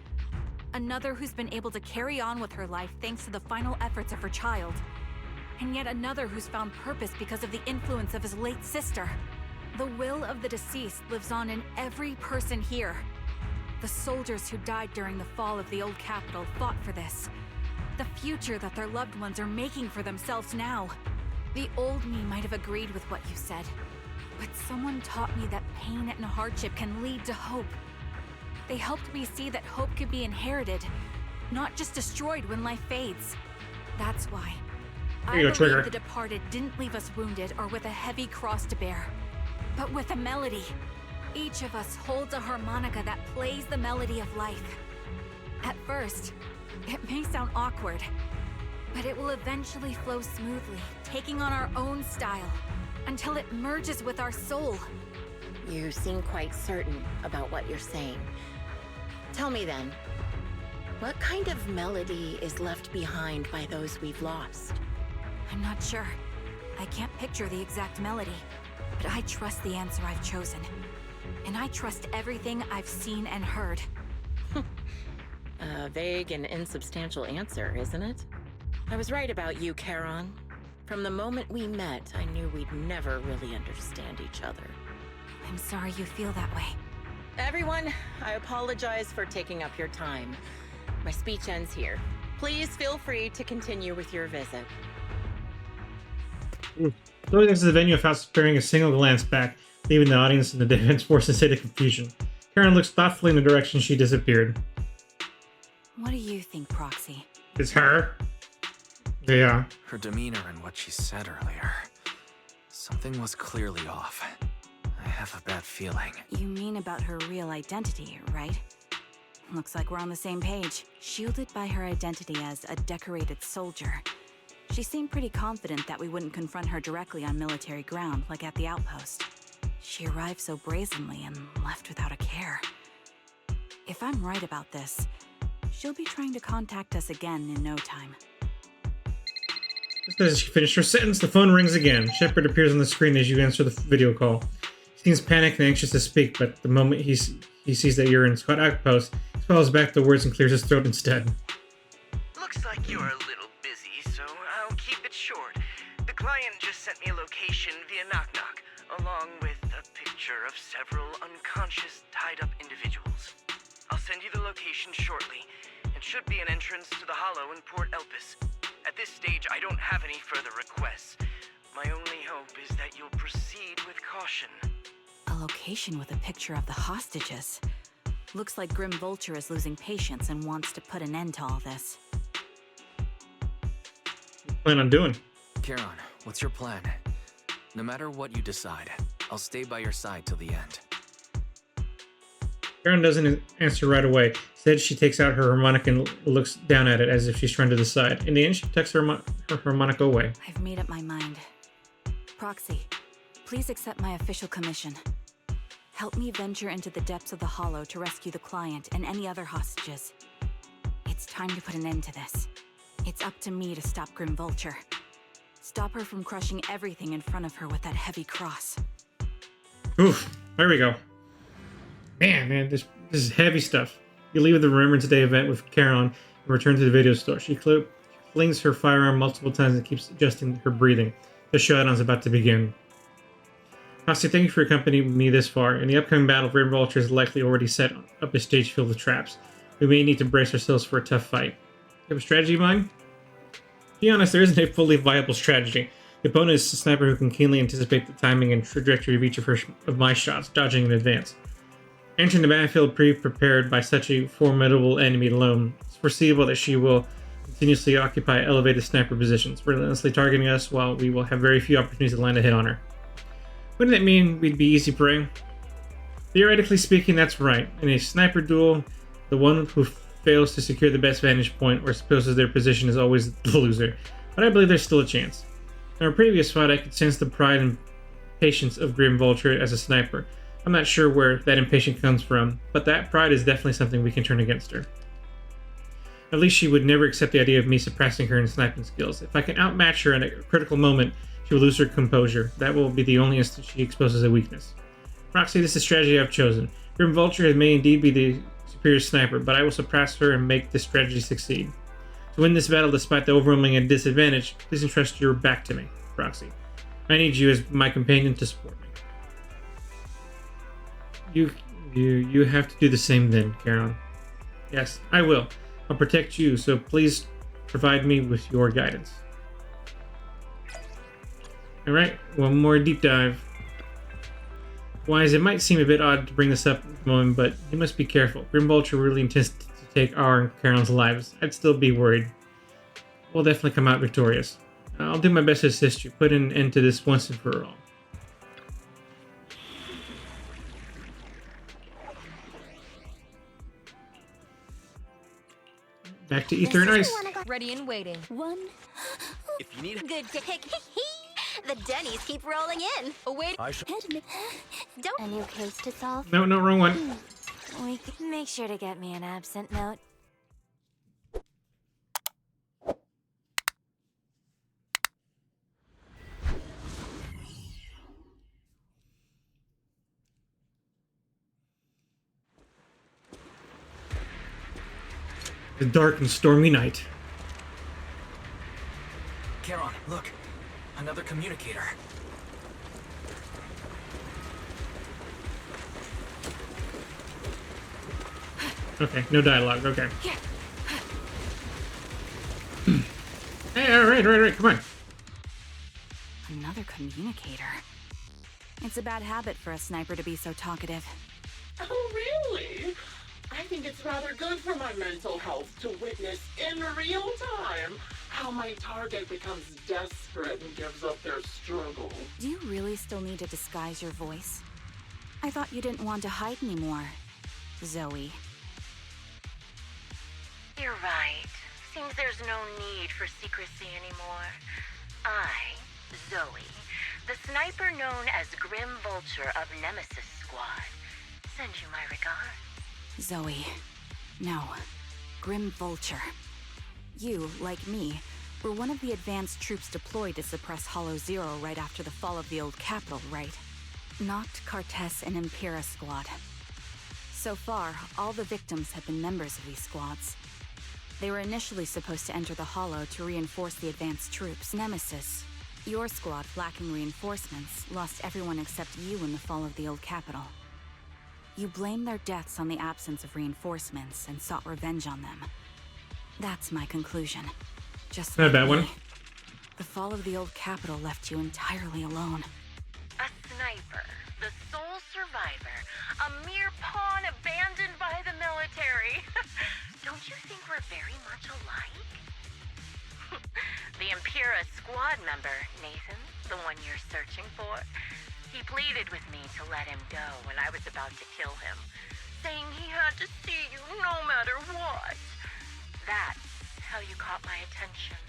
Another who's been able to carry on with her life thanks to the final efforts of her child. And yet another who's found purpose because of the influence of his late sister. The will of the deceased lives on in every person here. The soldiers who died during the fall of the old capital fought for this. The future that their loved ones are making for themselves now. The old me might have agreed with what you said, but someone taught me that pain and hardship can lead to hope. They helped me see that hope could be inherited, not just destroyed when life fades. That's why I believe the departed didn't leave us wounded or with a heavy cross to bear, but with a melody. Each of us holds a harmonica that plays the melody of life. At first, it may sound awkward, but it will eventually flow smoothly, taking on our own style, until it merges with our soul. You seem quite certain about what you're saying. Tell me then, what kind of melody is left behind by those we've lost? I'm not sure. I can't picture the exact melody, but I trust the answer I've chosen. And I trust everything I've seen and heard. A vague and insubstantial answer, isn't it? I was right about you, Charon. From the moment we met, I knew we'd never really understand each other. I'm sorry you feel that way. Everyone, I apologize for taking up your time. My speech ends here. Please feel free to continue with your visit. Zoe exits the venue without sparing a single glance back, leaving the audience in the defense force in a state of confusion. Karen looks thoughtfully in the direction she disappeared. What do you think, Proxy? It's her? Yeah. Her demeanor and what she said earlier. Something was clearly off. I have a bad feeling. You mean about her real identity, right? Looks like we're on the same page. Shielded by her identity as a decorated soldier, she seemed pretty confident that we wouldn't confront her directly on military ground like at the outpost. She arrived so brazenly and left without a care. If I'm right about this, she'll be trying to contact us again in no time. Just as she finished her sentence, the phone rings again. Shepard appears on the screen as you answer the video call. He seems panicked and anxious to speak, but the moment he sees that you're in Squad Outpost, he swallows back the words and clears his throat instead. Looks like you're a little busy, so I'll keep it short. The client just sent me a location via Knock Knock, along with a picture of several unconscious, tied-up individuals. I'll send you the location shortly. It should be an entrance to the Hollow in Port Elpis. At this stage, I don't have any further requests. My only hope is that you'll proceed with caution. A location with a picture of the hostages. Looks like Grim Vulture is losing patience and wants to put an end to all this. What do you plan on doing? Charon, what's your plan? No matter what you decide, I'll stay by your side till the end. Karen doesn't answer right away. Instead, she takes out her harmonica and looks down at it as if she's trying to decide. In the end, she tucks her harmonica away. I've made up my mind. Proxy, please accept my official commission. Help me venture into the depths of the Hollow to rescue the client and any other hostages. It's time to put an end to this. It's up to me to stop Grim Vulture. Stop her from crushing everything in front of her with that heavy cross. Oof, there we go. Man, this is heavy stuff. You leave the Remembrance Day event with Charon and return to the video store. She flings her firearm multiple times and keeps adjusting her breathing. The showdown's about to begin. Proxy, thank you for accompanying me this far. In the upcoming battle, Grim Vulture is likely already set up a stage filled with traps. We may need to brace ourselves for a tough fight. You have a strategy in mind? To be honest, there isn't a fully viable strategy. The opponent is a sniper who can keenly anticipate the timing and trajectory of each of my shots, dodging in advance. Entering the battlefield pre-prepared by such a formidable enemy alone, it's foreseeable that she will continuously occupy elevated sniper positions, relentlessly targeting us while we will have very few opportunities to land a hit on her. Wouldn't that mean we'd be easy prey? Theoretically speaking, that's right. In a sniper duel, the one who fails to secure the best vantage point or exposes their position is always the loser, but I believe there's still a chance. In our previous fight, I could sense the pride and patience of Grim Vulture as a sniper. I'm not sure where that impatience comes from, but that pride is definitely something we can turn against her. At least she would never accept the idea of me suppressing her in sniping skills. If I can outmatch her in a critical moment, she will lose her composure. That will be the only instant she exposes a weakness. Roxy, this is the strategy I've chosen. Grim Vulture may indeed be the superior sniper, but I will suppress her and make this strategy succeed. To win this battle despite the overwhelming disadvantage, please entrust your back to me, Roxy. I need you as my companion to support me. You have to do the same then, Charon. Yes, I will. I'll protect you, so please provide me with your guidance. Alright, one more deep dive. Wise, it might seem a bit odd to bring this up at the moment, but you must be careful. Grim Vulture really intends to take our and Charon's lives. I'd still be worried. We'll definitely come out victorious. I'll do my best to assist you. Put an end to this once and for all. Back to Ether and Ice. Ready and waiting. One. If you need Good pick. The Denny's keep rolling in. Oh, wait. Don't. A new case to solve. No, wrong one. Make sure to get me an absent note. The dark and stormy night. Charon, look. Another communicator. Okay, no dialogue. Okay. Hey, all right, come on. Another communicator. It's a bad habit for a sniper to be so talkative. Oh, really? I think it's rather good for my mental health to witness in real time how my target becomes desperate and gives up their struggle. Do you really still need to disguise your voice? I thought you didn't want to hide anymore, Zoe. You're right. Seems there's no need for secrecy anymore. I, Zoe, the sniper known as Grim Vulture of Nemesis Squad, send you my regards. Zoe. No. Grim Vulture. You, like me, were one of the advanced troops deployed to suppress Hollow Zero right after the fall of the old capital, right? Noct, Cartes, and Impera Squad. So far, all the victims have been members of these squads. They were initially supposed to enter the Hollow to reinforce the advanced troops. Nemesis, your squad, lacking reinforcements, lost everyone except you in the fall of the old capital. You blamed their deaths on the absence of reinforcements and sought revenge on them. That's my conclusion. Just Not a like bad me, one. the fall of the old capital left you entirely alone. A sniper, the sole survivor, a mere pawn abandoned by the military. Don't you think we're very much alike? The Impera squad member, Nathan, the one you're searching for, he pleaded with me to let him go when I was about to kill him, saying he had to see you no matter what. That's how you caught my attention.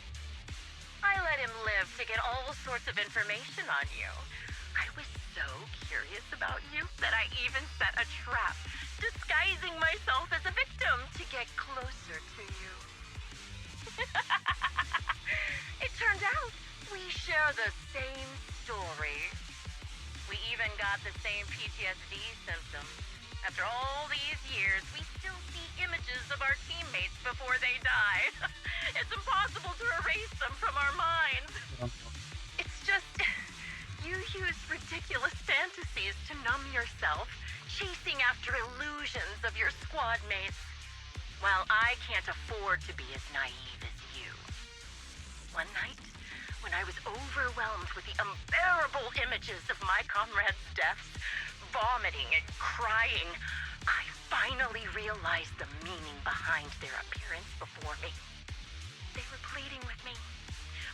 I let him live to get all sorts of information on you. I was so curious about you that I even set a trap, disguising myself as a victim to get closer to you. It turned out we share the same story. We even got the same PTSD symptoms. After all these years, we still see images of our teammates before they die. It's impossible to erase them from our minds. It's just, you use ridiculous fantasies to numb yourself, chasing after illusions of your squad mates. While I can't afford to be as naive as you. One night, when I was overwhelmed with the unbearable images of my comrades' deaths, vomiting and crying, I finally realized the meaning behind their appearance before me. They were pleading with me,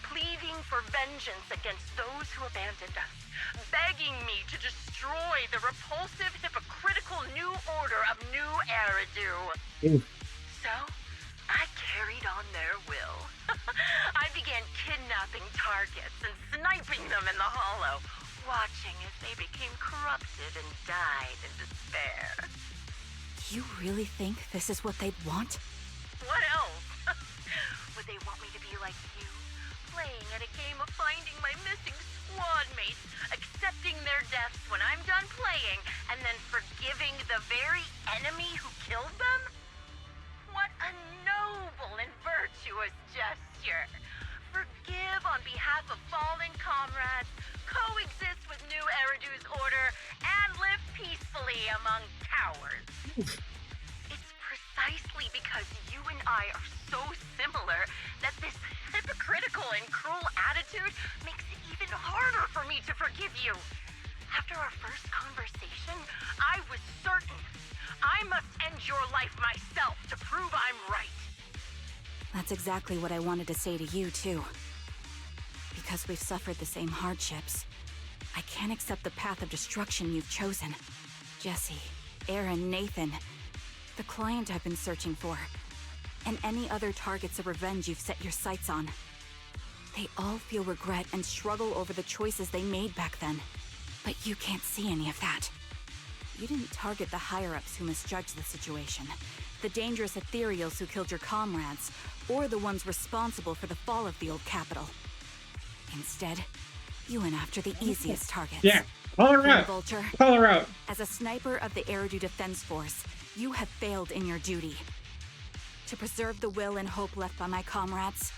pleading for vengeance against those who abandoned us, begging me to destroy the repulsive, hypocritical new order of New Eridu. So, I carried on their will. I began kidnapping targets and sniping them in the Hollow, watching as they became corrupted and died in despair. You really think this is what they'd want? What else? Would they want me to be like you, playing at a game of finding my missing squad mates, accepting their deaths when I'm done playing, and then forgiving the very enemy who killed them? What a noble and virtuous gesture! Forgive on behalf of fallen comrades, coexist with New Eridu's order, and live peacefully among cowards. It's precisely because you and I are so similar that this hypocritical and cruel attitude makes it even harder for me to forgive you. After our first conversation, I was certain I must end your life myself to prove I'm right. That's exactly what I wanted to say to you, too. Because we've suffered the same hardships, I can't accept the path of destruction you've chosen. Jesse, Aaron, Nathan, the client I've been searching for, and any other targets of revenge you've set your sights on. They all feel regret and struggle over the choices they made back then. But you can't see any of that. You didn't target the higher-ups who misjudged the situation, the dangerous ethereals who killed your comrades, or the ones responsible for the fall of the old capital. Instead, you went after the easiest targets. Yeah, call her out. Vulture, Call her out. as a sniper of the Eridu Defense Force, you have failed in your duty. to preserve the will and hope left by my comrades.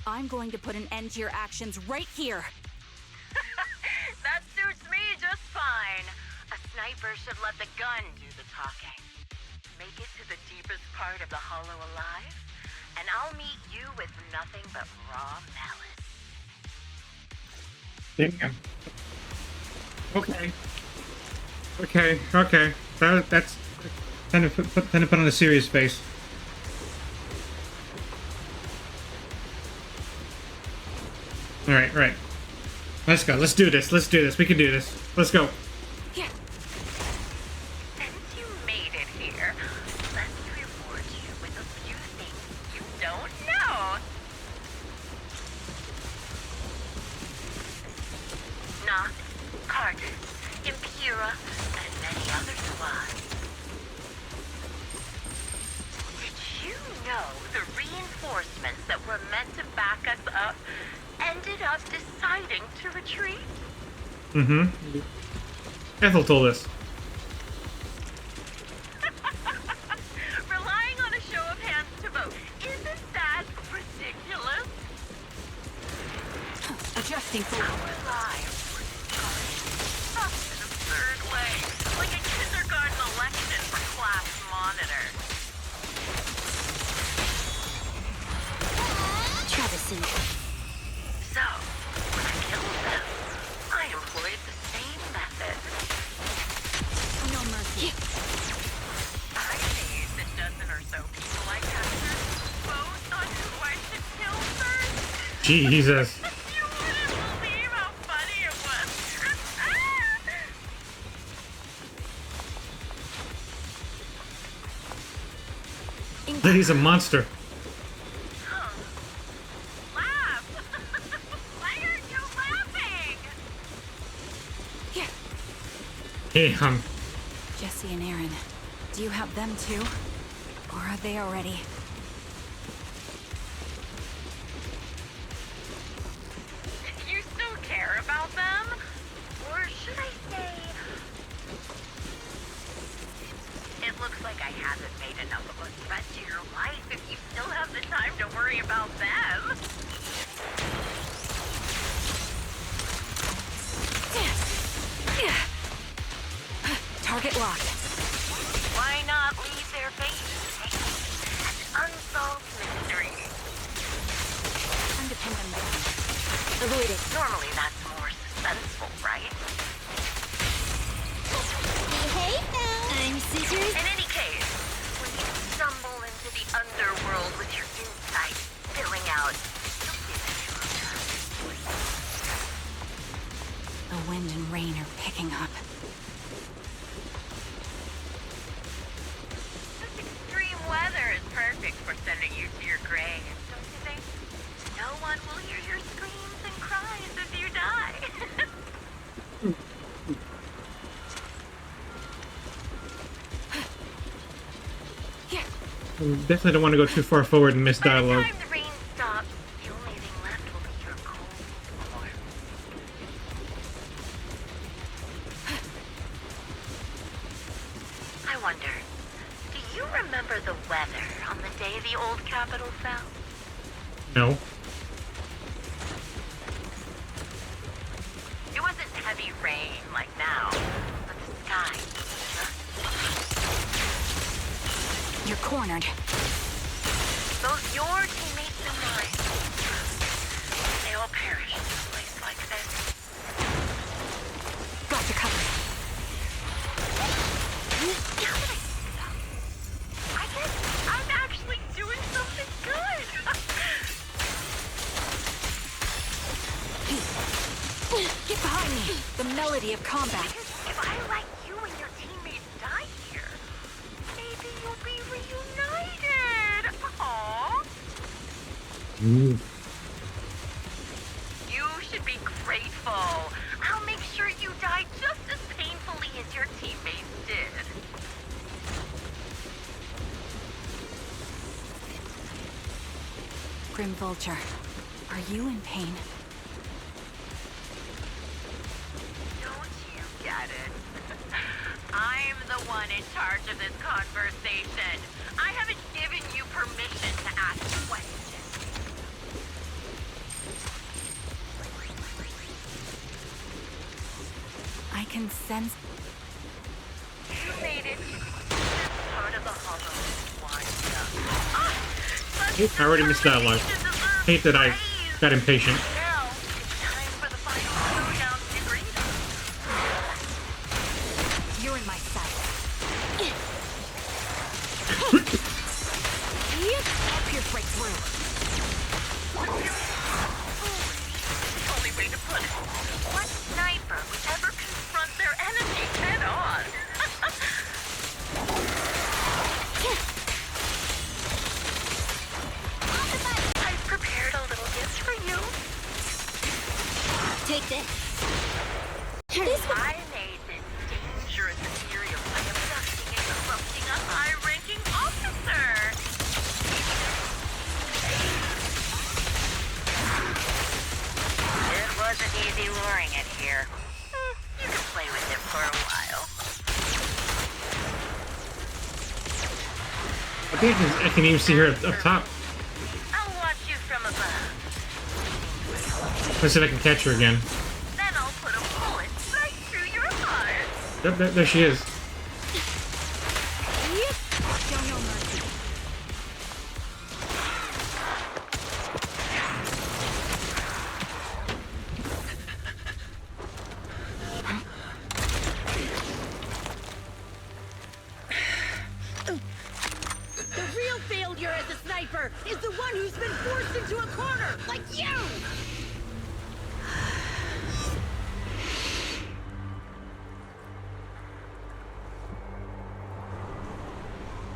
I'm going to put an end to your actions right here. That suits me just fine. A sniper should let the gun do the talking. Make it to the deepest part of the hollow alive, and I'll meet you with nothing but raw malice. Damn. Okay. That's time to put on a serious face. All right. Let's go. Let's do this. We can do this. Let's go. Yeah. Since you made it here, let me reward you with a few things you don't know. Noct, Cardus, Impura, and many other squads. Did you know the reinforcements that were meant to back us up ended up deciding to retreat? Mm-hmm. Ethel told us. Relying on a show of hands to vote. Isn't that ridiculous? Adjusting for our lives were discarded in such an absurd way, like a kindergarten election for class monitor. Travesty. So, when I killed them, I employed the same method. no mercy. I saved a dozen or so people I captured, vote on who I should kill first. Jesus. You wouldn't believe how funny it was. He's a monster. Laugh! Why aren't you laughing? Damn. Jesse and Aaron, do you have them too? Or are they already? You still care about them? Or should I say... It looks like I haven't made enough of a threat to your life if you still have the time to worry about them. Target locked. Why not leave their fate an unsolved mystery? Time to pin them down. Avoid it. Normally that's more suspenseful, right? Hey now! I'm Scissors. In any case, when you stumble into the underworld with your insight spilling out, don't give it to The wind and rain are picking up. This extreme weather is perfect for sending you to your grave, don't you think? No one will hear your screams and cries if you die. Definitely don't want to go too far forward and miss dialogue. By the time the rain stops, the only thing left will be your cold floor. I wonder, do you remember the weather on the day the old capital fell? No. It wasn't heavy rain like now, but the sky You're cornered. both your teammates and mine. They all perish in a place like this. Got you covered. I guess I'm actually doing something good. Get behind me. The melody of combat. If I let you and your teammates die here, maybe you'll be reunited. Aww. You should be grateful. I'll make sure you die just as painfully as your teammates did. Grim Vulture, are you in pain? Don't you get it? I'm the one in charge of this conversation. I haven't given you permission can sense. You made it to this part of the hollow, Wanda. Oop, I already missed that one. Hate that I got impatient. Now it's time for the final showdown to greet us. You're in my sight. I'll pierce right through. The only way to put it. What sniper would ever confront their enemy head on? I've prepared a little gift for you. Take this. I made this dangerous material by abducting and corrupting a high-ranking officer. It wasn't easy luring it here. You can play with it for a while. I think I can even see her up top. I'll watch you from above. Let's see if I can catch her again. Then I'll put a bullet right through your heart. Yep, there she is. Show no mercy. The real failure as a sniper is the one who's been forced into a corner, like you!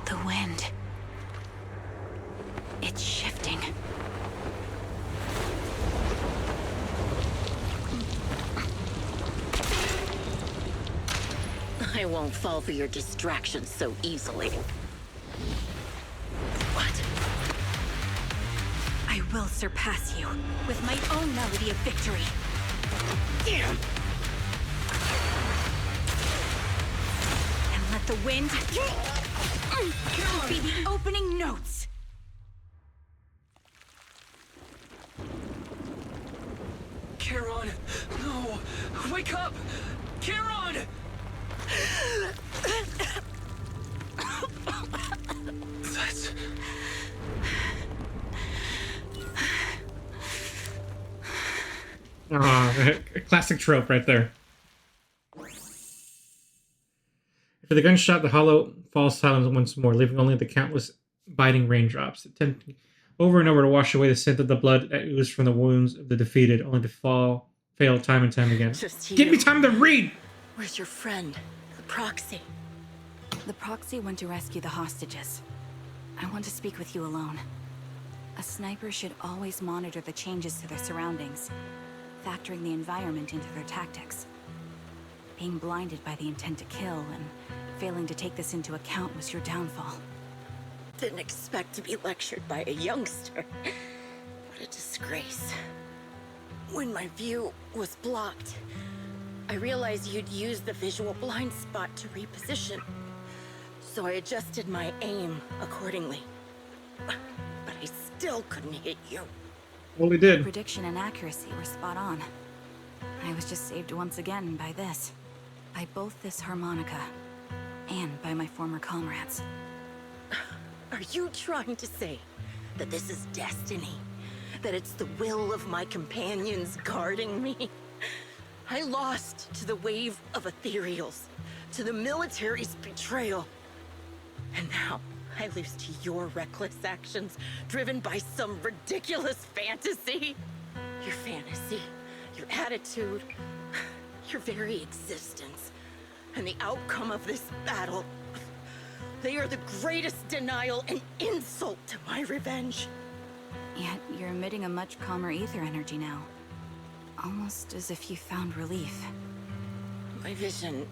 The wind. It's shifting. I won't fall for your distractions so easily. What? I will surpass you with my own melody of victory. Damn! And let the wind be the opening notes. Charon! No! Wake up! Charon! That's... A classic trope right there. After the gunshot, the hollow falls silent once more, leaving only the countless biting raindrops, attempting over and over to wash away the scent of the blood that oozed from the wounds of the defeated, only to fail time and time again. Just Give me you. time to read! Where's your friend, the proxy? The proxy went to rescue the hostages. I want to speak with you alone. A sniper should always monitor the changes to their surroundings, factoring the environment into their tactics. Being blinded by the intent to kill and failing to take this into account was your downfall. Didn't expect to be lectured by a youngster. What a disgrace. When my view was blocked, I realized you'd used the visual blind spot to reposition. So I adjusted my aim accordingly. But I still couldn't hit you. Well, he did. Prediction and accuracy were spot on. I was just saved once again by this. By both this harmonica and by my former comrades. Are you trying to say that this is destiny? That it's the will of my companions guarding me? I lost to the wave of ethereals, to the military's betrayal. And now I lose to your reckless actions, driven by some ridiculous fantasy. Your fantasy, your attitude, your very existence, and the outcome of this battle. They are the greatest denial and insult to my revenge. Yet you're emitting a much calmer ether energy now. Almost as if you found relief. My vision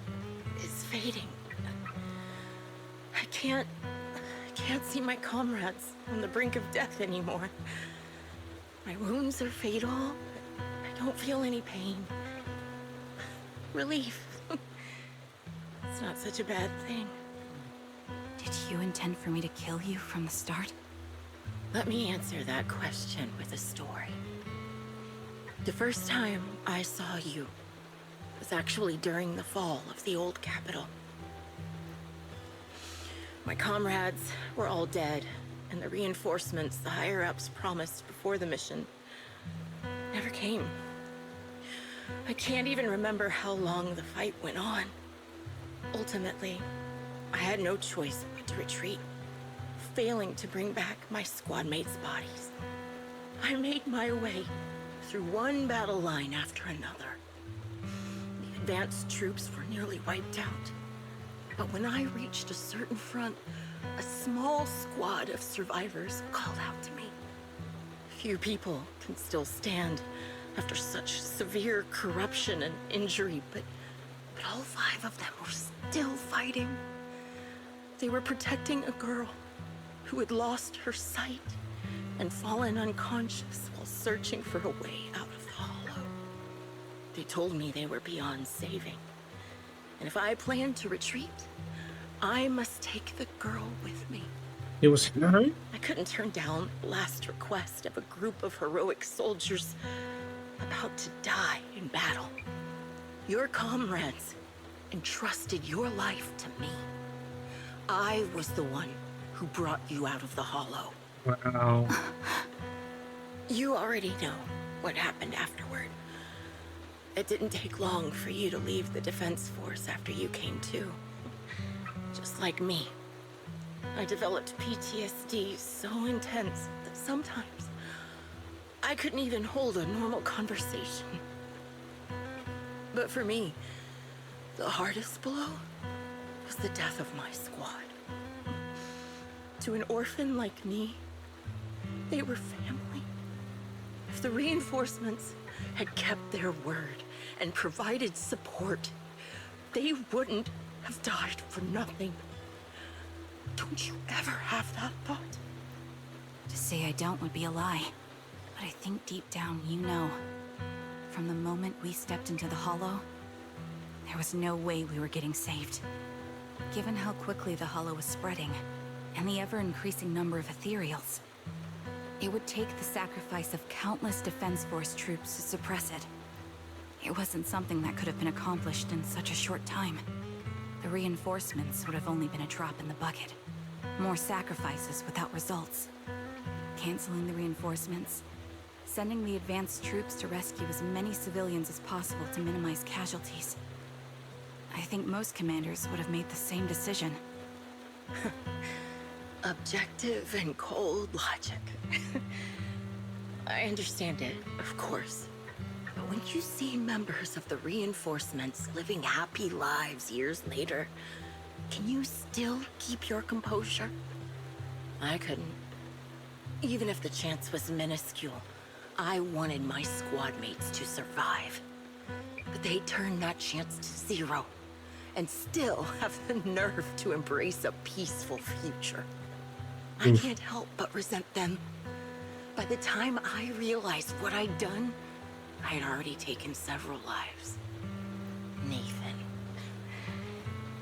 is fading. I can't see my comrades on the brink of death anymore. My wounds are fatal. I don't feel any pain. Relief. It's not such a bad thing. Did you intend for me to kill you from the start? Let me answer that question with a story. The first time I saw you, was actually during the fall of the old capital. My comrades were all dead, and the reinforcements the higher-ups promised before the mission never came. I can't even remember how long the fight went on. Ultimately, I had no choice but to retreat, failing to bring back my squad mates' bodies. I made my way through one battle line after another. The advanced troops were nearly wiped out. But when I reached a certain front, a small squad of survivors called out to me. Few people can still stand after such severe corruption and injury, but all 5 of them were still fighting. They were protecting a girl who had lost her sight and fallen unconscious while searching for a way out of the hollow. They told me they were beyond saving, and if I planned to retreat, I must take the girl with me. It was her? I couldn't turn down the last request of a group of heroic soldiers about to die in battle. Your comrades entrusted your life to me. I was the one who brought you out of the hollow. Wow. You already know what happened afterward. It didn't take long for you to leave the Defense Force after you came to. Just like me. I developed PTSD so intense that sometimes I couldn't even hold a normal conversation. But for me, the hardest blow was the death of my squad. To an orphan like me, they were family. If the reinforcements had kept their word and provided support, they wouldn't have died for nothing. Don't you ever have that thought? To say I don't would be a lie. But I think deep down you know. From the moment we stepped into the hollow, there was no way we were getting saved. Given how quickly the hollow was spreading, and the ever-increasing number of ethereals, it would take the sacrifice of countless Defense Force troops to suppress it. It wasn't something that could have been accomplished in such a short time. The reinforcements would have only been a drop in the bucket. More sacrifices without results. Canceling the reinforcements, sending the advanced troops to rescue as many civilians as possible to minimize casualties. I think most commanders would have made the same decision. Objective and cold logic. I understand it, of course. But when you see members of the reinforcements living happy lives years later, can you still keep your composure? I couldn't. Even if the chance was minuscule, I wanted my squad mates to survive. But they turned that chance to 0, and still have the nerve to embrace a peaceful future. I can't help but resent them. By the time I realized what I'd done, I had already taken several lives. Nathan.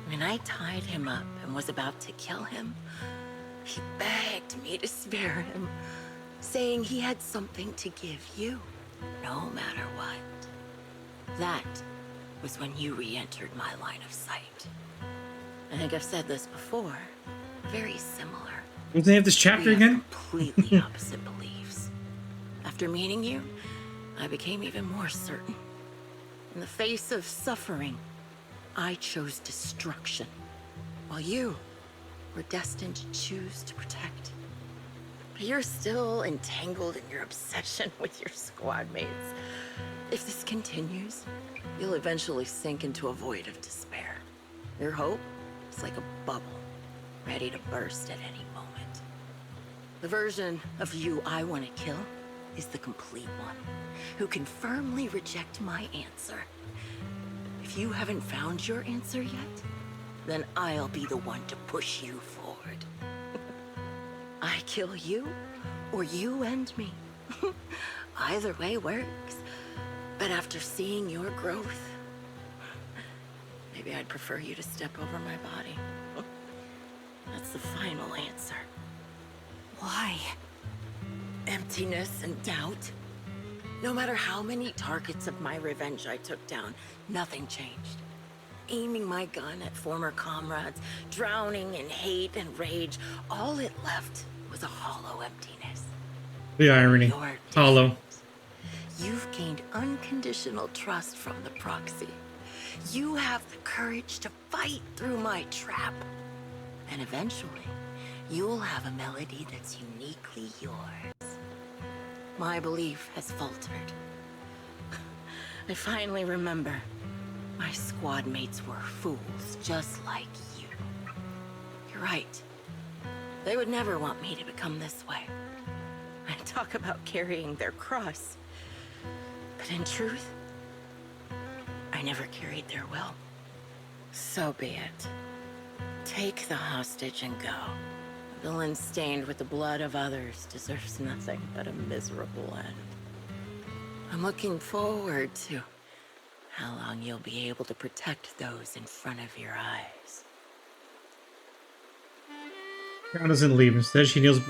When I tied him up and was about to kill him, he begged me to spare him, saying he had something to give you, no matter what. That was when you re-entered my line of sight. I think I've said this before. Very similar. Don't they have this chapter We have again? completely opposite beliefs. After meeting you, I became even more certain. In the face of suffering, I chose destruction, while you were destined to choose to protect. But you're still entangled in your obsession with your squad mates. If this continues, you'll eventually sink into a void of despair. Your hope is like a bubble, ready to burst at any moment. The version of you I want to kill is the complete one, who can firmly reject my answer. If you haven't found your answer yet, then I'll be the one to push you forward. I kill you, or you end me. Either way works. But after seeing your growth, maybe I'd prefer you to step over my body. That's the final answer. Why? Emptiness and doubt. No matter how many targets of my revenge I took down, nothing changed. Aiming my gun at former comrades, drowning in hate and rage, all it left was a hollow emptiness. The irony. Hollow. You've gained unconditional trust from the proxy. You have the courage to fight through my trap. And eventually, you'll have a melody that's uniquely yours. My belief has faltered. I finally remember. My squad mates were fools, just like you. You're right. They would never want me to become this way. I talk about carrying their cross. But in truth, I never carried their will. So be it. Take the hostage and go. A villain stained with the blood of others deserves nothing but a miserable end. I'm looking forward to how long you'll be able to protect those in front of your eyes. Crown doesn't leave. Instead, she kneels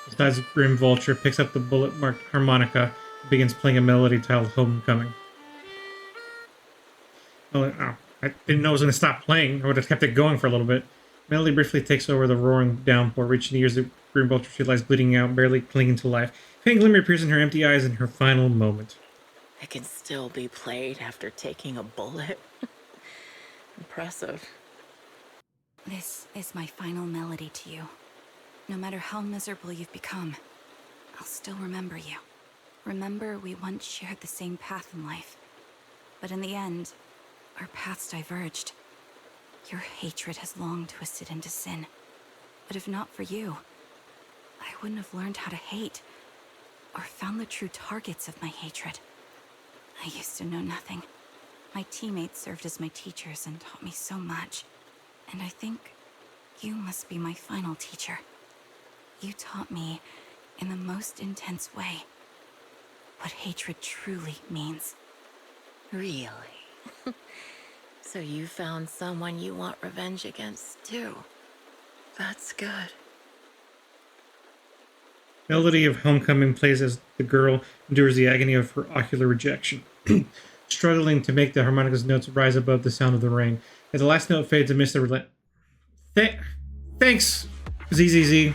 beside Grim Vulture, picks up the bullet-marked harmonica, and begins playing a melody titled Homecoming. Oh, I didn't know it was going to stop playing. I would have kept it going for a little bit. Melody briefly takes over the roaring downpour, reaching the ears of Grim Vulture. She lies bleeding out, barely clinging to life. A faint glimmer appears in her empty eyes in her final moment. It can still be played after taking a bullet. Impressive. This is my final melody to you. No matter how miserable you've become, I'll still remember you. Remember we once shared the same path in life. But in the end, our paths diverged. Your hatred has long twisted into sin. But if not for you, I wouldn't have learned how to hate, or found the true targets of my hatred. I used to know nothing. My teammates served as my teachers and taught me so much. And I think you must be my final teacher. You taught me, in the most intense way, what hatred truly means. Really? So you found someone you want revenge against, too. That's good. Melody of Homecoming plays as the girl endures the agony of her ocular rejection, struggling to make the harmonica's notes rise above the sound of the rain. As the last note fades amidst the Thanks, ZZZ.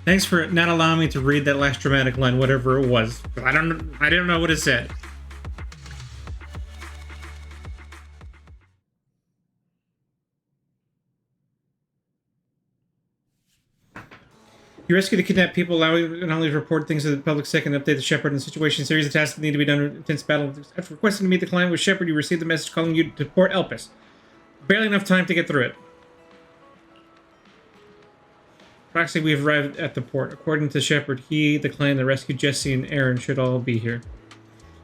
Thanks for not allowing me to read that last dramatic line, whatever it was. I didn't know what it said. You rescue the kidnapped people, allowing not only to report things to the public second update the Shepard in the situation series of tasks that need to be done in intense battle. After requesting to meet the client with Shepard, you receive the message calling you to Port Elpis. Barely enough time to get through it. Proxy, we have arrived at the port. According to Shepard, he, the client that rescued Jesse, and Aaron should all be here.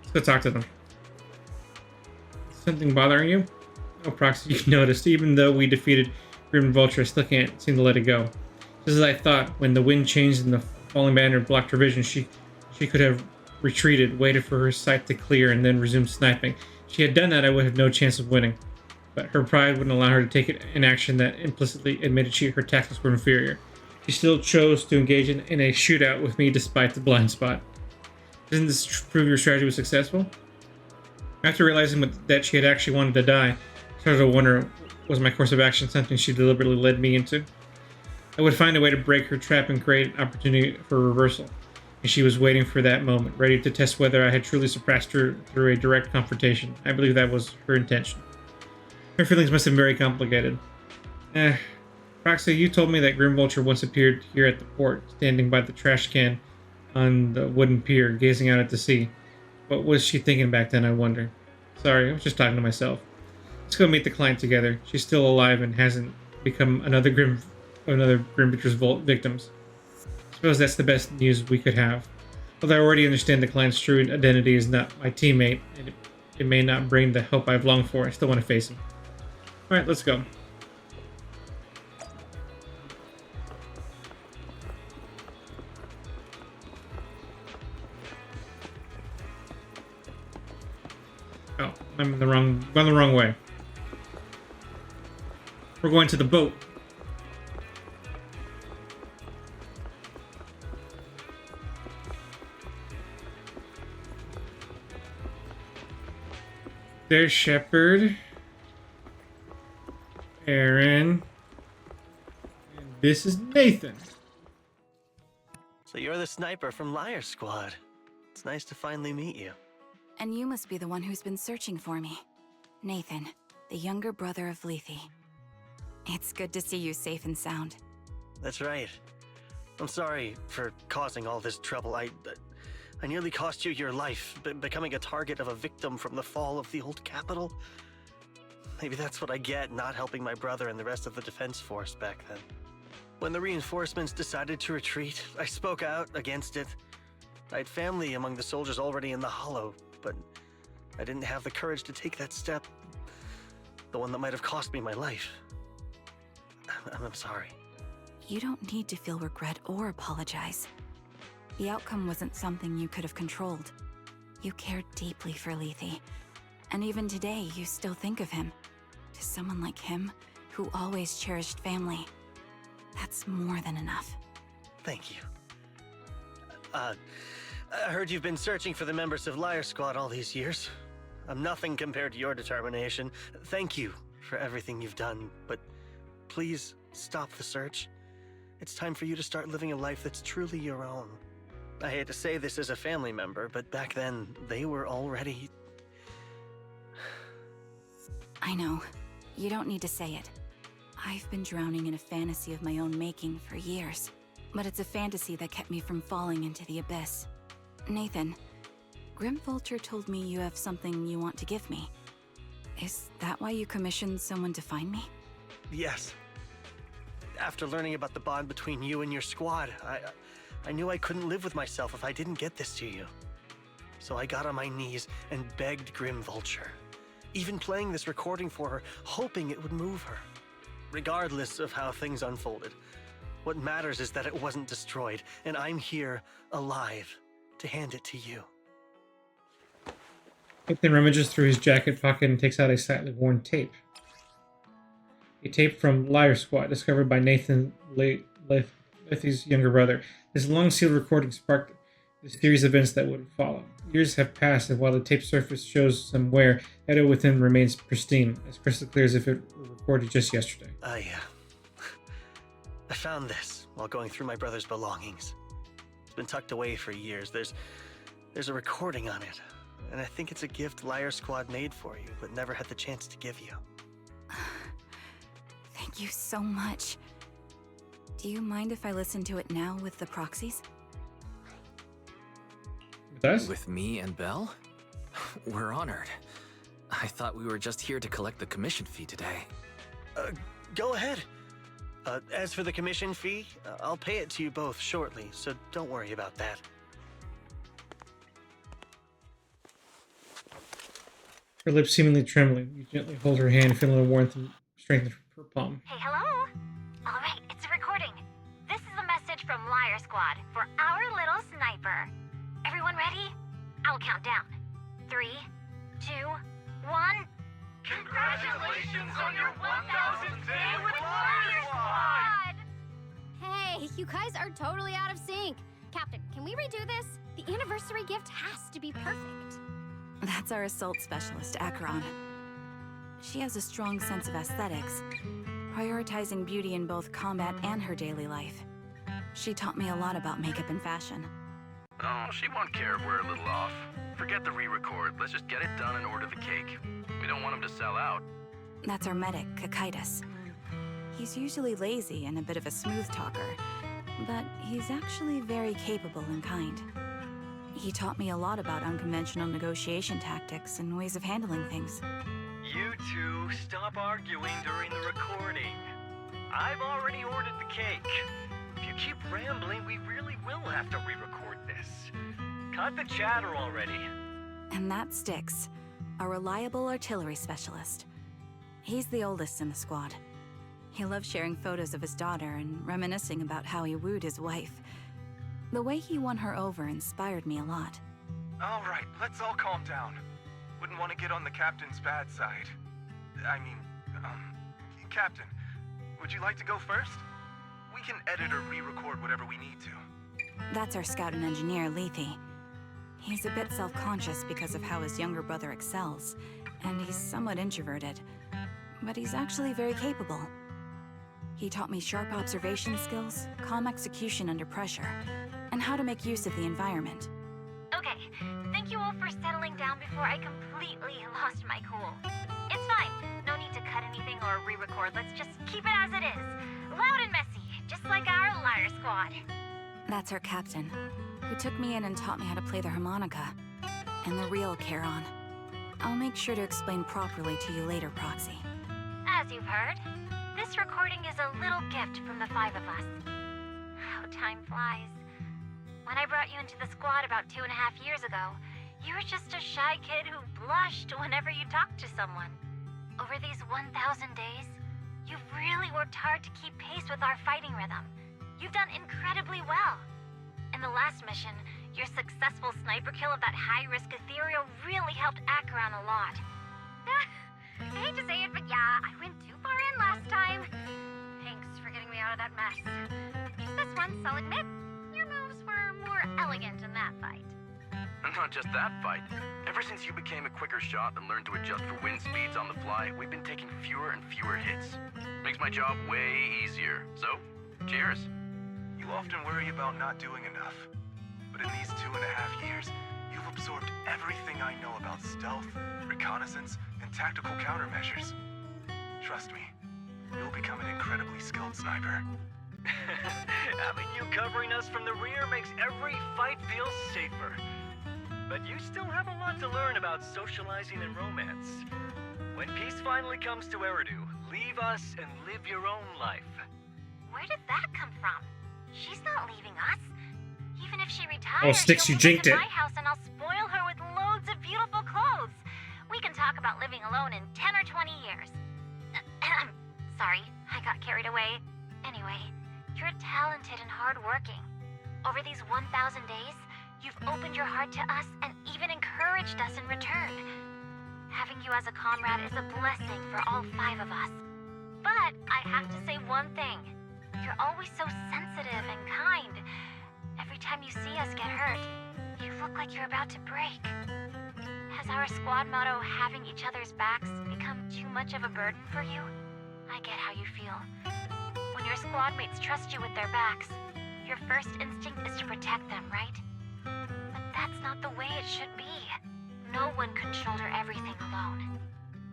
Let's go talk to them. Something bothering you? Oh, Proxy, you noticed. Even though we defeated Grim Vulture, I still can't seem to let it go. Just as I thought, when the wind changed and the falling banner blocked her vision, she could have retreated, waited for her sight to clear, and then resumed sniping. If she had done that, I would have no chance of winning. But her pride wouldn't allow her to take an action that implicitly admitted her tactics were inferior. She still chose to engage in a shootout with me despite the blind spot. Doesn't this prove your strategy was successful? After realizing that she had actually wanted to die, I started to wonder, was my course of action something she deliberately led me into? I would find a way to break her trap and create an opportunity for reversal. And she was waiting for that moment, ready to test whether I had truly surpassed her through a direct confrontation. I believe that was her intention. Her feelings must have been very complicated. Proxy, you told me that Grim Vulture once appeared here at the port, standing by the trash can on the wooden pier, gazing out at the sea. What was she thinking back then, I wonder? Sorry, I was just talking to myself. Let's go meet the client together. She's still alive and hasn't become another Grim Vulture's victims. I suppose that's the best news we could have. Although I already understand the client's true identity is not my teammate, and it may not bring the help I've longed for, I still want to face him. Alright, let's go. Oh, I'm going the wrong way. We're going to the boat. there's Shepard, Aaron, and this is Nathan. So you're the sniper from Liar Squad. It's nice to finally meet you. And you must be the one who's been searching for me. Nathan, the younger brother of Lethe. It's good to see you safe and sound. That's right. I'm sorry for causing all this trouble. I nearly cost you your life, becoming a target of a victim from the fall of the old capital. Maybe that's what I get not helping my brother and the rest of the defense force back then. When the reinforcements decided to retreat, I spoke out against it. I had family among the soldiers already in the Hollow, but I didn't have the courage to take that step. The one that might have cost me my life. I'm sorry. You don't need to feel regret or apologize. The outcome wasn't something you could have controlled. You cared deeply for Lethe, and even today you still think of him. To someone like him, who always cherished family, that's more than enough. Thank you. I heard you've been searching for the members of Liar Squad all these years. I'm nothing compared to your determination. Thank you for everything you've done, but please stop the search. It's time for you to start living a life that's truly your own. I hate to say this as a family member, but back then, they were already... I know. You don't need to say it. I've been drowning in a fantasy of my own making for years, but it's a fantasy that kept me from falling into the abyss. Nathan, Grim Vulture told me you have something you want to give me. Is that why you commissioned someone to find me? Yes. After learning about the bond between you and your squad, I knew I couldn't live with myself if I didn't get this to you. So I got on my knees and begged Grim Vulture, even playing this recording for her, hoping it would move her. Regardless of how things unfolded, what matters is that it wasn't destroyed, and I'm here, alive, to hand it to you. Nathan rummages through his jacket pocket and takes out a slightly worn tape. A tape from Liar Squad, discovered by Nathan Lethe's younger brother. This long-sealed recording sparked the series of events that would follow. Years have passed, and while the tape surface shows some wear, the audio within remains pristine, as crystal clear as if it were recorded just yesterday. I found this while going through my brother's belongings. It's been tucked away for years. There's a recording on it, and I think it's a gift Liar Squad made for you, but never had the chance to give you. Thank you so much. Do you mind if I listen to it now with the proxies? With us? With me and Belle? We're honored. I thought we were just here to collect the commission fee today. Go ahead. As for the commission fee, I'll pay it to you both shortly, so don't worry about that. Her lips seemingly trembling. You gently hold her hand, feeling the warmth and strength of her palm. Hey, hello? Alright, it's a recording. This is a message from Liar Squad for our little sniper. Everyone ready? I'll count down. 3, 2, 1. Congratulations on your 1000th day with Liar Squad! Hey, you guys are totally out of sync. Captain, can we redo this? The anniversary gift has to be perfect. That's our assault specialist, Acheron. She has a strong sense of aesthetics, prioritizing beauty in both combat and her daily life. She taught me a lot about makeup and fashion. Oh, she won't care if we're a little off. Forget the re-record. Let's just get it done and order the cake. We don't want him to sell out. That's our medic, Kakaitis. He's usually lazy and a bit of a smooth talker, but he's actually very capable and kind. He taught me a lot about unconventional negotiation tactics and ways of handling things. You two, stop arguing during the recording. I've already ordered the cake. If you keep rambling, we really will have to re-record this. Cut the chatter already. And that's Styx, a reliable artillery specialist. He's the oldest in the squad. He loves sharing photos of his daughter and reminiscing about how he wooed his wife. The way he won her over inspired me a lot. All right, let's all calm down. Wouldn't want to get on the captain's bad side. Captain, would you like to go first? We can edit or re-record whatever we need to. That's our scout and engineer, Lethe. He's a bit self-conscious because of how his younger brother excels, and he's somewhat introverted, but he's actually very capable. He taught me sharp observation skills, calm execution under pressure, and how to make use of the environment. Okay, thank you all for settling down before I completely lost my cool. It's fine. No need to cut anything or re-record. Let's just keep it as it is. Loud and messy, just like our liar squad. That's our captain, who took me in and taught me how to play the harmonica. And the real Charon. I'll make sure to explain properly to you later, Proxy. As you've heard, this recording is a little gift from the 5 of us. How time flies. When I brought you into the squad about 2.5 years ago, you were just a shy kid who blushed whenever you talked to someone. Over these 1,000 days, you've really worked hard to keep pace with our fighting rhythm. You've done incredibly well. In the last mission, your successful sniper kill of that high-risk ethereal really helped Acheron a lot. I hate to say it, but yeah, I went too far in last time. Thanks for getting me out of that mess. This once, I'll admit, your moves were more elegant in that fight. And not just that fight. Ever since you became a quicker shot and learned to adjust for wind speeds on the fly, we've been taking fewer and fewer hits. Makes my job way easier. So, cheers. You often worry about not doing enough. But in these 2.5 years, you've absorbed everything I know about stealth, reconnaissance, and tactical countermeasures. Trust me, you'll become an incredibly skilled sniper. Having you covering us from the rear makes every fight feel safer. But you still have a lot to learn about socializing and romance. When peace finally comes to Eridu, leave us and live your own life. Where did that come from? She's not leaving us. Even if she retires, Oh, Sticks, you jinked it. my house and I'll spoil her with loads of beautiful clothes. We can talk about living alone in 10 or 20 years. Sorry, I got carried away. Anyway, you're talented and hardworking. Over these 1,000 days, you've opened your heart to us and even encouraged us in return. Having you as a comrade is a blessing for all 5 of us. But I have to say one thing. You're always so sensitive and kind. Every time you see us get hurt, you look like you're about to break. Has our squad motto, having each other's backs, become too much of a burden for you? I get how you feel. When your squad mates trust you with their backs, your first instinct is to protect them, right? But that's not the way it should be. No one can shoulder everything alone.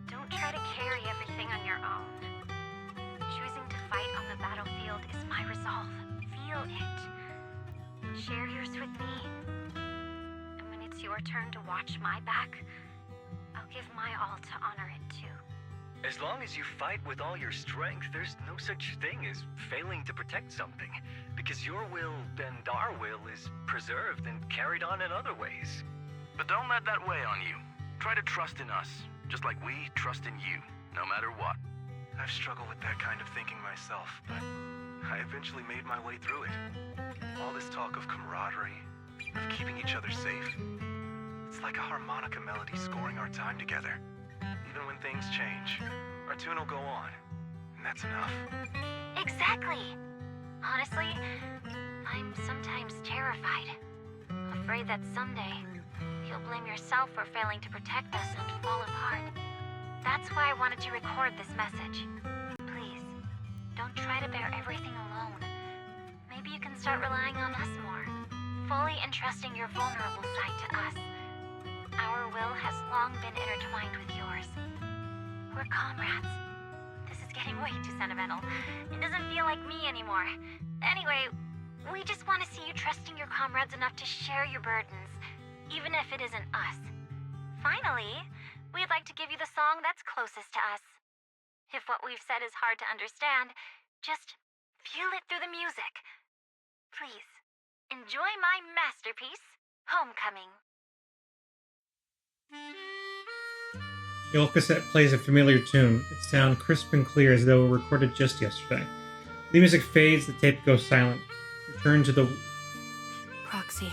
Don't try to carry everything on your own. Choosing to fight on the battlefield is my resolve. Feel it. Share yours with me. And when it's your turn to watch my back, I'll give my all to honor it too. As long as you fight with all your strength, there's no such thing as failing to protect something, because your will and our will is preserved and carried on in other ways. But don't let that weigh on you. Try to trust in us, just like we trust in you, no matter what. I've struggled with that kind of thinking myself, but I eventually made my way through it. All this talk of camaraderie, of keeping each other safe, it's like a harmonica melody scoring our time together. Even when things change, our tune will go on, and that's enough. Exactly. Honestly, I'm sometimes terrified. Afraid that someday, you'll blame yourself for failing to protect us and fall apart. That's why I wanted to record this message. Please, don't try to bear everything alone. Maybe you can start relying on us more, fully entrusting your vulnerable side to us. Our will has long been intertwined with yours. We're comrades. This is getting way too sentimental. It doesn't feel like me anymore. Anyway, we just want to see you trusting your comrades enough to share your burdens, even if it isn't us. Finally, we'd like to give you the song that's closest to us. If what we've said is hard to understand, just feel it through the music. Please, enjoy my masterpiece, Homecoming. The old cassette plays a familiar tune. It sounds crisp and clear as though recorded just yesterday. The music fades, the tape goes silent. Return to the... Proxy.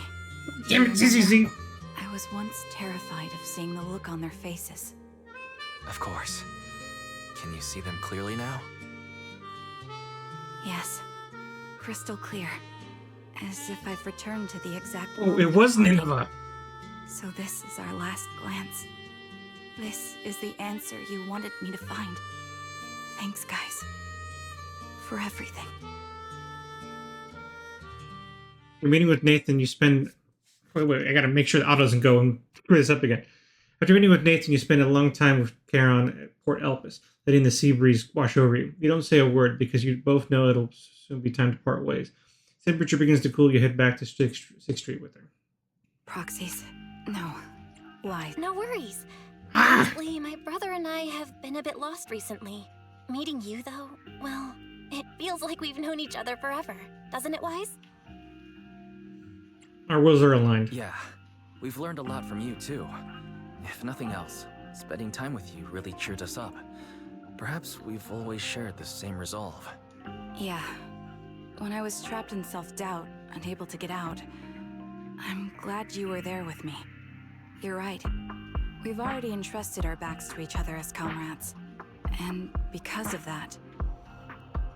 Damn it, ZZZ! I was once terrified of seeing the look on their faces. Of course. Can you see them clearly now? Yes. Crystal clear. As if I've returned to the exact Oh, it was Nineveh! So this is our last glance. This is the answer you wanted me to find. Thanks, guys. For everything. You're meeting with Nathan, you spend... Wait, I gotta make sure the auto doesn't go and screw this up again. After meeting with Nathan, you spend a long time with Charon at Port Elpis, letting the sea breeze wash over you. You don't say a word because you both know it'll soon be time to part ways. Temperature begins to cool, you head back to 6th Street with her. Proxies? No. Why? No worries. Honestly, my brother and I have been a bit lost recently. Meeting you, though, well, it feels like we've known each other forever. Doesn't it, Wise? Our wills are aligned. Yeah, we've learned a lot from you, too. If nothing else, spending time with you really cheered us up. Perhaps we've always shared the same resolve. Yeah. When I was trapped in self-doubt, unable to get out, I'm glad you were there with me. You're right. We've already entrusted our backs to each other as comrades. And because of that,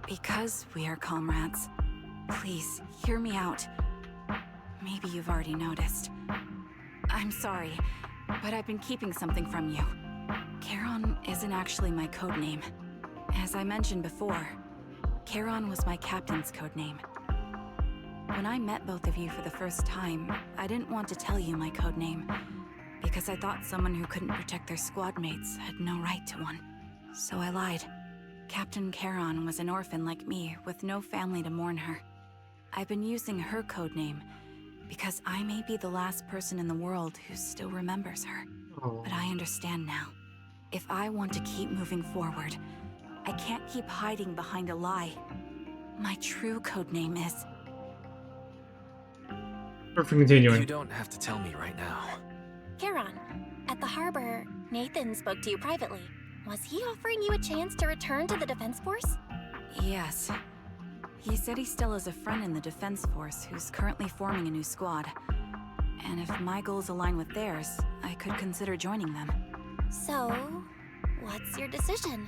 because we are comrades, please, hear me out. Maybe you've already noticed. I'm sorry, but I've been keeping something from you. Charon isn't actually my code name. As I mentioned before, Charon was my captain's code name. When I met both of you for the first time, I didn't want to tell you my code name, because I thought someone who couldn't protect their squad mates had no right to one. So I lied. Captain Charon was an orphan like me, with no family to mourn her. I've been using her code name because I may be the last person in the world who still remembers her. But I understand now. If I want to keep moving forward, I can't keep hiding behind a lie. My true code name is... Perfect, continuing. You don't have to tell me right now. Charon, at the harbor, Nathan spoke to you privately. Was he offering you a chance to return to the Defense Force? Yes. He said he still has a friend in the Defense Force who's currently forming a new squad. And if my goals align with theirs, I could consider joining them. So, what's your decision?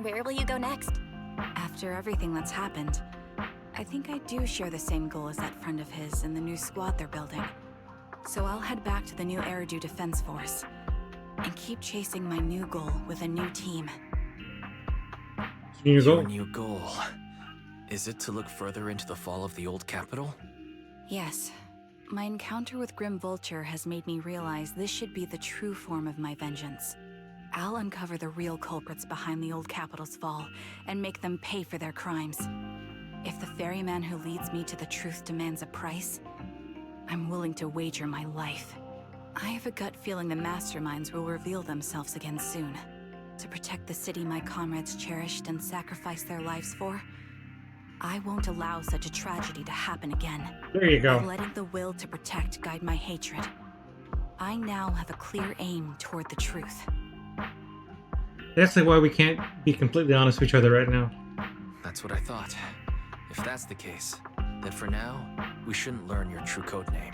Where will you go next? After everything that's happened, I think I do share the same goal as that friend of his in the new squad they're building. So I'll head back to the new Eridu Defense Force and keep chasing my new goal with a new team. Your new goal. Is it to look further into the fall of the old capital? Yes. My encounter with Grim Vulture has made me realize this should be the true form of my vengeance. I'll uncover the real culprits behind the old capital's fall and make them pay for their crimes. If the ferryman who leads me to the truth demands a price, I'm willing to wager my life. I have a gut feeling the masterminds will reveal themselves again soon. To protect the city my comrades cherished and sacrificed their lives for, I won't allow such a tragedy to happen again. There you go. By letting the will to protect guide my hatred, I now have a clear aim toward the truth. That's like why we can't be completely honest with each other right now. That's what I thought. If that's the case, then for now, we shouldn't learn your true code name,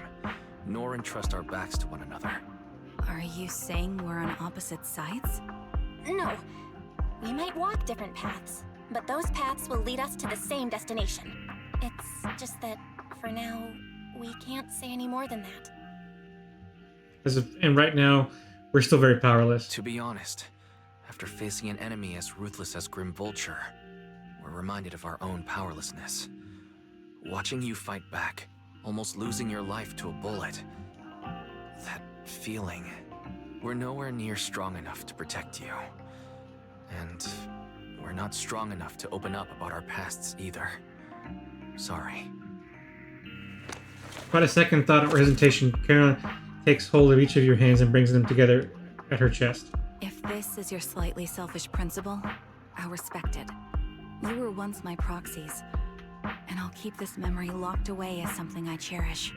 nor entrust our backs to one another. Are you saying we're on opposite sides? No. We might walk different paths, but those paths will lead us to the same destination. It's just that, for now, we can't say any more than that. And right now, we're still very powerless. To be honest, after facing an enemy as ruthless as Grim Vulture, we're reminded of our own powerlessness. Watching you fight back, almost losing your life to a bullet. That feeling. We're nowhere near strong enough to protect you. And we're not strong enough to open up about our pasts either. Sorry. Without a second thought or hesitation, Carolyn takes hold of each of your hands and brings them together at her chest. If this is your slightly selfish principle, I'll respect it. You were once my proxies, and I'll keep this memory locked away as something I cherish.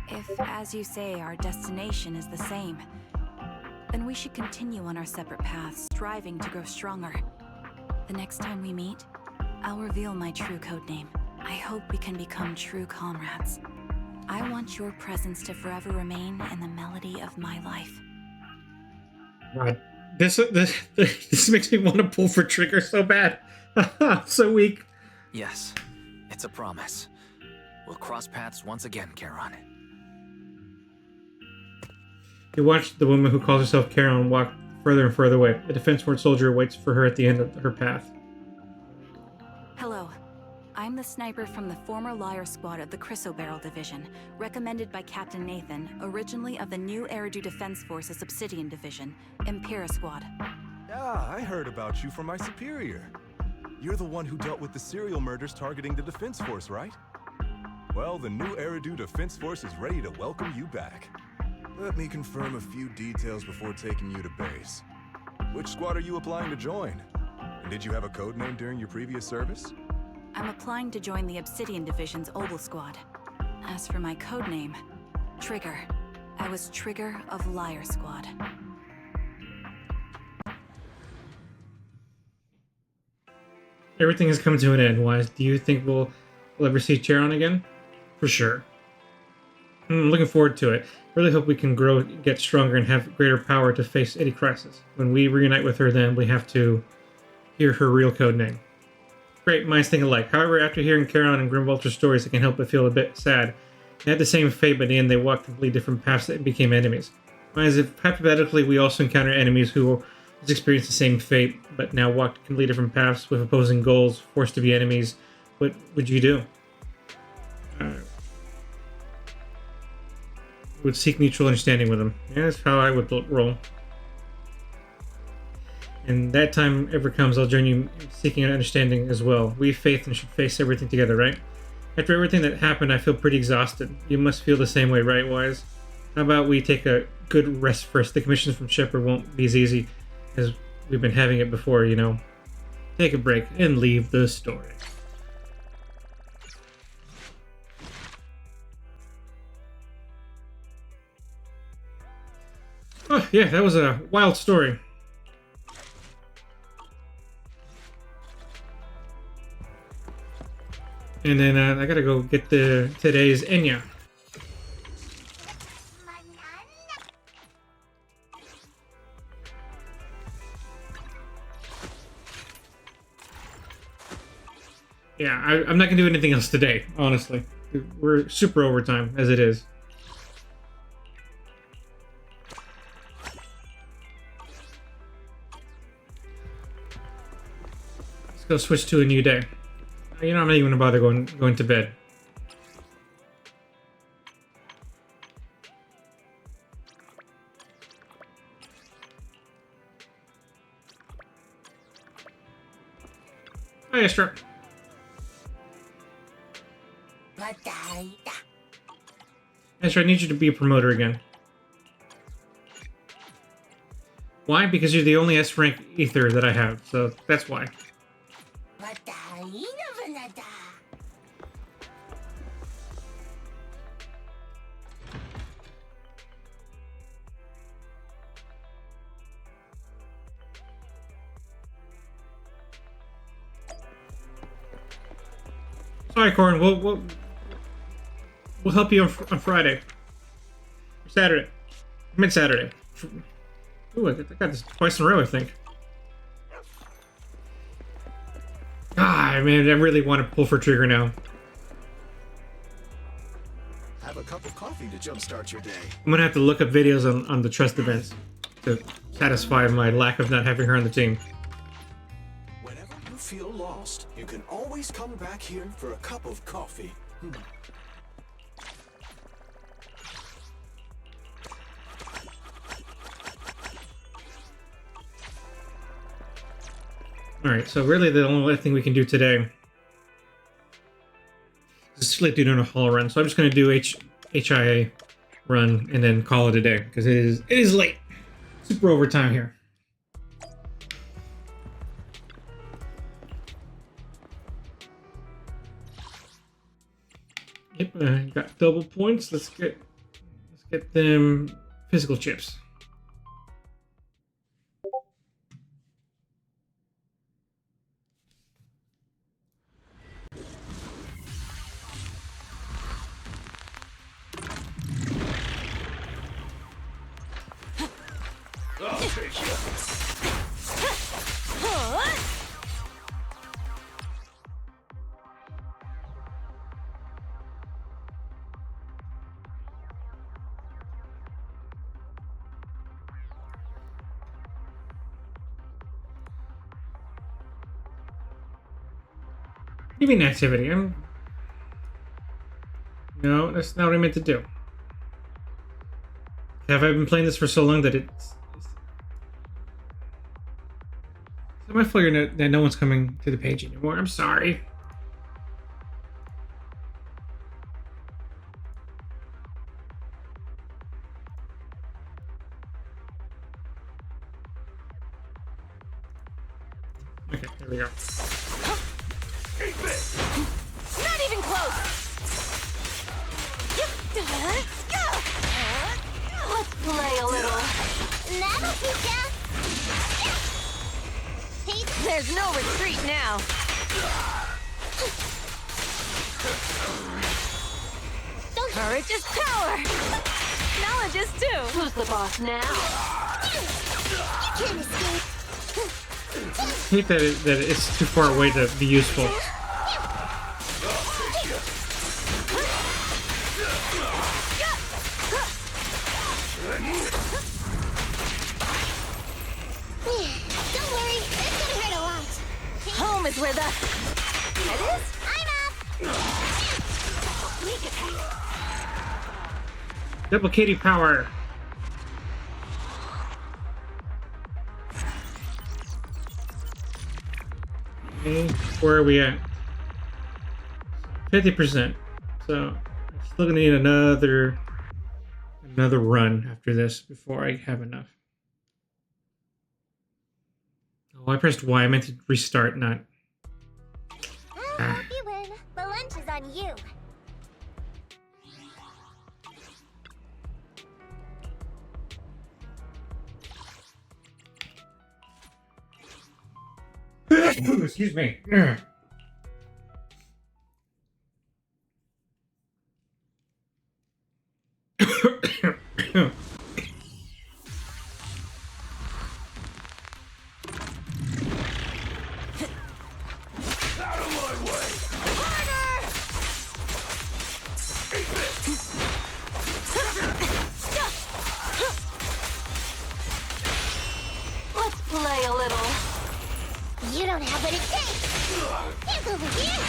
If, as you say, our destination is the same, then we should continue on our separate paths, striving to grow stronger. The next time we meet, I'll reveal my true codename. I hope we can become true comrades. I want your presence to forever remain in the melody of my life. God, this makes me want to pull for trigger so bad. So weak. Yes, it's a promise. We'll cross paths once again, Charon. You watch the woman who calls herself Carolyn walk further and further away. A Defense Force soldier waits for her at the end of her path. Hello. I'm the sniper from the former Liar Squad of the Chrysoberyl Division, recommended by Captain Nathan, originally of the new Eridu Defense Forces Obsidian Division, Impera Squad. Yeah, I heard about you from my superior. You're the one who dealt with the serial murders targeting the Defense Force, right? Well, the new Eridu Defense Force is ready to welcome you back. Let me confirm a few details before taking you to base. Which squad are you applying to join? And did you have a code name during your previous service? I'm applying to join the Obsidian Division's Oval Squad. As for my codename, Trigger. I was Trigger of Liar Squad. Everything has come to an end, Wise. Do you think we'll ever see Charon again? For sure. I'm looking forward to it. Really hope we can grow, get stronger, and have greater power to face any crisis. When we reunite with her, then we have to hear her real code name. Great minds think alike. However, after hearing Charon and Grimwalter's stories, I can help but feel a bit sad. They had the same fate, but in the end they walked completely different paths and became enemies. As if hypothetically we also encounter enemies who has experienced the same fate, but now walked completely different paths with opposing goals, forced to be enemies, what would you do? Would seek mutual understanding with them. Yeah, that's how I would roll. And that time ever comes, I'll join you in seeking an understanding as well. We have faith and should face everything together, right? After everything that happened, I feel pretty exhausted. You must feel the same way, right, Wise? How about we take a good rest first? The commissions from Shepard won't be as easy as we've been having it before, you know. Take a break and leave the story. Oh, yeah, that was a wild story. And then I gotta go get today's Enya. Yeah, I'm not gonna do anything else today, honestly. We're super overtime as it is. Let's go switch to a new day. You know, I'm not even gonna bother going to bed. Hi, Esther. Esther, I need you to be a promoter again. Why? Because you're the only S rank ether that I have, so that's why. Sorry, Corin. We'll help you on Friday, or Saturday, mid-Saturday. Ooh, I got this twice in a row, I think. Ah, man, I really want to pull for Trigger now. Have a cup of coffee to jumpstart your day. I'm gonna have to look up videos on the trust events to satisfy my lack of not having her on the team. Whenever you feel lost, you can always come back here for a cup of coffee. Alright, so really the only thing we can do today is split doing a haul run. So I'm just going to do HIA run and then call it a day because it is late. Super overtime here. Yep, got double points. Let's get them physical chips. You mean activity? No, that's not what I meant to do. Have I been playing this for so long that it's my fault that no one's coming to the page anymore. I'm sorry. Okay, there we go. Not even close! Let's play a little. That'll teach ya! There's no retreat now. Courage is power! Knowledge is too! Who's the boss now? You can't escape! I hate that it's too far away to be useful. Don't worry, it's gonna hurt a lot. Home is where the... It is? I'm up! Sneak attack. Duplicating power. Okay, where are we at? 50%. So I'm still gonna need another run after this before I have enough. Oh, I pressed Y. I meant to restart, not. I hope you win. The lunch is on you. Excuse me. Let's play a little. You don't have what it takes. Get over here.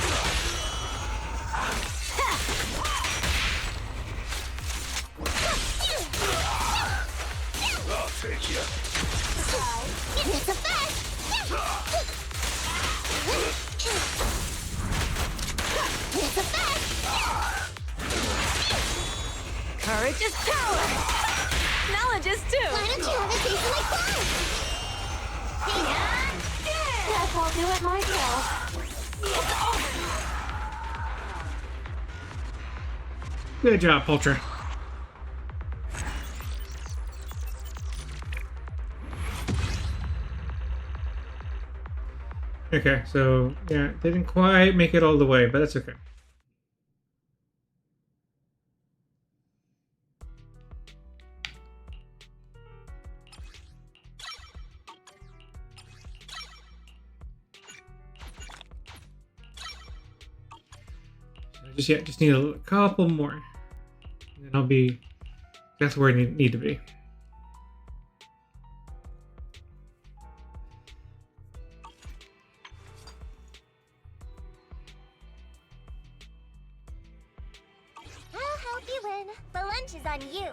I'll take you. It's a fast. It's a fast. Courage is power! Knowledge is too! Why don't you have a taste of my fun? Guess I'll do it myself. Good job, Ultra. Okay, so yeah, didn't quite make it all the way, but that's okay. Just need a couple more, and then I'll be. That's where I need to be. I'll help you win. The lunch is on you.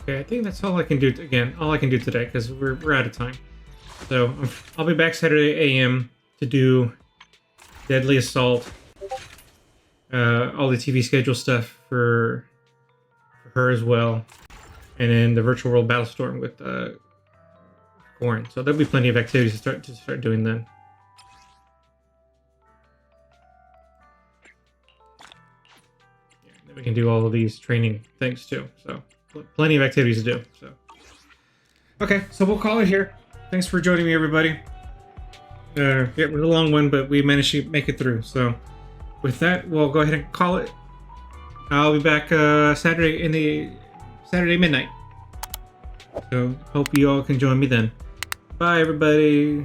Okay, I think that's all I can do. All I can do today because we're out of time. So I'll be back Saturday AM to do Deadly Assault. All the TV schedule stuff for her as well, and then the virtual world Battlestorm with Corn. So there'll be plenty of activities to start doing then. Yeah, then we can do all of these training things too. So plenty of activities to do. So okay, so we'll call it here. Thanks for joining me, everybody. It was a long one, but we managed to make it through. So. With that, we'll go ahead and call it. I'll be back Saturday midnight. So hope you all can join me then. Bye, everybody.